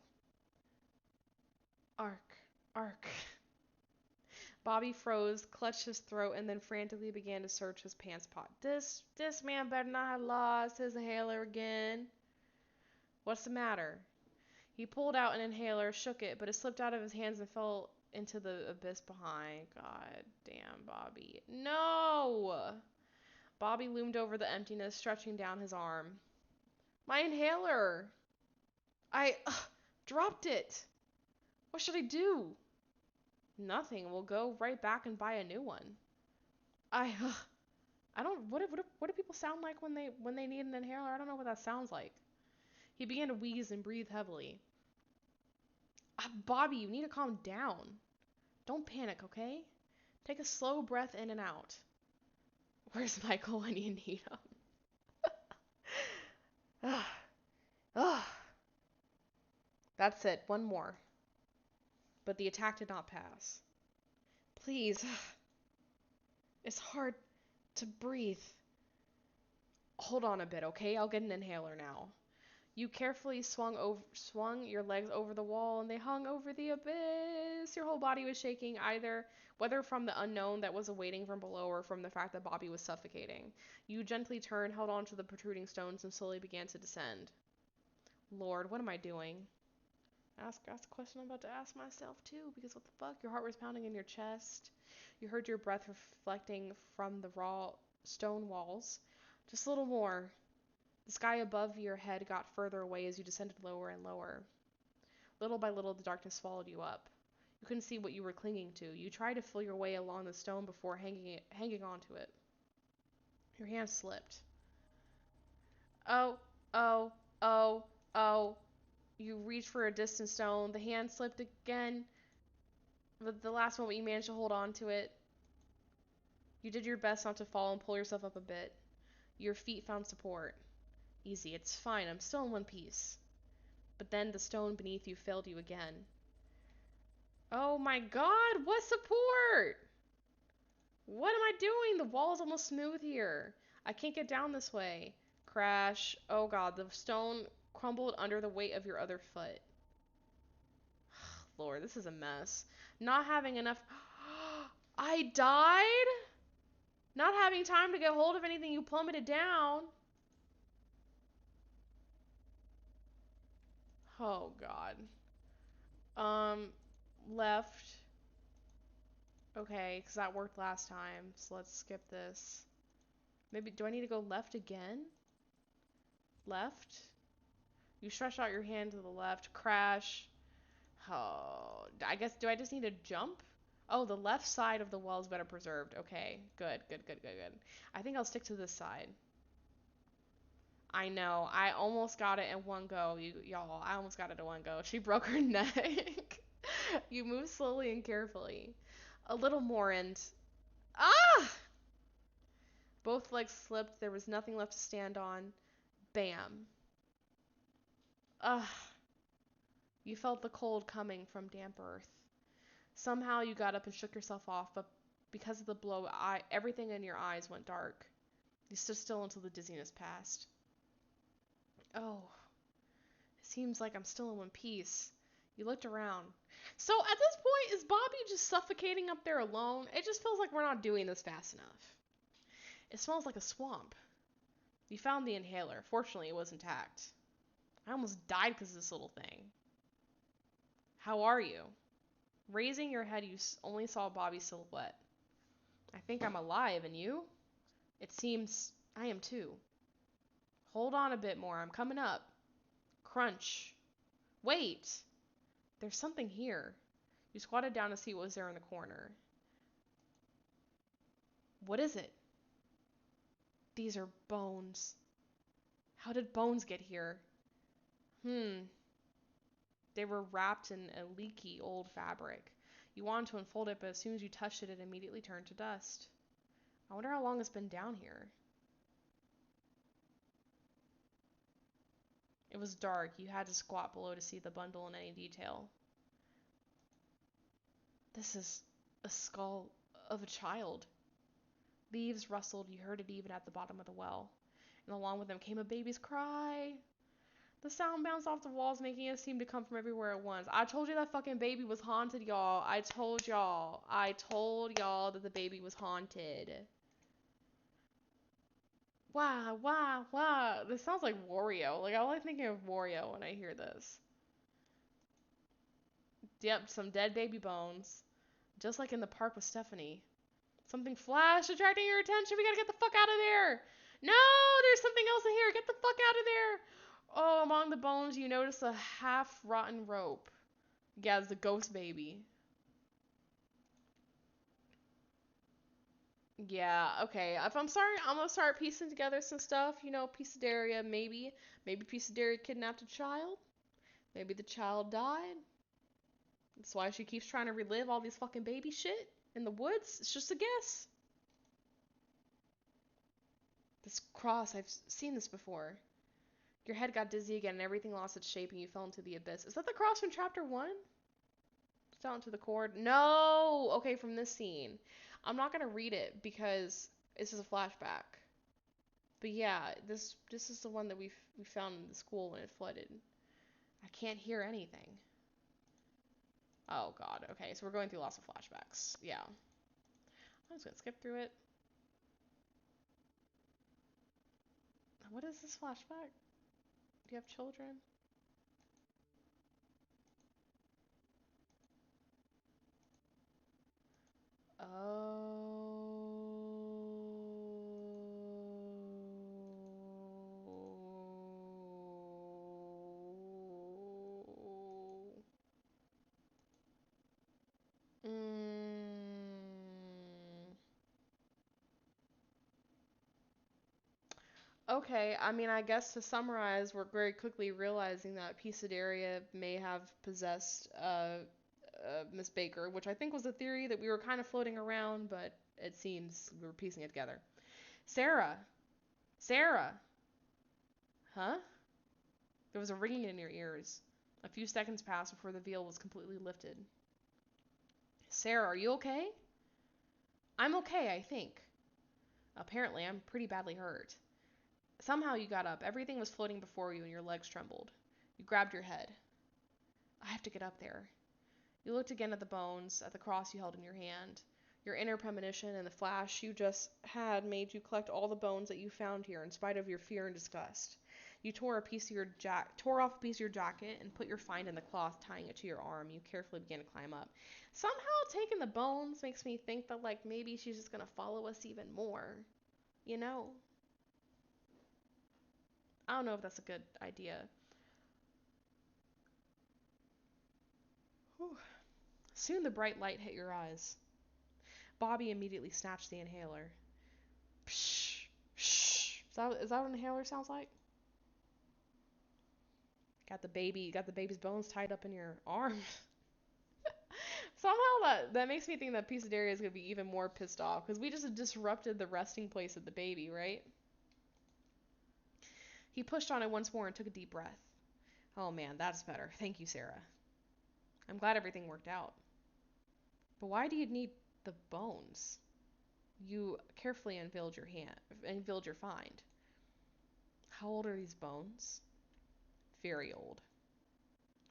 Ark. Ark. Bobby froze, clutched his throat, and then frantically began to search his pants pocket. This man better not have lost his inhaler again. What's the matter? He pulled out an inhaler, shook it, but it slipped out of his hands and fell into the abyss behind. God damn, Bobby. No! Bobby loomed over the emptiness, stretching down his arm. My inhaler! I dropped it! What should I do? Nothing. We'll go right back and buy a new one. I I don't. What do people sound like when they need an inhaler? I don't know what that sounds like. He began to wheeze and breathe heavily. Bobby, you need to calm down. Don't panic, okay? Take a slow breath in and out. Where's Michael when you need him? Ugh. Ugh. That's it. One more. But the attack did not pass. Please. It's hard to breathe. Hold on a bit, okay? I'll get an inhaler now. You carefully swung your legs over the wall, and they hung over the abyss. Your whole body was shaking, either whether from the unknown that was awaiting from below or from the fact that Bobby was suffocating. You gently turned, held on to the protruding stones, and slowly began to descend. Lord, what am I doing? Ask a question I'm about to ask myself too, because what the fuck? Your heart was pounding in your chest. You heard your breath reflecting from the raw stone walls. Just a little more. The sky above your head got further away as you descended lower and lower. Little by little, the darkness swallowed you up. You couldn't see what you were clinging to. You tried to feel your way along the stone before hanging onto it. Your hand slipped. Oh, oh, oh, oh. You reached for a distant stone. The hand slipped again. But the last moment you managed to hold on to it. You did your best not to fall and pull yourself up a bit. Your feet found support. Easy, it's fine. I'm still in one piece. But then the stone beneath you failed you again. Oh my god, what support? What am I doing? The wall is almost smooth here. I can't get down this way. Crash. Oh god, the stone crumbled under the weight of your other foot. Lord, this is a mess. Not having enough... I died? Not having time to get hold of anything, you plummeted down. Oh god. Left. Okay, because that worked last time, so let's skip this. Maybe, do I need to go left again? Left? You stretch out your hand to the left. Crash. Oh, I guess, do I just need to jump? Oh, the left side of the wall is better preserved. Okay, good, good, good, good, good. I think I'll stick to this side. I know, I almost got it in one go, y'all. I almost got it in one go. She broke her neck. You move slowly and carefully. A little more and... Ah! Both legs slipped. There was nothing left to stand on. Bam. Ugh. You felt the cold coming from damp earth. Somehow you got up and shook yourself off, but because of the blow, everything in your eyes went dark. You stood still until the dizziness passed. Oh, it seems like I'm still in one piece. You looked around. So at this point, is Bobby just suffocating up there alone? It just feels like we're not doing this fast enough. It smells like a swamp. You found the inhaler. Fortunately, it was intact. I almost died because of this little thing. How are you? Raising your head, you only saw Bobby's silhouette. I think I'm alive, and you? It seems I am too. Hold on a bit more, I'm coming up. Crunch. Wait! There's something here. You squatted down to see what was there in the corner. What is it? These are bones. How did bones get here? They were wrapped in a leaky old fabric. You wanted to unfold it, but as soon as you touched it, it immediately turned to dust. I wonder how long it's been down here. It was dark. You had to squat below to see the bundle in any detail. This is a skull of a child. Leaves rustled. You heard it even at the bottom of the well. And along with them came a baby's cry. The sound bounced off the walls, making it seem to come from everywhere at once. I told you that fucking baby was haunted, y'all. I told y'all that the baby was haunted. Wow. This sounds like Wario. Like, I like thinking of Wario when I hear this. Yep, some dead baby bones. Just like in the park with Stephanie. Something flashed, attracting your attention. We gotta get the fuck out of there. No, there's something else in here. Get the fuck out of there. Oh, among the bones, you notice a half-rotten rope. Yeah, it's the ghost baby. Yeah, okay. If I'm sorry, I'm gonna start piecing together some stuff. You know, Pisadeira, maybe Pisadeira kidnapped a child. Maybe the child died. That's why she keeps trying to relive all these fucking baby shit in the woods. It's just a guess. This cross, I've seen this before. Your head got dizzy again and everything lost its shape and you fell into the abyss. Is that the cross from chapter 1? Fell into the cord? No! Okay, from this scene. I'm not gonna read it because this is a flashback. But yeah, this is the one that we found in the school when it flooded. I can't hear anything. Oh god. Okay, so we're going through lots of flashbacks. Yeah. I'm just gonna skip through it. What is this flashback? Do you have children? Oh. Mm. Okay, I mean, I guess to summarize, we're very quickly realizing that Pisaderia may have possessed Miss Baker, which I think was a theory that we were kind of floating around, but it seems we were piecing it together. Sarah! Sarah! Huh? There was a ringing in your ears. A few seconds passed before the veil was completely lifted. Sarah, are you okay? I'm okay, I think. Apparently, I'm pretty badly hurt. Somehow you got up. Everything was floating before you and your legs trembled. You grabbed your head. I have to get up there. You looked again at the bones, at the cross you held in your hand. Your inner premonition and the flash you just had made you collect all the bones that you found here in spite of your fear and disgust. You tore off a piece of your jacket and put your find in the cloth, tying it to your arm. You carefully began to climb up. Somehow taking the bones makes me think that like maybe she's just gonna follow us even more. You know? I don't know if that's a good idea. Whew. Soon the bright light hit your eyes. Bobby immediately snatched the inhaler. Psh, psh. Is that what an inhaler sounds like? Got the baby's bones tied up in your arm. Somehow that makes me think that Pisaderia is gonna be even more pissed off because we just disrupted the resting place of the baby, right? He pushed on it once more and took a deep breath. Oh man, that's better. Thank you, Sarah. I'm glad everything worked out. But why do you need the bones? You carefully unveiled your find. How old are these bones? Very old.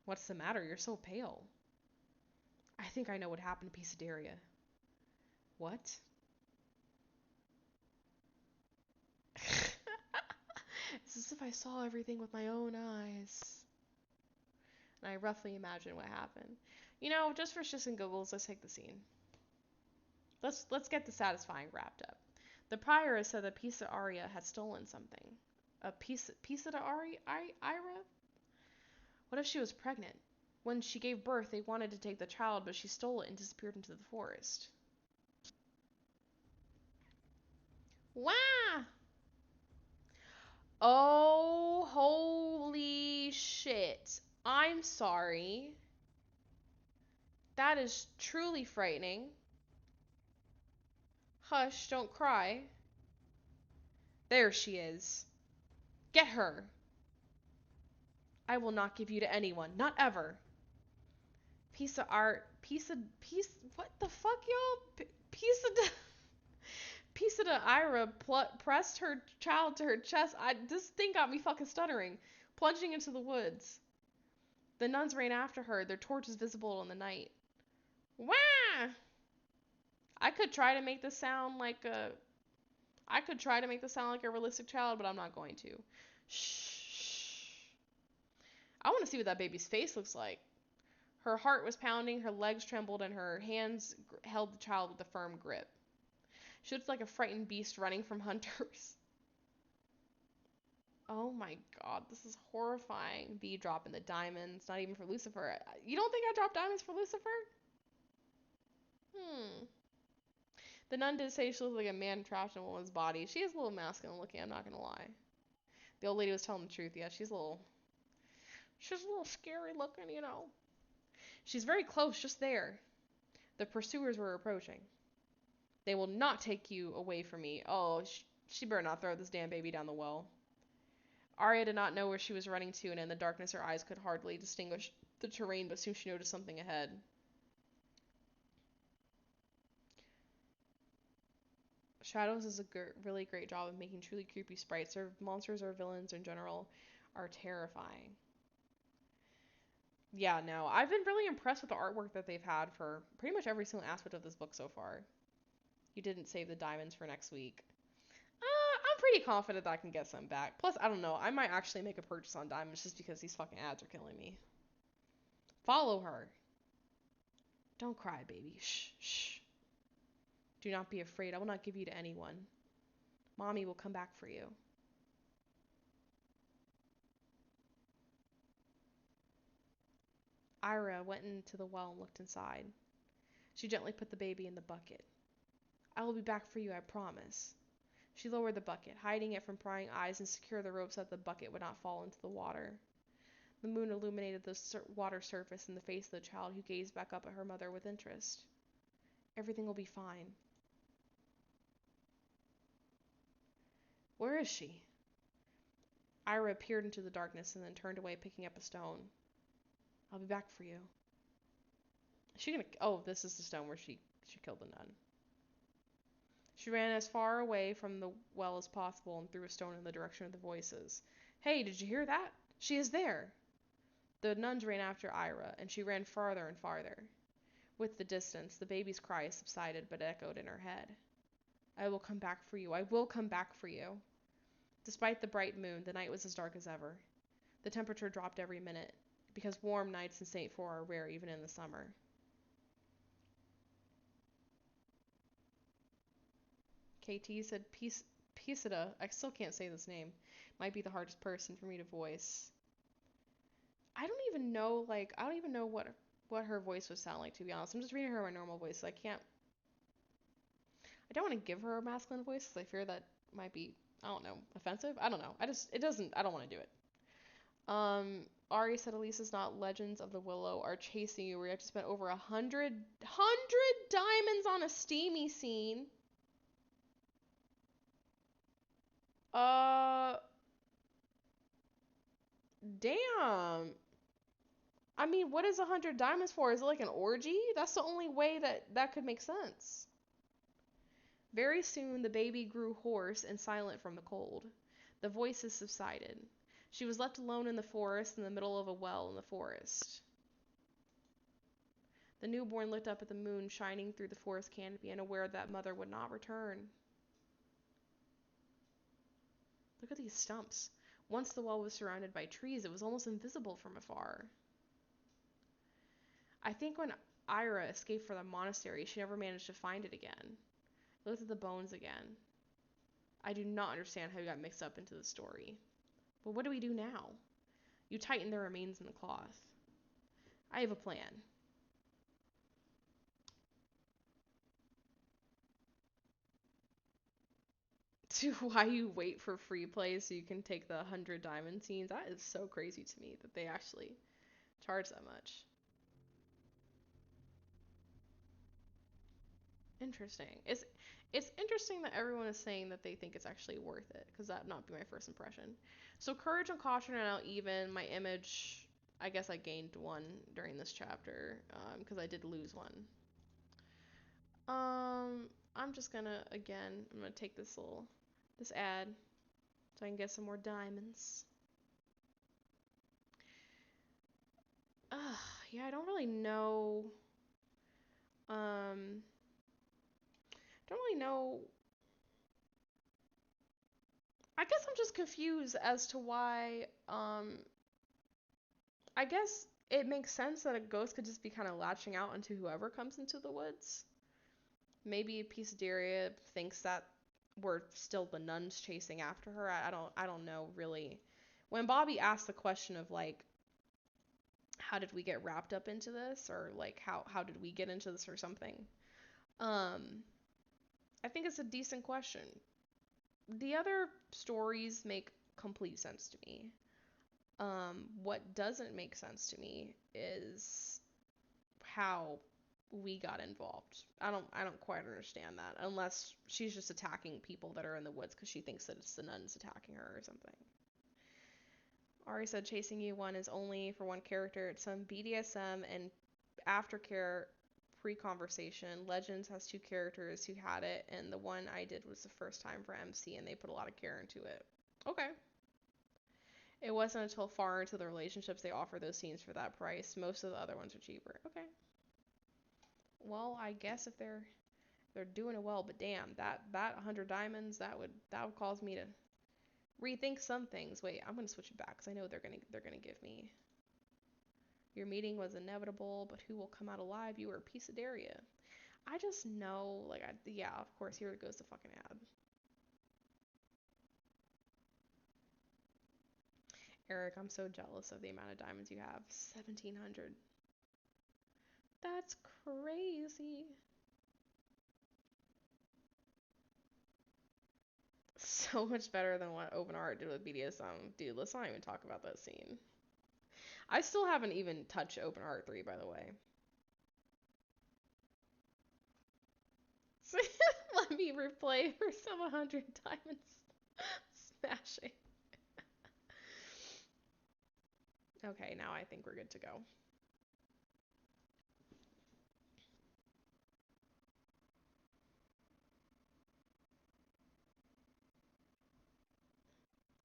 What's the matter? You're so pale. I think I know what happened to Pisaderia. What? It's as if I saw everything with my own eyes. And I roughly imagine what happened. You know, just for shits and giggles, let's take the scene. Let's get the satisfying wrapped up. The prioress said that Pisaderia had stolen something. A Ira? What if she was pregnant? When she gave birth, they wanted to take the child, but she stole it and disappeared into the forest. Wow! Oh, holy shit. I'm sorry. That is truly frightening. Hush, don't cry. There she is. Get her. I will not give you to anyone. Not ever. Piece of art. What the fuck, y'all? Piece of. Pisadeira pressed her child to her chest. This thing got me fucking stuttering. Plunging into the woods. The nuns ran after her, their torches visible in the night. Wah! I could try to make this sound like a I could try to make this sound like a realistic child, but I'm not going to. Shh. I want to see what that baby's face looks like. Her heart was pounding, her legs trembled, and her hands held the child with a firm grip. She looked like a frightened beast running from hunters. Oh my god, this is horrifying. V dropping the diamonds, not even for Lucifer. You don't think I dropped diamonds for Lucifer? Hmm. The nun did say she looked like a man trapped in a woman's body. She is a little masculine looking, I'm not gonna lie. The old lady was telling the truth. Yeah, she's a little scary looking, you know. She's very close, just there. The pursuers were approaching. They will not take you away from me. Oh, she better not throw this damn baby down the well. Arya did not know where she was running to, and in the darkness her eyes could hardly distinguish the terrain, but soon she noticed something ahead. Shadows does a really great job of making truly creepy sprites. Their monsters or villains in general are terrifying. Yeah, no, I've been really impressed with the artwork that they've had for pretty much every single aspect of this book so far. You didn't save the diamonds for next week. I'm pretty confident that I can get some back. Plus, I don't know, I might actually make a purchase on diamonds just because these fucking ads are killing me. Follow her. Don't cry, baby. Shh, shh. Do not be afraid. I will not give you to anyone. Mommy will come back for you. Ira went into the well and looked inside. She gently put the baby in the bucket. I will be back for you, I promise. She lowered the bucket, hiding it from prying eyes and secured the rope so that the bucket would not fall into the water. The moon illuminated the water surface in the face of the child, who gazed back up at her mother with interest. Everything will be fine. Where is she? Ira peered into the darkness and then turned away, picking up a stone. I'll be back for you. Is she gonna... Oh, this is the stone where she killed the nun. She ran as far away from the well as possible and threw a stone in the direction of the voices. Hey, did you hear that? She is there! The nuns ran after Ira, and she ran farther and farther. With the distance, the baby's cries subsided but echoed in her head. I will come back for you. I will come back for you. Despite the bright moon, the night was as dark as ever. The temperature dropped every minute, because warm nights in Saintfour are rare even in the summer. KT said Pisadeira. I still can't say this name. Might be the hardest person for me to voice. I don't even know what her voice would sound like, to be honest. I'm just reading her my normal voice, so I don't want to give her a masculine voice because I fear that might be, I don't know, offensive. I don't know. I don't want to do it. Ari said Elisa's not Legends of the Willow are chasing you. We have to spend over 100 diamonds on a steamy scene. Uh, damn. I mean, what is 100 diamonds for? Is it like an orgy? That's the only way that could make sense. Very soon the baby grew hoarse and silent from the cold. The voices subsided. She was left alone in the forest in the middle of a well in the forest. The newborn looked up at the moon shining through the forest canopy, unaware that mother would not return. Look at these stumps. Once the well was surrounded by trees, it was almost invisible from afar. I think when Ira escaped from the monastery, she never managed to find it again. I looked at the bones again. I do not understand how you got mixed up into the story. But what do we do now? You tighten the remains in the cloth. I have a plan. To why you wait for free play so you can take the 100 diamond scenes. That is so crazy to me that they actually charge that much. Interesting. It's interesting that everyone is saying that they think it's actually worth it, because that would not be my first impression. So courage and caution are now even. My image, I guess I gained one during this chapter, because I did lose one. I'm just gonna, again, I'm gonna take this ad so I can get some more diamonds. Yeah, I don't really know. Don't really know. I guess I'm just confused as to why. I guess it makes sense that a ghost could just be kind of latching out onto whoever comes into the woods. Maybe Pisadeira thinks that we're still the nuns chasing after her. I don't know really. When Bobby asked the question of like, how did we get wrapped up into this, or like how did we get into this or something? I think it's a decent question. The other stories make complete sense to me. What doesn't make sense to me is how we got involved. I don't quite understand that unless she's just attacking people that are in the woods because she thinks that it's the nuns attacking her or something. Ari said Chasing You one is only for one character. It's some BDSM and aftercare pre-conversation. Legends has two characters who had it, and the one I did was the first time for MC, and they put a lot of care into it. Okay. It wasn't until far into the relationships they offer those scenes for that price. Most of the other ones are cheaper. Okay. Well, I guess if they're doing it well, but damn, that 100 diamonds, that would cause me to rethink some things. Wait, I'm gonna switch it back because I know they're gonna give me. Your meeting was inevitable, but who will come out alive? You were Pisadeira. I just know, like, yeah, of course, here it goes the fucking ad. Eric, I'm so jealous of the amount of diamonds you have. 1,700. That's crazy. So much better than what Open Art did with BDSM. Dude, let's not even talk about that scene. I still haven't even touched Open Art 3, by the way. Let me replay for some 100 diamonds. Smashing. Okay, now I think we're good to go.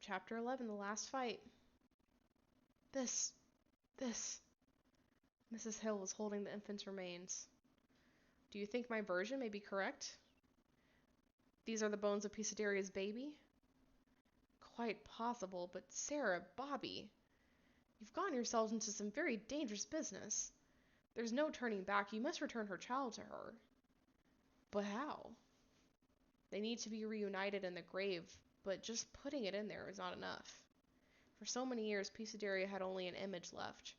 Chapter 11, The Last Fight. This. Mrs. Hill was holding the infant's remains. Do you think my version may be correct? These are the bones of Pisadeira's baby? Quite possible, but Sarah, Bobby, you've gotten yourselves into some very dangerous business. There's no turning back. You must return her child to her. But how? They need to be reunited in the grave, but just putting it in there is not enough. For so many years, Pisadeira had only an image left.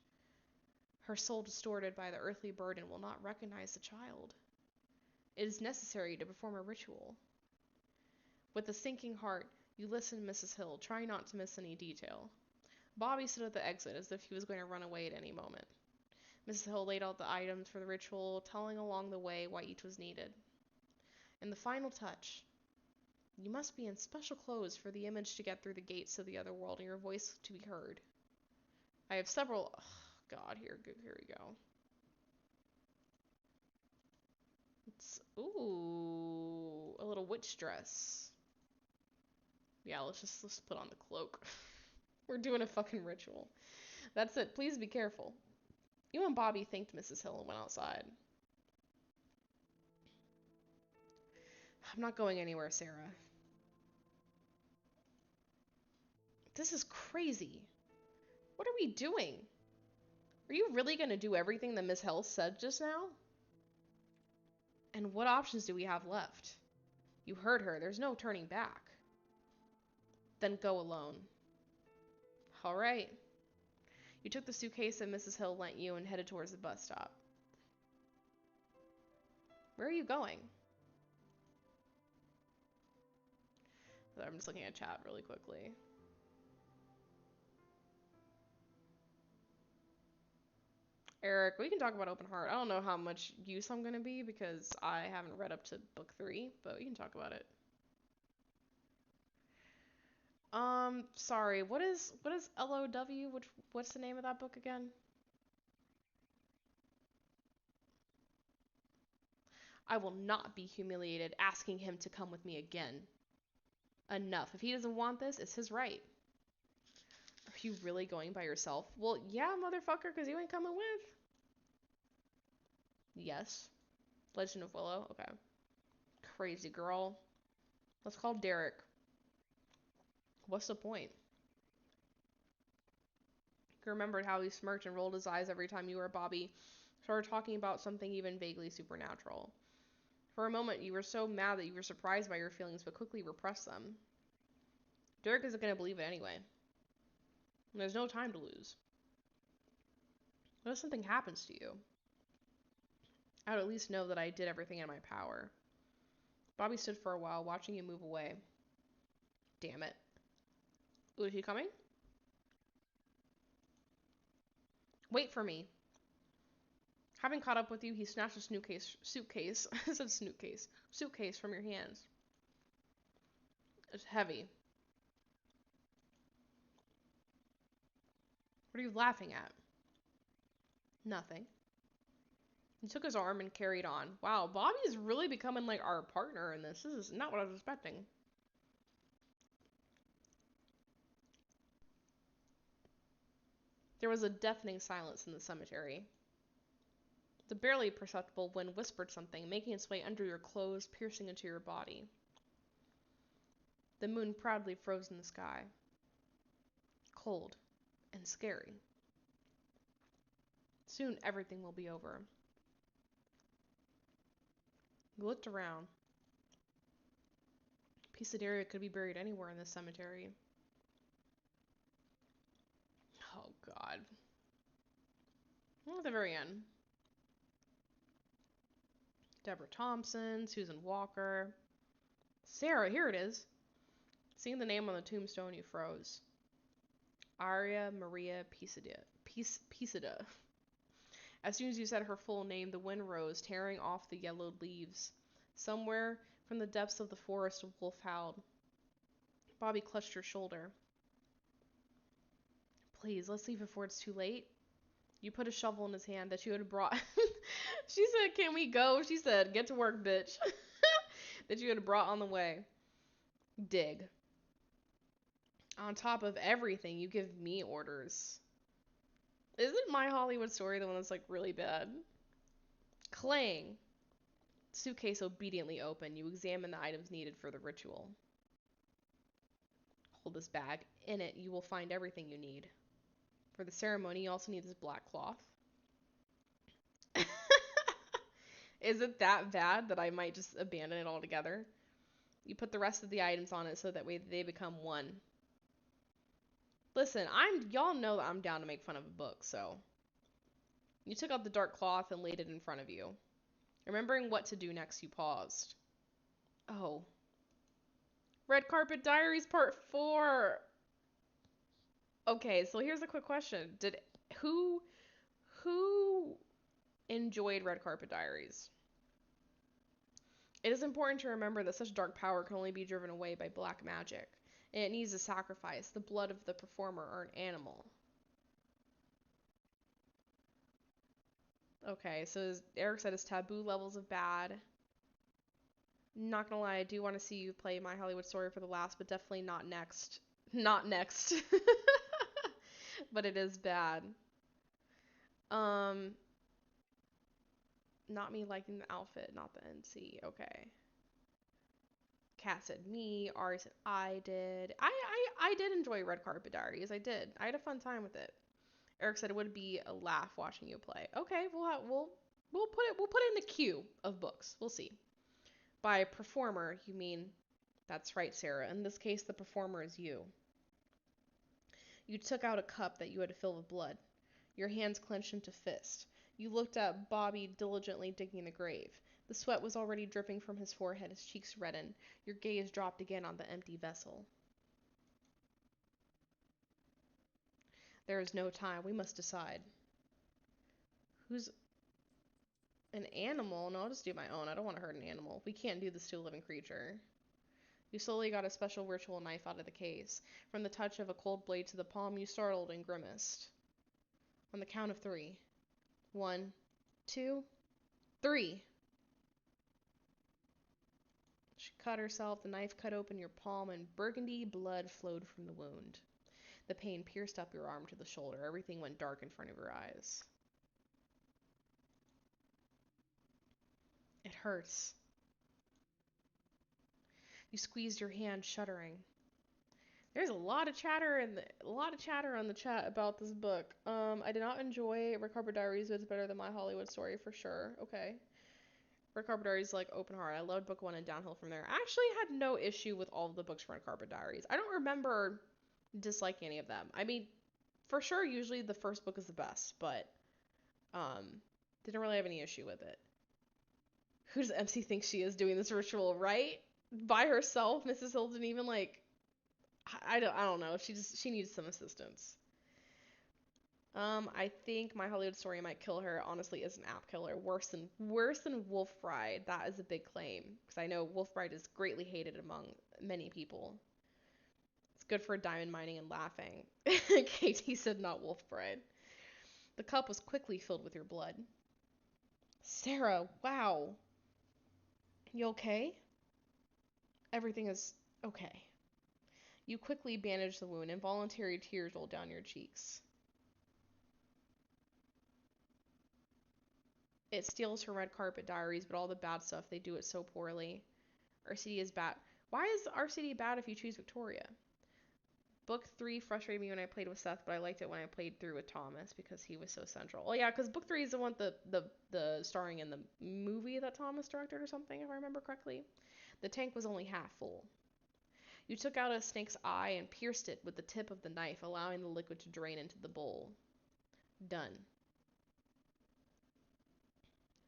Her soul distorted by the earthly burden will not recognize the child. It is necessary to perform a ritual. With a sinking heart, you listened, Mrs. Hill, trying not to miss any detail. Bobby stood at the exit as if he was going to run away at any moment. Mrs. Hill laid out the items for the ritual, telling along the way why each was needed. And the final touch. You must be in special clothes for the image to get through the gates of the other world and your voice to be heard. I have several... Oh, God, here we go. It's... Ooh, a little witch dress. Yeah, let's put on the cloak. We're doing a fucking ritual. That's it. Please be careful. You and Bobby thanked Mrs. Hill and went outside. I'm not going anywhere, Sarah. This is crazy. What are we doing? Are you really going to do everything that Miss Hill said just now? And what options do we have left? You heard her. There's no turning back. Then go alone. All right. You took the suitcase that Mrs. Hill lent you and headed towards the bus stop. Where are you going? I'm just looking at chat really quickly. Eric, we can talk about Open Heart. I don't know how much use I'm going to be because I haven't read up to book 3, but we can talk about it. Sorry, what is LOW? What's the name of that book again? I will not be humiliated asking him to come with me again. Enough. If he doesn't want this, it's his right. Are you really going by yourself? Well, yeah, motherfucker, because you ain't coming with. Yes. Legend of Willow? Okay. Crazy girl. Let's call Derek. What's the point? He remembered how he smirked and rolled his eyes every time you or Bobby started talking about something even vaguely supernatural. For a moment, you were so mad that you were surprised by your feelings, but quickly repressed them. Derek isn't going to believe it anyway. And there's no time to lose. What if something happens to you? I would at least know that I did everything in my power. Bobby stood for a while, watching you move away. Damn it. Ooh, is he coming? Wait for me. Having caught up with you, he snatched a suitcase, I said suitcase from your hands. It's heavy. What are you laughing at? Nothing. He took his arm and carried on. Wow, Bobby is really becoming like our partner in this. This is not what I was expecting. There was a deafening silence in the cemetery. The barely perceptible wind whispered something, making its way under your clothes, piercing into your body. The moon proudly froze in the sky. Cold and scary. Soon everything will be over. You looked around. Pisadeira could be buried anywhere in this cemetery. Oh, God. Well, at the very end. Deborah Thompson, Susan Walker. Sarah, here it is. Seeing the name on the tombstone, you froze. Aria Maria Pisada. As soon as you said her full name, the wind rose, tearing off the yellowed leaves. Somewhere from the depths of the forest, a wolf howled. Bobby clutched her shoulder. Please, let's leave before it's too late. You put a shovel in his hand that you had brought. She said, can we go? She said, get to work, bitch. That you had brought on the way. Dig. On top of everything, you give me orders. Isn't My Hollywood Story the one that's like really bad? Clang. Suitcase obediently open. You examine the items needed for the ritual. Hold this bag. In it, you will find everything you need. For the ceremony, you also need this black cloth. Is it that bad that I might just abandon it altogether? You put the rest of the items on it so that way they become one. Listen, y'all know that I'm down to make fun of a book, so. You took out the dark cloth and laid it in front of you. Remembering what to do next, you paused. Oh. Red Carpet Diaries Part 4! Okay, so here's a quick question. Who enjoyed Red Carpet Diaries? It is important to remember that such dark power can only be driven away by black magic, and it needs a sacrifice, the blood of the performer or an animal. Okay, so Eric said his taboo levels of bad. Not gonna lie, I do want to see you play My Hollywood Story for the last, but definitely not next. Not next. But it is bad. Not me liking the outfit, not the NC. Okay. Kat said me. Ari said I did. I did enjoy Red Carpet Diaries. I did. I had a fun time with it. Eric said it would be a laugh watching you play. Okay, we'll put it in the queue of books. We'll see. By performer, you mean that's right, Sarah. In this case, the performer is you. You took out a cup that you had to fill with blood. Your hands clenched into fist. You looked at Bobby diligently digging the grave. The sweat was already dripping from his forehead, his cheeks reddened. Your gaze dropped again on the empty vessel. There is no time. We must decide. Who's an animal? No, I'll just do my own. I don't want to hurt an animal. We can't do this to a living creature. You slowly got a special ritual knife out of the case. From the touch of a cold blade to the palm, you startled and grimaced. On the count of 3. 1, 2, 3. She cut herself. The knife cut open your palm, and burgundy blood flowed from the wound. The pain pierced up your arm to the shoulder. Everything went dark in front of your eyes. It hurts. You squeezed your hand, shuddering. There's a lot of chatter on the chat about this book. I did not enjoy Red Carpet Diaries, but it's better than My Hollywood Story for sure. Okay. Red Carpet Diaries like open heart. I loved book 1 and downhill from there. I actually had no issue with all of the books from Red Carpet Diaries. I don't remember disliking any of them. I mean, for sure, usually the first book is the best, but didn't really have any issue with it. Who does MC think she is doing this ritual, right? By herself? Mrs. Hill didn't even like. I don't know. She needs some assistance. I think My Hollywood Story Might Kill Her honestly is an app killer. Worse than Wolf Bride. That is a big claim because I know Wolf Bride is greatly hated among many people. It's good for diamond mining and laughing. Katie said not Wolf Bride. The cup was quickly filled with your blood. Sarah, wow. You okay? Everything is okay. You quickly bandage the wound. Involuntary tears roll down your cheeks. It steals her red carpet diaries, but all the bad stuff, they do it so poorly. RCD is bad. Why is RCD bad if you choose Victoria? Book 3 frustrated me when I played with Seth, but I liked it when I played through with Thomas because he was so central. Oh yeah, because Book 3 is the one the starring in the movie that Thomas directed or something, if I remember correctly. The tank was only half full. You took out a snake's eye and pierced it with the tip of the knife, allowing the liquid to drain into the bowl. Done.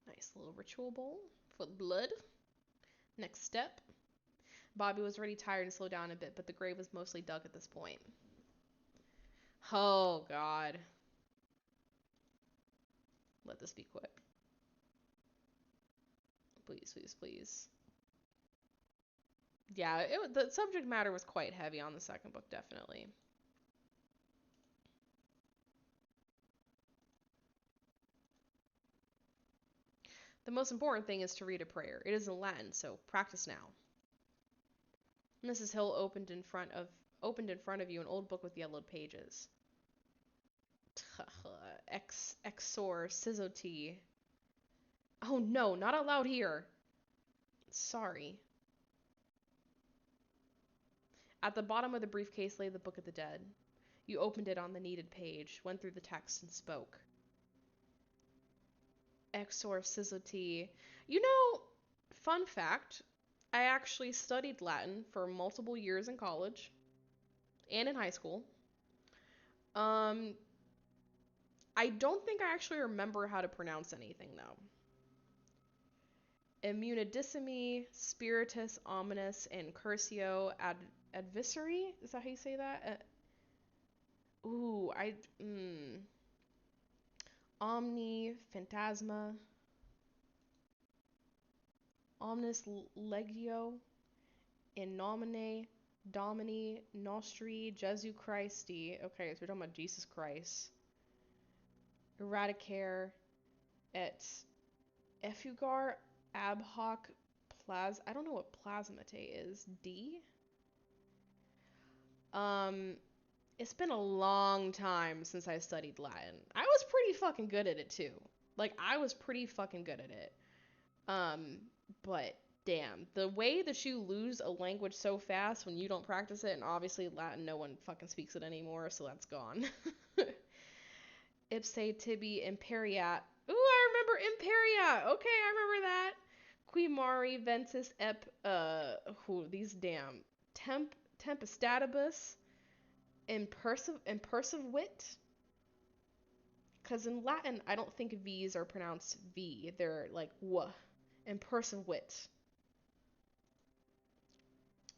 Nice little ritual bowl for blood. Next step. Bobby was already tired and slowed down a bit, but the grave was mostly dug at this point. Oh, God. Let this be quick. Please, please, please. Yeah, the subject matter was quite heavy on the second book, definitely. The most important thing is to read a prayer. It is in Latin, so practice now. Mrs. Hill opened in front of you an old book with yellowed pages. Exorcisoti. Oh no, not out loud here. Sorry. At the bottom of the briefcase lay the Book of the Dead. You opened it on the needed page, went through the text, and spoke. Exorcisoti. You know, fun fact, I actually studied Latin for multiple years in college and in high school. Um, I don't think I actually remember how to pronounce anything though. Immunidissimi, Spiritus Omnis, and Cursio Advisory. Is that how you say that? Ooh, Omni Phantasma, Omnis Legio, in nomine Domini Nostri Jesu Christi. Okay, so we're talking about Jesus Christ. Eradicare et effugar ab hoc I don't know what plasmate is. D? Um, it's been a long time since I studied Latin. I was pretty fucking good at it too. Like, I was pretty fucking good at it. Um, but damn, the way that you lose a language so fast when you don't practice it, and obviously Latin, no one fucking speaks it anymore, so that's gone. Ipse tibi imperiat. Ooh, I remember imperiat. Okay, I remember that. Qui mari ventis ep, these damn, tempestatibus impersive wit. Because in Latin, I don't think V's are pronounced V. They're like w. Impersive wit.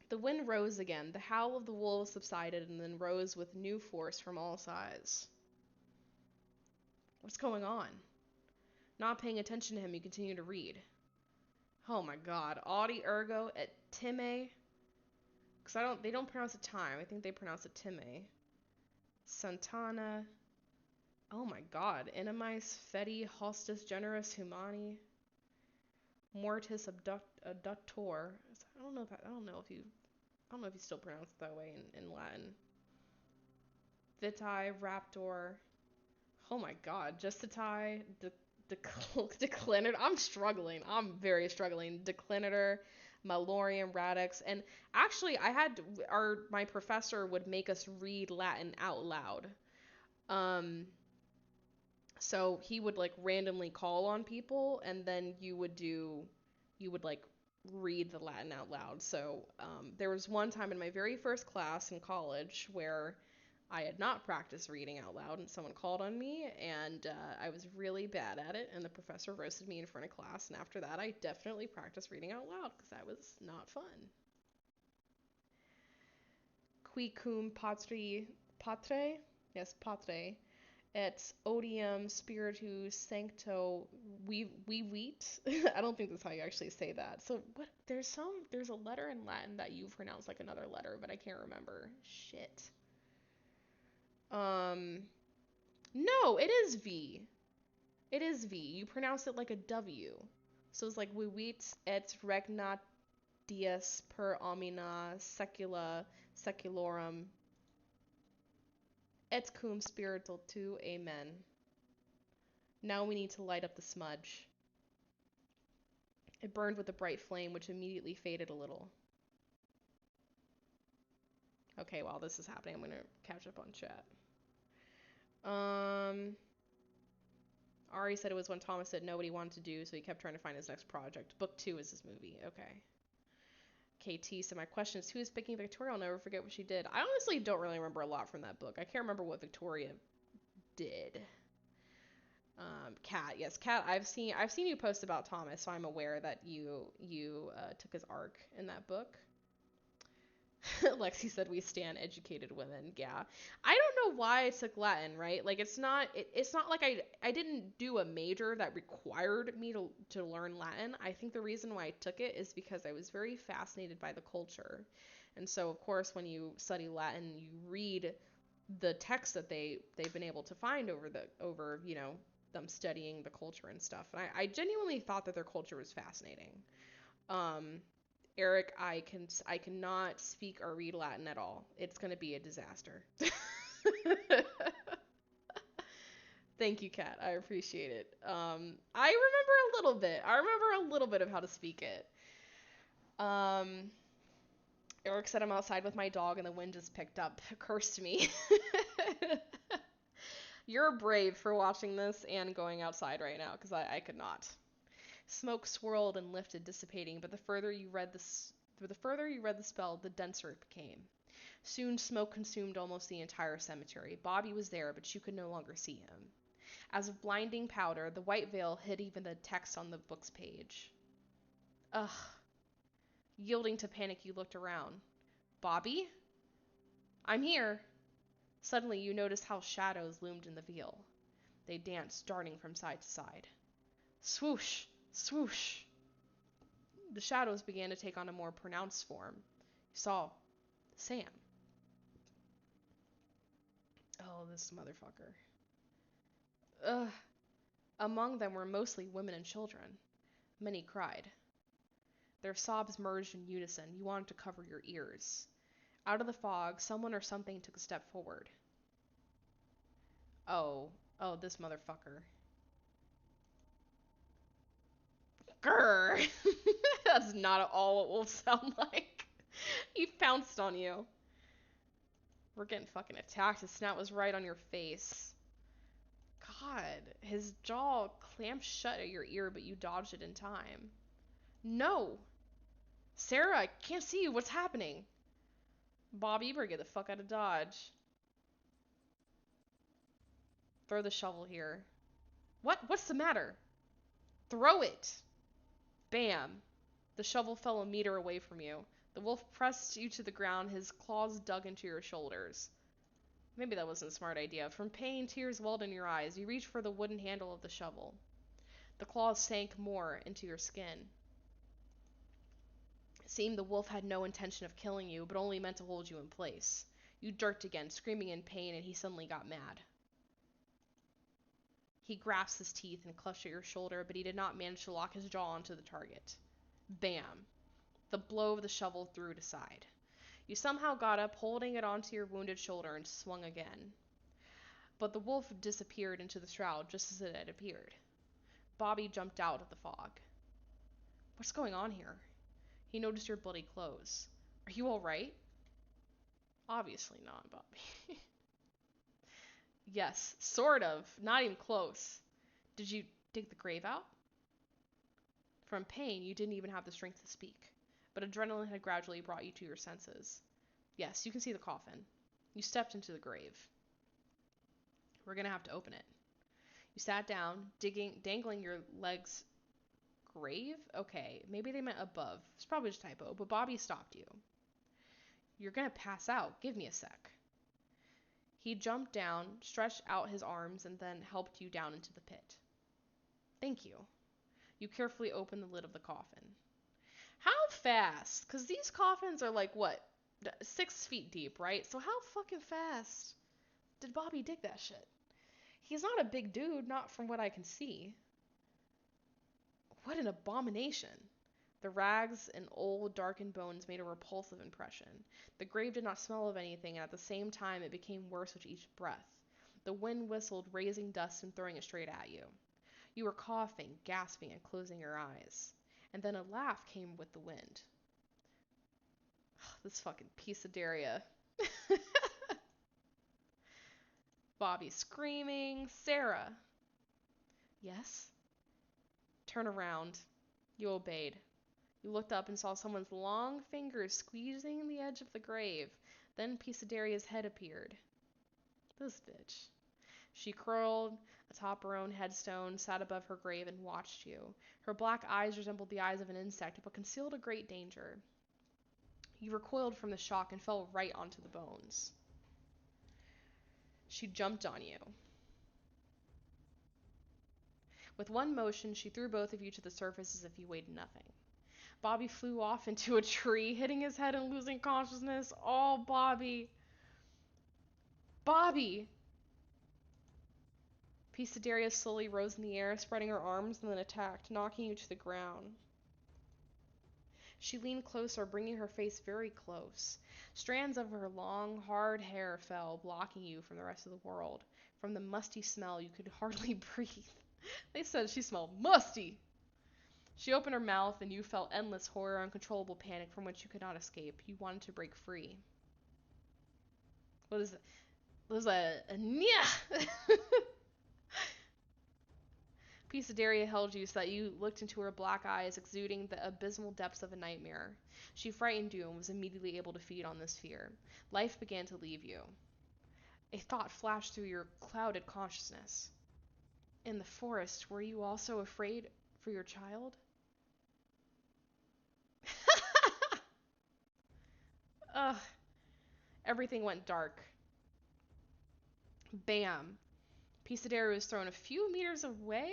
The wind rose again. The howl of the wolves subsided and then rose with new force from all sides. What's going on? Not paying attention to him, you continue to read. Oh my god. Audi ergo et time. Because they don't pronounce it time. I think they pronounce it time. Santana. Oh my god. Inimis feti hostis generis humani. Mortis abductor. I don't know if you still pronounce it that way in Latin. Vitae raptor. Oh my god. Justitae declinator. I'm struggling. I'm very struggling. Declinator, Malorium radix. And actually my professor would make us read Latin out loud. So he would like randomly call on people and then you would like read the Latin out loud. So there was one time in my very first class in college where I had not practiced reading out loud, and someone called on me, and I was really bad at it, and the professor roasted me in front of class, and after that, I definitely practiced reading out loud, because that was not fun. Qui cum patre? Yes, patre. Et odium spiritus sancto vivit. I don't think that's how you actually say that. So what? There's a letter in Latin that you pronounce like another letter, but I can't remember. Shit. No, it is V. It is V. You pronounce it like a W. So it's like vivit et regnat dies per omnia secula seculorum et cum spiritu tu. Amen. Now we need to light up the smudge. It burned with a bright flame, which immediately faded a little. Okay, while this is happening, I'm gonna catch up on chat. Ari said it was when Thomas said nobody wanted to do, so he kept trying to find his next project. Book 2 is his movie. Okay. KT said, my question is, who is picking Victoria? I'll never forget what she did. I honestly don't really remember a lot from that book. I can't remember what Victoria did. Kat, yes, Kat. I've seen you post about Thomas, so I'm aware that you took his arc in that book. Lexi said we stand educated women. Yeah. I don't know why I took Latin, right? Like it's not like I didn't do a major that required me to learn Latin. I think the reason why I took it is because I was very fascinated by the culture. And so of course when you study Latin, you read the texts that they've been able to find over, you know, them studying the culture and stuff. And I genuinely thought that their culture was fascinating. Eric, I cannot speak or read Latin at all. It's going to be a disaster. Thank you, Kat. I appreciate it. I remember a little bit. I remember a little bit of how to speak it. Eric said I'm outside with my dog and the wind just picked up. Cursed me. You're brave for watching this and going outside right now, because I could not. Smoke swirled and lifted, dissipating, but the further you read the spell, the denser it became. Soon smoke consumed almost the entire cemetery. Bobby was there, but you could no longer see him. As of blinding powder, the white veil hid even the text on the book's page. Ugh. Yielding to panic, you looked around. Bobby? I'm here. Suddenly, you noticed how shadows loomed in the veil. They danced, darting from side to side. Swoosh! Swoosh! The shadows began to take on a more pronounced form. You saw Sam. Oh, this motherfucker. Ugh. Among them were mostly women and children. Many cried. Their sobs merged in unison. You wanted to cover your ears. Out of the fog, someone or something took a step forward. Oh, this motherfucker. Grrr! That's not at all what wolves sound like. He pounced on you. We're getting fucking attacked. His snout was right on your face. God, his jaw clamped shut at your ear, but you dodged it in time. No! Sarah, I can't see you. What's happening? Bob, you better get the fuck out of Dodge. Throw the shovel here. What? What's the matter? Throw it! Bam! The shovel fell a meter away from you. The wolf pressed you to the ground, his claws dug into your shoulders. Maybe that wasn't a smart idea. From pain, tears welled in your eyes. You reached for the wooden handle of the shovel. The claws sank more into your skin. It seemed the wolf had no intention of killing you, but only meant to hold you in place. You jerked again, screaming in pain, and he suddenly got mad. He grasped his teeth and clutched at your shoulder, but he did not manage to lock his jaw onto the target. Bam! The blow of the shovel threw it aside. You somehow got up, holding it onto your wounded shoulder, and swung again. But the wolf disappeared into the shroud just as it had appeared. Bobby jumped out of the fog. What's going on here? He noticed your bloody clothes. Are you all right? Obviously not, Bobby. Yes, sort of. Not even close. Did you dig the grave out? From pain, you didn't even have the strength to speak, but adrenaline had gradually brought you to your senses. Yes, you can see the coffin. You stepped into the grave. We're gonna have to open it. You sat down, dangling your legs. Grave? Okay, maybe they meant above. It's probably just a typo, but Bobby stopped you. You're gonna pass out. Give me a sec. He jumped down, stretched out his arms, and then helped you down into the pit. Thank you. You carefully opened the lid of the coffin. How fast? Because these coffins are like, what, 6 feet deep, right? So how fucking fast did Bobby dig that shit? He's not a big dude, not from what I can see. What an abomination. The rags and old, darkened bones made a repulsive impression. The grave did not smell of anything, and at the same time it became worse with each breath. The wind whistled, raising dust and throwing it straight at you. You were coughing, gasping, and closing your eyes. And then a laugh came with the wind. This fucking Pisadeira. Bobby screaming. Sarah. Yes? Turn around. You obeyed. You looked up and saw someone's long fingers squeezing the edge of the grave. Then Pisadeira's head appeared. This bitch. She curled atop her own headstone, sat above her grave, and watched you. Her black eyes resembled the eyes of an insect, but concealed a great danger. You recoiled from the shock and fell right onto the bones. She jumped on you. With one motion, she threw both of you to the surface as if you weighed nothing. Bobby flew off into a tree, hitting his head and losing consciousness. Oh, Bobby. Bobby! Pisadeira slowly rose in the air, spreading her arms, and then attacked, knocking you to the ground. She leaned closer, bringing her face very close. Strands of her long, hard hair fell, blocking you from the rest of the world. From the musty smell, you could hardly breathe. They said she smelled musty. She opened her mouth, and you felt endless horror, uncontrollable panic from which you could not escape. You wanted to break free. What is it? It was a nya! Pisadeira held you so that you looked into her black eyes, exuding the abysmal depths of a nightmare. She frightened you and was immediately able to feed on this fear. Life began to leave you. A thought flashed through your clouded consciousness. In the forest, were you also afraid for your child? Ugh. Everything went dark. Bam. Pisadeira was thrown a few meters away?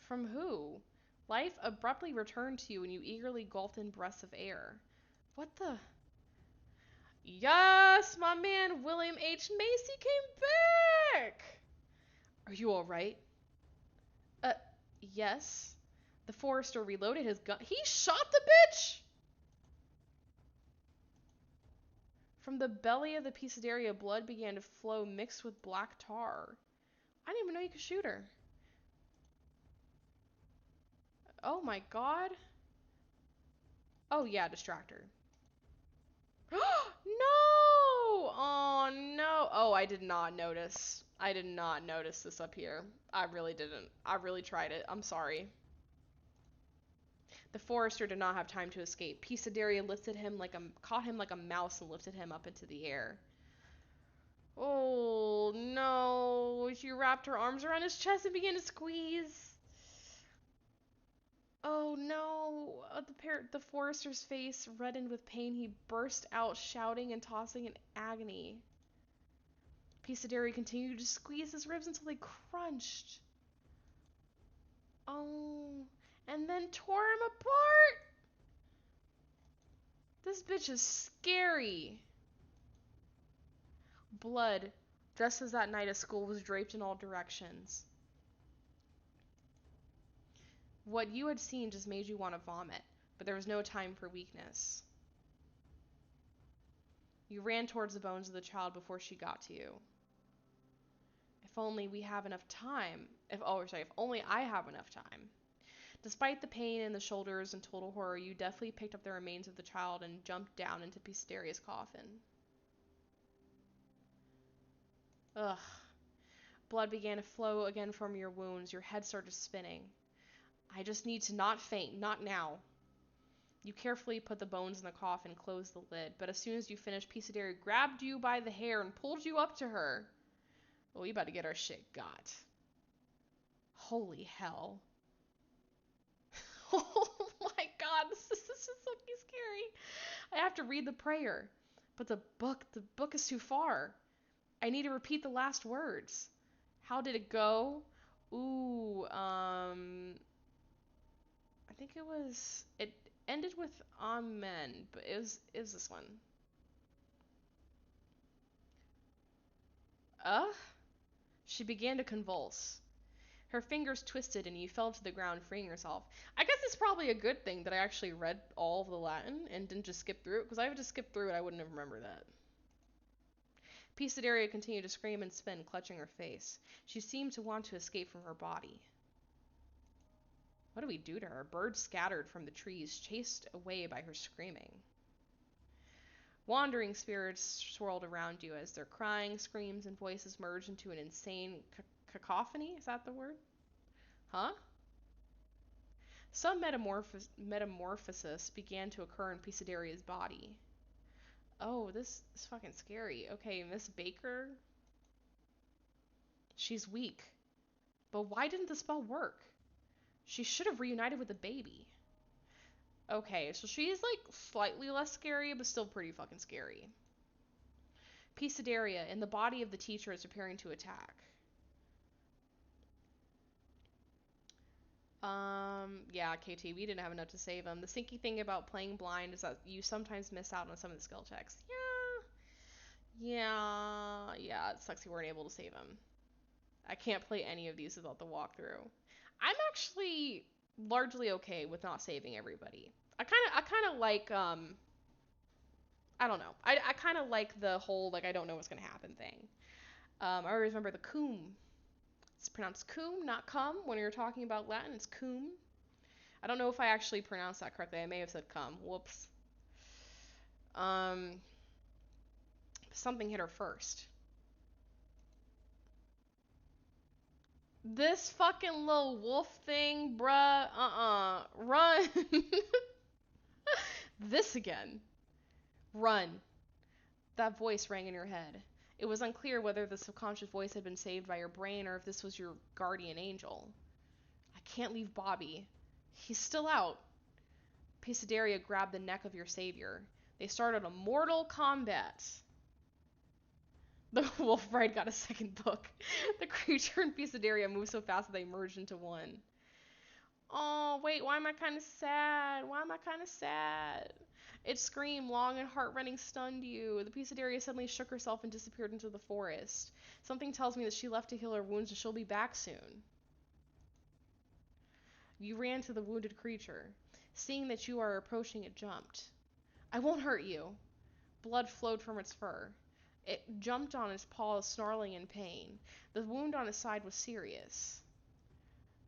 From who? Life abruptly returned to you and you eagerly gulped in breaths of air. What the? Yes, my man William H. Macy came back! Are you alright? Uh, yes. The forester reloaded his gun. He shot the bitch! From the belly of the Pisadeira, blood began to flow mixed with black tar. I didn't even know you could shoot her. Oh my god. Oh yeah, distractor. No! Oh no. Oh, I did not notice. I did not notice this up here. I really didn't. I really tried it. I'm sorry. The forester did not have time to escape. Pisadeira caught him like a mouse and lifted him up into the air. Oh no. She wrapped her arms around his chest and began to squeeze. Oh no! The forester's face reddened with pain. He burst out shouting and tossing in agony. Pisadeira continued to squeeze his ribs until they crunched. Oh, and then tore him apart! This bitch is scary. Blood, just as that night at school, was draped in all directions. What you had seen just made you want to vomit, but there was no time for weakness. You ran towards the bones of the child before she got to you. If only we have enough time. If only I have enough time. Despite the pain in the shoulders and total horror, you deftly picked up the remains of the child and jumped down into Pisadeira's coffin. Ugh. Blood began to flow again from your wounds. Your head started spinning. I just need to not faint. Not now. You carefully put the bones in the coffin and closed the lid, but as soon as you finished, Pisadeira grabbed you by the hair and pulled you up to her. Well, we about to get our shit got. Holy hell. Oh my god, this is fucking scary. I have to read the prayer. But the book is too far. I need to repeat the last words. How did it go? Ooh, I think it ended with amen, but is this one. Uh? She began to convulse. Her fingers twisted and you fell to the ground, freeing yourself. I guess it's probably a good thing that I actually read all of the Latin and didn't just skip through it, because if I would just skip through it, I wouldn't have remembered that. Pisadeira continued to scream and spin, clutching her face. She seemed to want to escape from her body. What do we do to her? Birds scattered from the trees, chased away by her screaming. Wandering spirits swirled around you as their crying, screams, and voices merged into an insane cacophony. Is that the word? Huh? Some metamorphosis began to occur in Pisadeira's body. Oh, this is fucking scary. Okay, Miss Baker. She's weak. But why didn't the spell work? She should have reunited with the baby. Okay, so she's like slightly less scary, but still pretty fucking scary. Pisadeira, in the body of the teacher, is preparing to attack. Yeah, KT, we didn't have enough to save him. The stinky thing about playing blind is that you sometimes miss out on some of the skill checks. Yeah, it sucks you weren't able to save him. I can't play any of these without the walkthrough. I'm actually largely okay with not saving everybody. I kind of like, I don't know. I kind of like the whole, like, I don't know what's going to happen thing. I always remember the cum. It's pronounced cum, not cum. When you're talking about Latin, it's cum. I don't know if I actually pronounced that correctly. I may have said cum. Whoops. Um, Something hit her first. This fucking little wolf thing, bruh. Run. This again. Run. That voice rang in your head. It was unclear whether the subconscious voice had been saved by your brain or if this was your guardian angel. I can't leave Bobby. He's still out. Pisadeira grabbed the neck of your savior. They started a mortal combat. The wolf bride got a second book. The creature and Pisadeira moved so fast that they merged into one. Oh, wait, why am I kind of sad? Why am I kind of sad? Its scream, long and heart-rending, stunned you. The Pisadeira suddenly shook herself and disappeared into the forest. Something tells me that she left to heal her wounds and she'll be back soon. You ran to the wounded creature. Seeing that you are approaching, it jumped. I won't hurt you. Blood flowed from its fur. It jumped on its paws, snarling in pain. The wound on its side was serious.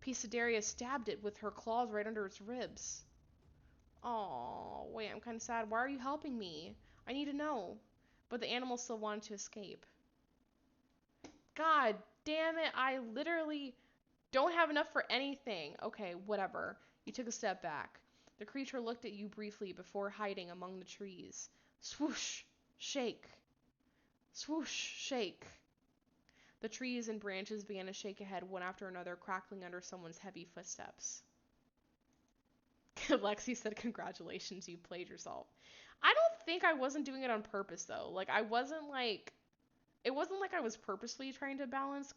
Pisadeira stabbed it with her claws right under its ribs. Oh, wait, I'm kind of sad. Why are you helping me? I need to know. But the animal still wanted to escape. God damn it, I literally don't have enough for anything. Okay, whatever. You took a step back. The creature looked at you briefly before hiding among the trees. Swoosh, shake. Swoosh, shake. The trees and branches began to shake ahead one after another, crackling under someone's heavy footsteps. Lexi said, congratulations, you played yourself. I don't think I wasn't doing it on purpose, though. Like, it wasn't like I was purposely trying to balance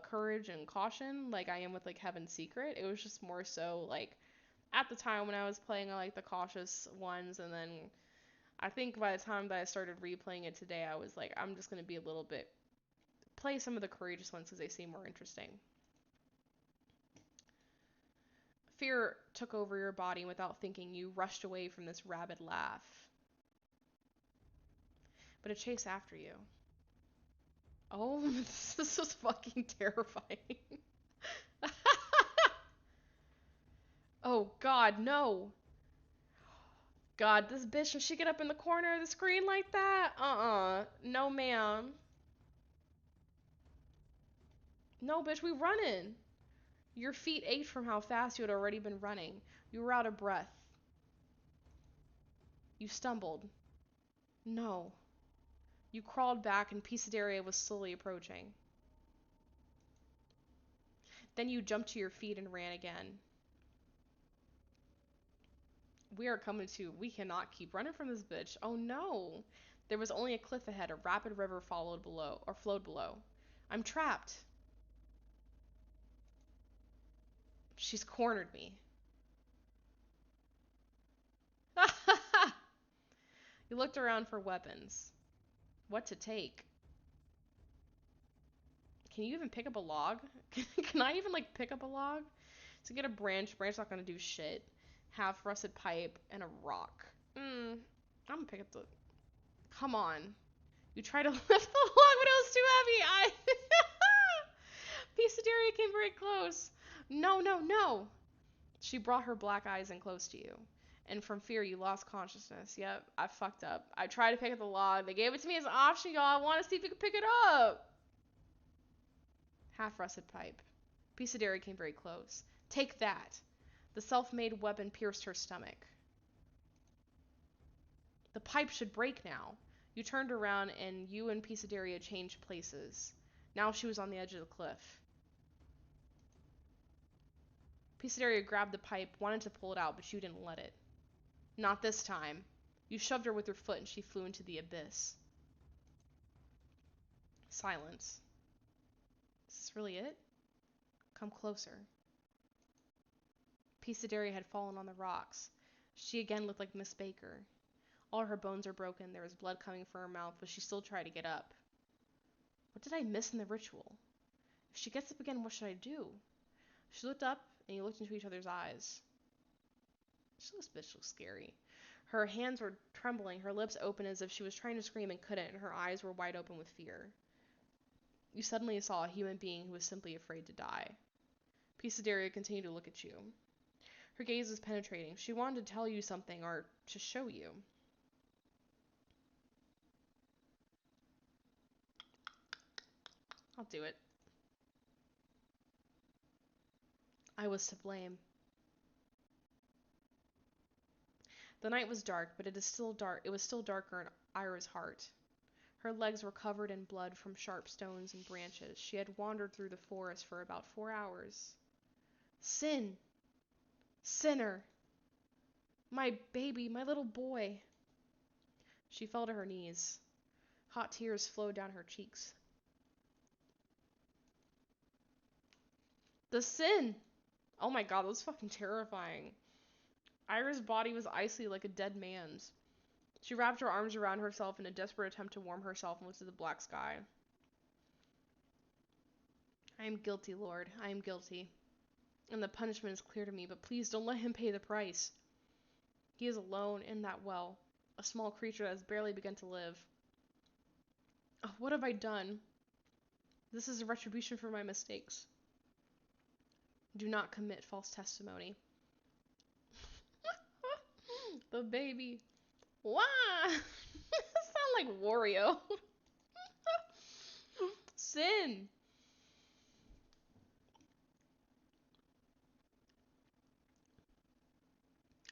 courage and caution like I am with, like, Heaven's Secret. It was just more so, like, at the time when I was playing, I like the cautious ones, and then I think by the time that I started replaying it today, I was like, I'm just going to be a little bit, play some of the courageous ones because they seem more interesting. Fear took over your body, and without thinking, you rushed away from this rabid laugh. But it chased after you. Oh, this is fucking terrifying. Oh, God, no. God, this bitch, when she get up in the corner of the screen like that? No, ma'am. No, bitch, we running. Your feet ached from how fast you had already been running. You were out of breath. You stumbled. No. You crawled back and Pisadeira was slowly approaching. Then you jumped to your feet and ran again. We are coming to. We cannot keep running from this bitch. Oh no. There was only a cliff ahead. A rapid river followed below, or flowed below. I'm trapped. She's cornered me. You looked around for weapons. What to take? Can you even pick up a log? Can I even like pick up a log? To get a branch, not gonna do shit. Half rusted pipe and a rock. I'm gonna pick up the. Come on. You tried to lift the log, but it was too heavy. Pisadeira came very close. No, no, no. She brought her black eyes in close to you. And from fear, you lost consciousness. Yep, I fucked up. I tried to pick up the log. They gave it to me as an option, y'all. I want to see if you can pick it up. Half-rusted pipe. Pisadeira came very close. Take that. The self-made weapon pierced her stomach. The pipe should break now. You turned around and you and Pisadeira changed places. Now she was on the edge of the cliff. Pisadeira grabbed the pipe, wanted to pull it out, but you didn't let it. Not this time. You shoved her with your foot and she flew into the abyss. Silence. Is this really it? Come closer. Pisadeira had fallen on the rocks. She again looked like Miss Baker. All her bones are broken, there was blood coming from her mouth, but she still tried to get up. What did I miss in the ritual? If she gets up again, what should I do? She looked up, and you looked into each other's eyes. This bitch looks scary. Her hands were trembling, her lips open as if she was trying to scream and couldn't, and her eyes were wide open with fear. You suddenly saw a human being who was simply afraid to die. Pisadeira continued to look at you. Her gaze was penetrating. She wanted to tell you something, or to show you. I'll do it. I was to blame. The night was dark, but it was still darker in Ira's heart. Her legs were covered in blood from sharp stones and branches. She had wandered through the forest for about 4 hours. Sin! Sinner! My baby, my little boy! She fell to her knees. Hot tears flowed down her cheeks. The sin! Oh my god, that was fucking terrifying. Ira's body was icy like a dead man's. She wrapped her arms around herself in a desperate attempt to warm herself and looked at the black sky. I am guilty, Lord. I am guilty. And the punishment is clear to me, but please don't let him pay the price. He is alone in that well, a small creature that has barely begun to live. Oh, what have I done? This is a retribution for my mistakes. Do not commit false testimony. The baby. Wah! Sound like Wario. Sin.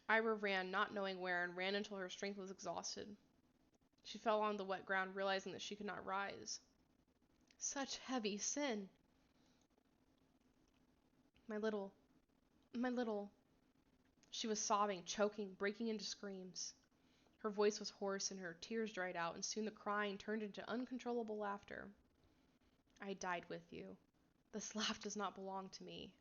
Ira ran, not knowing where, and ran until her strength was exhausted. She fell on the wet ground, realizing that she could not rise. Such heavy sin. My little. She was sobbing, choking, breaking into screams. Her voice was hoarse and her tears dried out, and soon the crying turned into uncontrollable laughter. I died with you. This laugh does not belong to me.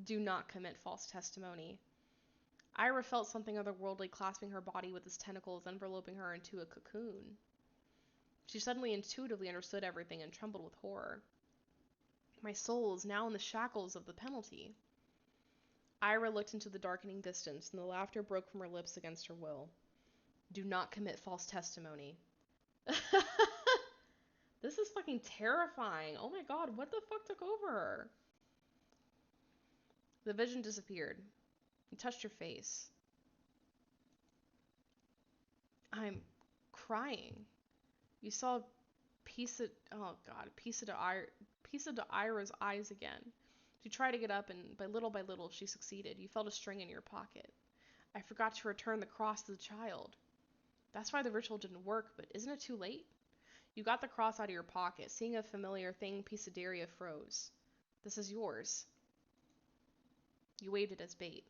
Do not commit false testimony. Ira felt something otherworldly clasping her body with its tentacles, enveloping her into a cocoon. She suddenly intuitively understood everything and trembled with horror. My soul is now in the shackles of the penalty. Ira looked into the darkening distance, and the laughter broke from her lips against her will. Do not commit false testimony. This is fucking terrifying. Oh my god, what the fuck took over her? The vision disappeared. You touched her face. I'm crying. You saw a piece of Ira's eyes again. You try to get up, and by little, she succeeded. You felt a string in your pocket. I forgot to return the cross to the child. That's why the ritual didn't work, but isn't it too late? You got the cross out of your pocket. Seeing a familiar thing, Pisadeira froze. This is yours. You waved it as bait.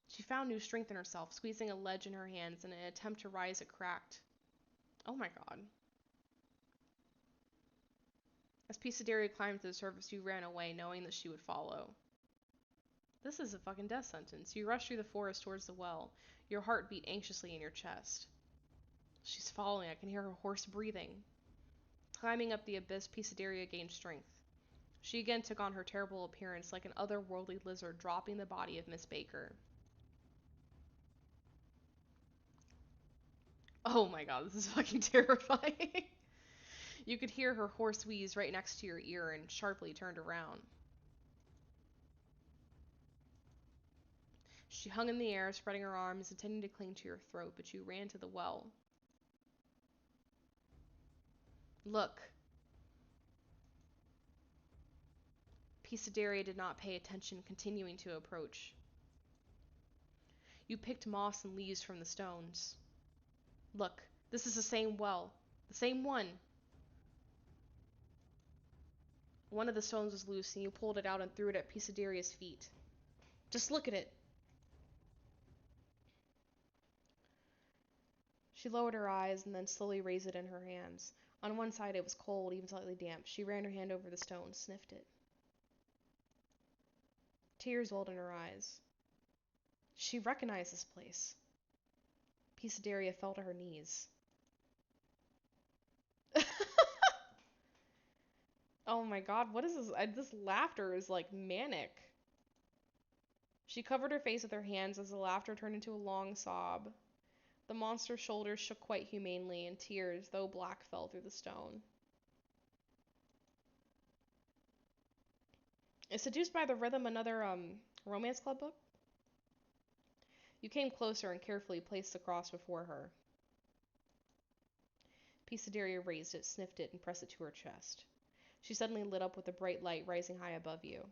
She found new strength in herself, squeezing a ledge in her hands. In an attempt to rise, it cracked. Oh my god. As Pisadeira climbed to the surface, you ran away, knowing that she would follow. This is a fucking death sentence. You rushed through the forest towards the well. Your heart beat anxiously in your chest. She's following. I can hear her hoarse breathing. Climbing up the abyss, Pisadeira gained strength. She again took on her terrible appearance like an otherworldly lizard, dropping the body of Miss Baker. Oh my god, this is fucking terrifying. You could hear her hoarse wheeze right next to your ear and sharply turned around. She hung in the air, spreading her arms, intending to cling to your throat, but you ran to the well. Look. Pisadeira did not pay attention, continuing to approach. You picked moss and leaves from the stones. Look, this is the same well. The same one. One of the stones was loose, and you pulled it out and threw it at Pisadeira's feet. Just look at it. She lowered her eyes and then slowly raised it in her hands. On one side it was cold, even slightly damp. She ran her hand over the stone, sniffed it. Tears welled in her eyes. She recognized this place. Pisadeira fell to her knees. Oh my god, what is this? This laughter is like manic. She covered her face with her hands as the laughter turned into a long sob. The monster's shoulders shook quite humanely, and tears, though black, fell through the stone. Is Seduced by the Rhythm another romance club book? You came closer and carefully placed the cross before her. Pisadeira raised it, sniffed it, and pressed it to her chest. She suddenly lit up with a bright light rising high above you.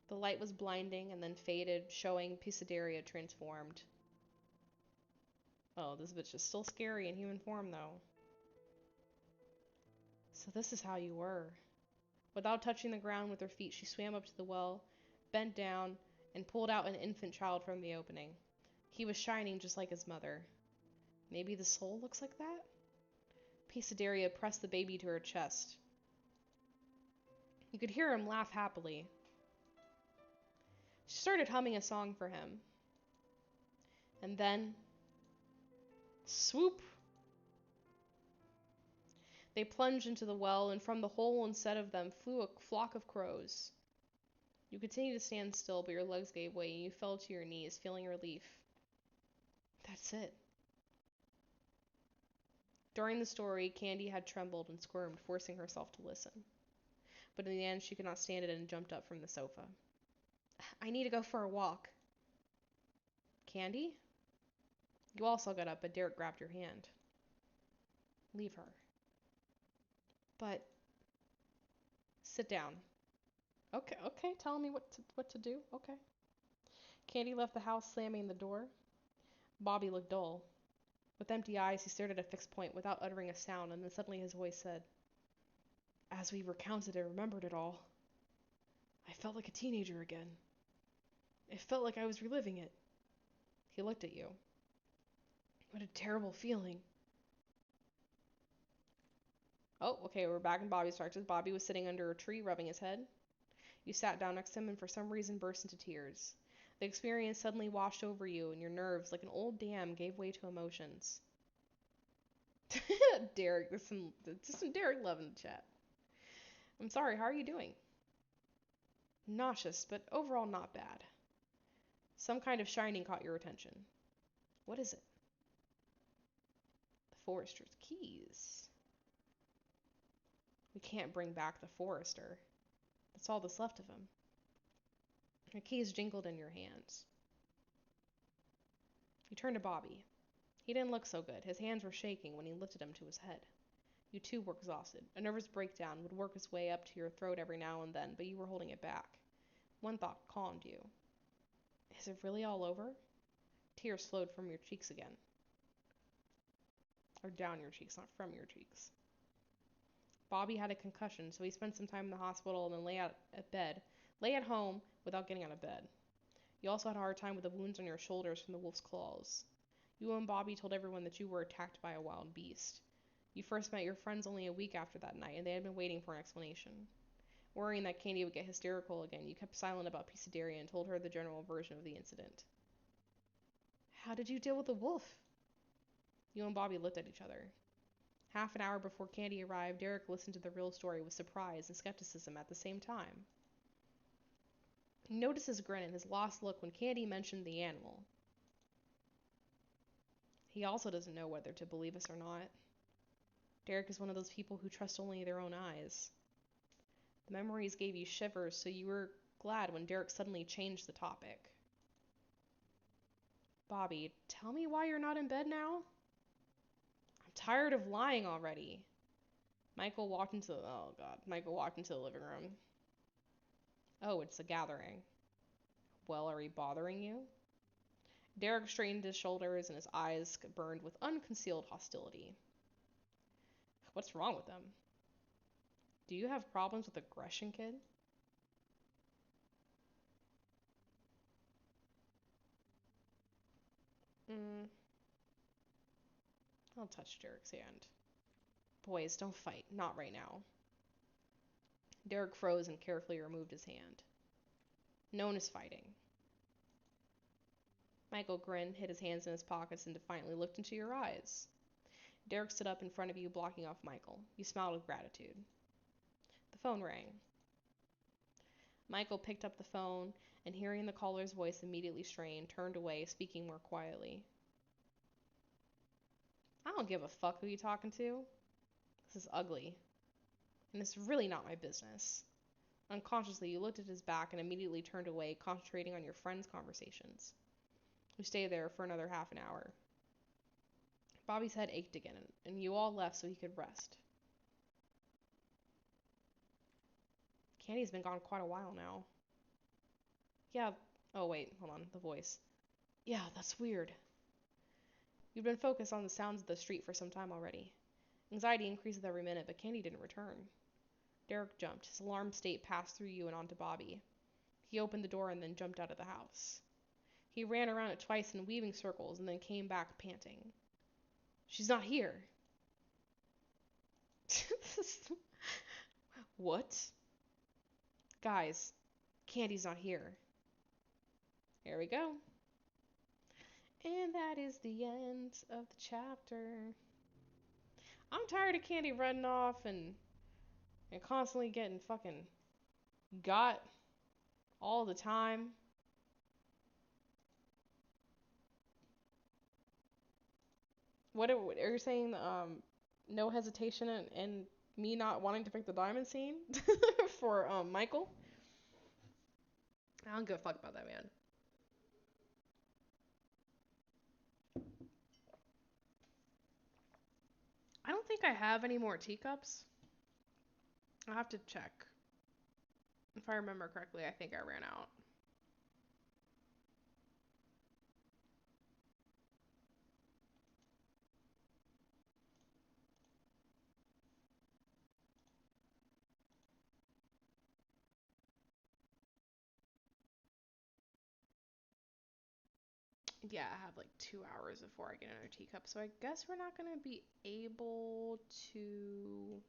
The light was blinding and then faded, showing Pisadeira transformed. Oh, this bitch is still scary in human form, though. So this is how you were. Without touching the ground with her feet, she swam up to the well, bent down, and pulled out an infant child from the opening. He was shining just like his mother. Maybe the soul looks like that? Pisadeira pressed the baby to her chest. You could hear him laugh happily. She started humming a song for him. And then, swoop! They plunged into the well, and from the hole instead of them flew a flock of crows. You continued to stand still, but your legs gave way, and you fell to your knees, feeling relief. That's it. During the story, Candy had trembled and squirmed, forcing herself to listen. But in the end, she could not stand it and jumped up from the sofa. I need to go for a walk. Candy? You also got up, but Derek grabbed your hand. Leave her. But... Sit down. Okay, tell me what to do. Okay. Candy left the house, slamming the door. Bobby looked dull. With empty eyes, he stared at a fixed point without uttering a sound, and then suddenly his voice said, As we recounted and remembered it all, I felt like a teenager again. It felt like I was reliving it. He looked at you. What a terrible feeling. Oh, okay, we're back in Bobby's practice. Bobby was sitting under a tree, rubbing his head. You sat down next to him and for some reason burst into tears. The experience suddenly washed over you, and your nerves, like an old dam, gave way to emotions. Derek, there's some Derek love in the chat. I'm sorry, how are you doing? Nauseous, but overall not bad. Some kind of shining caught your attention. What is it? The Forester's keys. We can't bring back the Forester. That's all that's left of him. The keys jingled in your hands. You turned to Bobby. He didn't look so good. His hands were shaking when he lifted him to his head. You too were exhausted. A nervous breakdown would work its way up to your throat every now and then, but you were holding it back. One thought calmed you. Is it really all over? Tears flowed from your cheeks again. Or down your cheeks, not from your cheeks. Bobby had a concussion, so he spent some time in the hospital and then lay at home without getting out of bed. You also had a hard time with the wounds on your shoulders from the wolf's claws. You and Bobby told everyone that you were attacked by a wild beast. You first met your friends only a week after that night, and they had been waiting for an explanation. Worrying that Candy would get hysterical again, you kept silent about Pisadeira and told her the general version of the incident. How did you deal with the wolf? You and Bobby looked at each other. Half an hour before Candy arrived, Derek listened to the real story with surprise and skepticism at the same time. He noticed his grin and his lost look when Candy mentioned the animal. He also doesn't know whether to believe us or not. Derek is one of those people who trust only their own eyes. The memories gave you shivers, so you were glad when Derek suddenly changed the topic. Bobby, tell me why you're not in bed now? I'm tired of lying already. Michael walked into the living room. Oh, it's a gathering. Well, are we bothering you? Derek straightened his shoulders and his eyes burned with unconcealed hostility. What's wrong with them? Do you have problems with aggression, kid? I'll touch Derek's hand. Boys, don't fight. Not right now. Derek froze and carefully removed his hand. No one is fighting. Michael grinned, hid his hands in his pockets, and defiantly looked into your eyes. Derek stood up in front of you, blocking off Michael. You smiled with gratitude. The phone rang. Michael picked up the phone and, hearing the caller's voice immediately strained, turned away, speaking more quietly. I don't give a fuck who you talking to. This is ugly. And it's really not my business. Unconsciously, you looked at his back and immediately turned away, concentrating on your friends' conversations. You stayed there for another half an hour. Bobby's head ached again, and you all left so he could rest. Candy's been gone quite a while now. Yeah. Oh, wait, hold on. The voice. Yeah, that's weird. You'd been focused on the sounds of the street for some time already. Anxiety increased with every minute, but Candy didn't return. Derek jumped. His alarmed state passed through you and onto Bobby. He opened the door and then jumped out of the house. He ran around it twice in weaving circles and then came back panting. She's not here. What? Guys, Candy's not here. Here we go. And that is the end of the chapter. I'm tired of Candy running off and constantly getting fucking got all the time. What are you saying? No hesitation and me not wanting to pick the diamond scene for Michael? I don't give a fuck about that, man. I don't think I have any more teacups. I'll have to check. If I remember correctly, I think I ran out. Yeah, I have like 2 hours before I get another teacup, so I guess we're not gonna be able to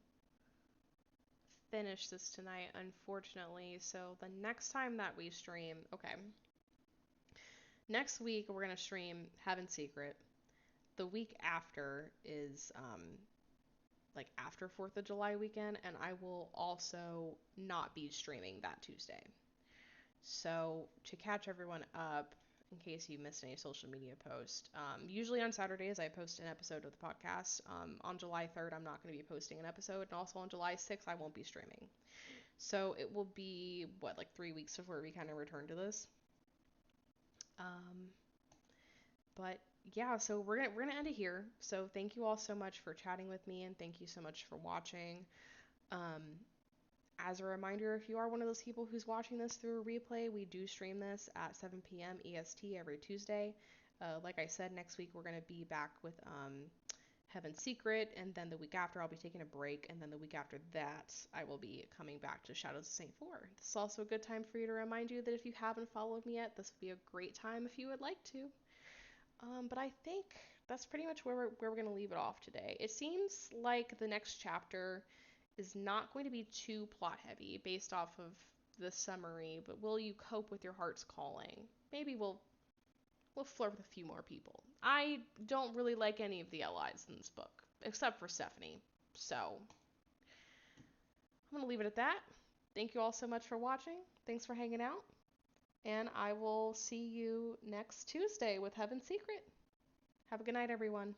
finish this tonight, unfortunately. So the next time that we stream, okay, next week we're gonna stream Heaven Secret. The week after is like after 4th of July weekend, and I will also not be streaming that Tuesday. So to catch everyone up, in case you missed any social media post, usually on Saturdays I post an episode of the podcast. On July 3rd, I'm not going to be posting an episode, and also on July 6th, I won't be streaming. So it will be, like 3 weeks before we kind of return to this. Um, but yeah, so we're gonna end it here. So thank you all so much for chatting with me, and thank you so much for watching. Um, as a reminder, if you are one of those people who's watching this through a replay, we do stream this at 7 p.m. EST every Tuesday. Like I said, next week we're gonna be back with Heaven's Secret, and then the week after I'll be taking a break, and then the week after that I will be coming back to Shadows of Saintfour. This is also a good time for you to remind you that if you haven't followed me yet, this would be a great time if you would like to. But I think that's pretty much where we're going to leave it off today. It seems like the next chapter is not going to be too plot heavy based off of the summary, but will you cope with your heart's calling? Maybe we'll flirt with a few more people. I don't really like any of the allies in this book, except for Stephanie. So I'm going to leave it at that. Thank you all so much for watching. Thanks for hanging out. And I will see you next Tuesday with Heaven's Secret. Have a good night, everyone.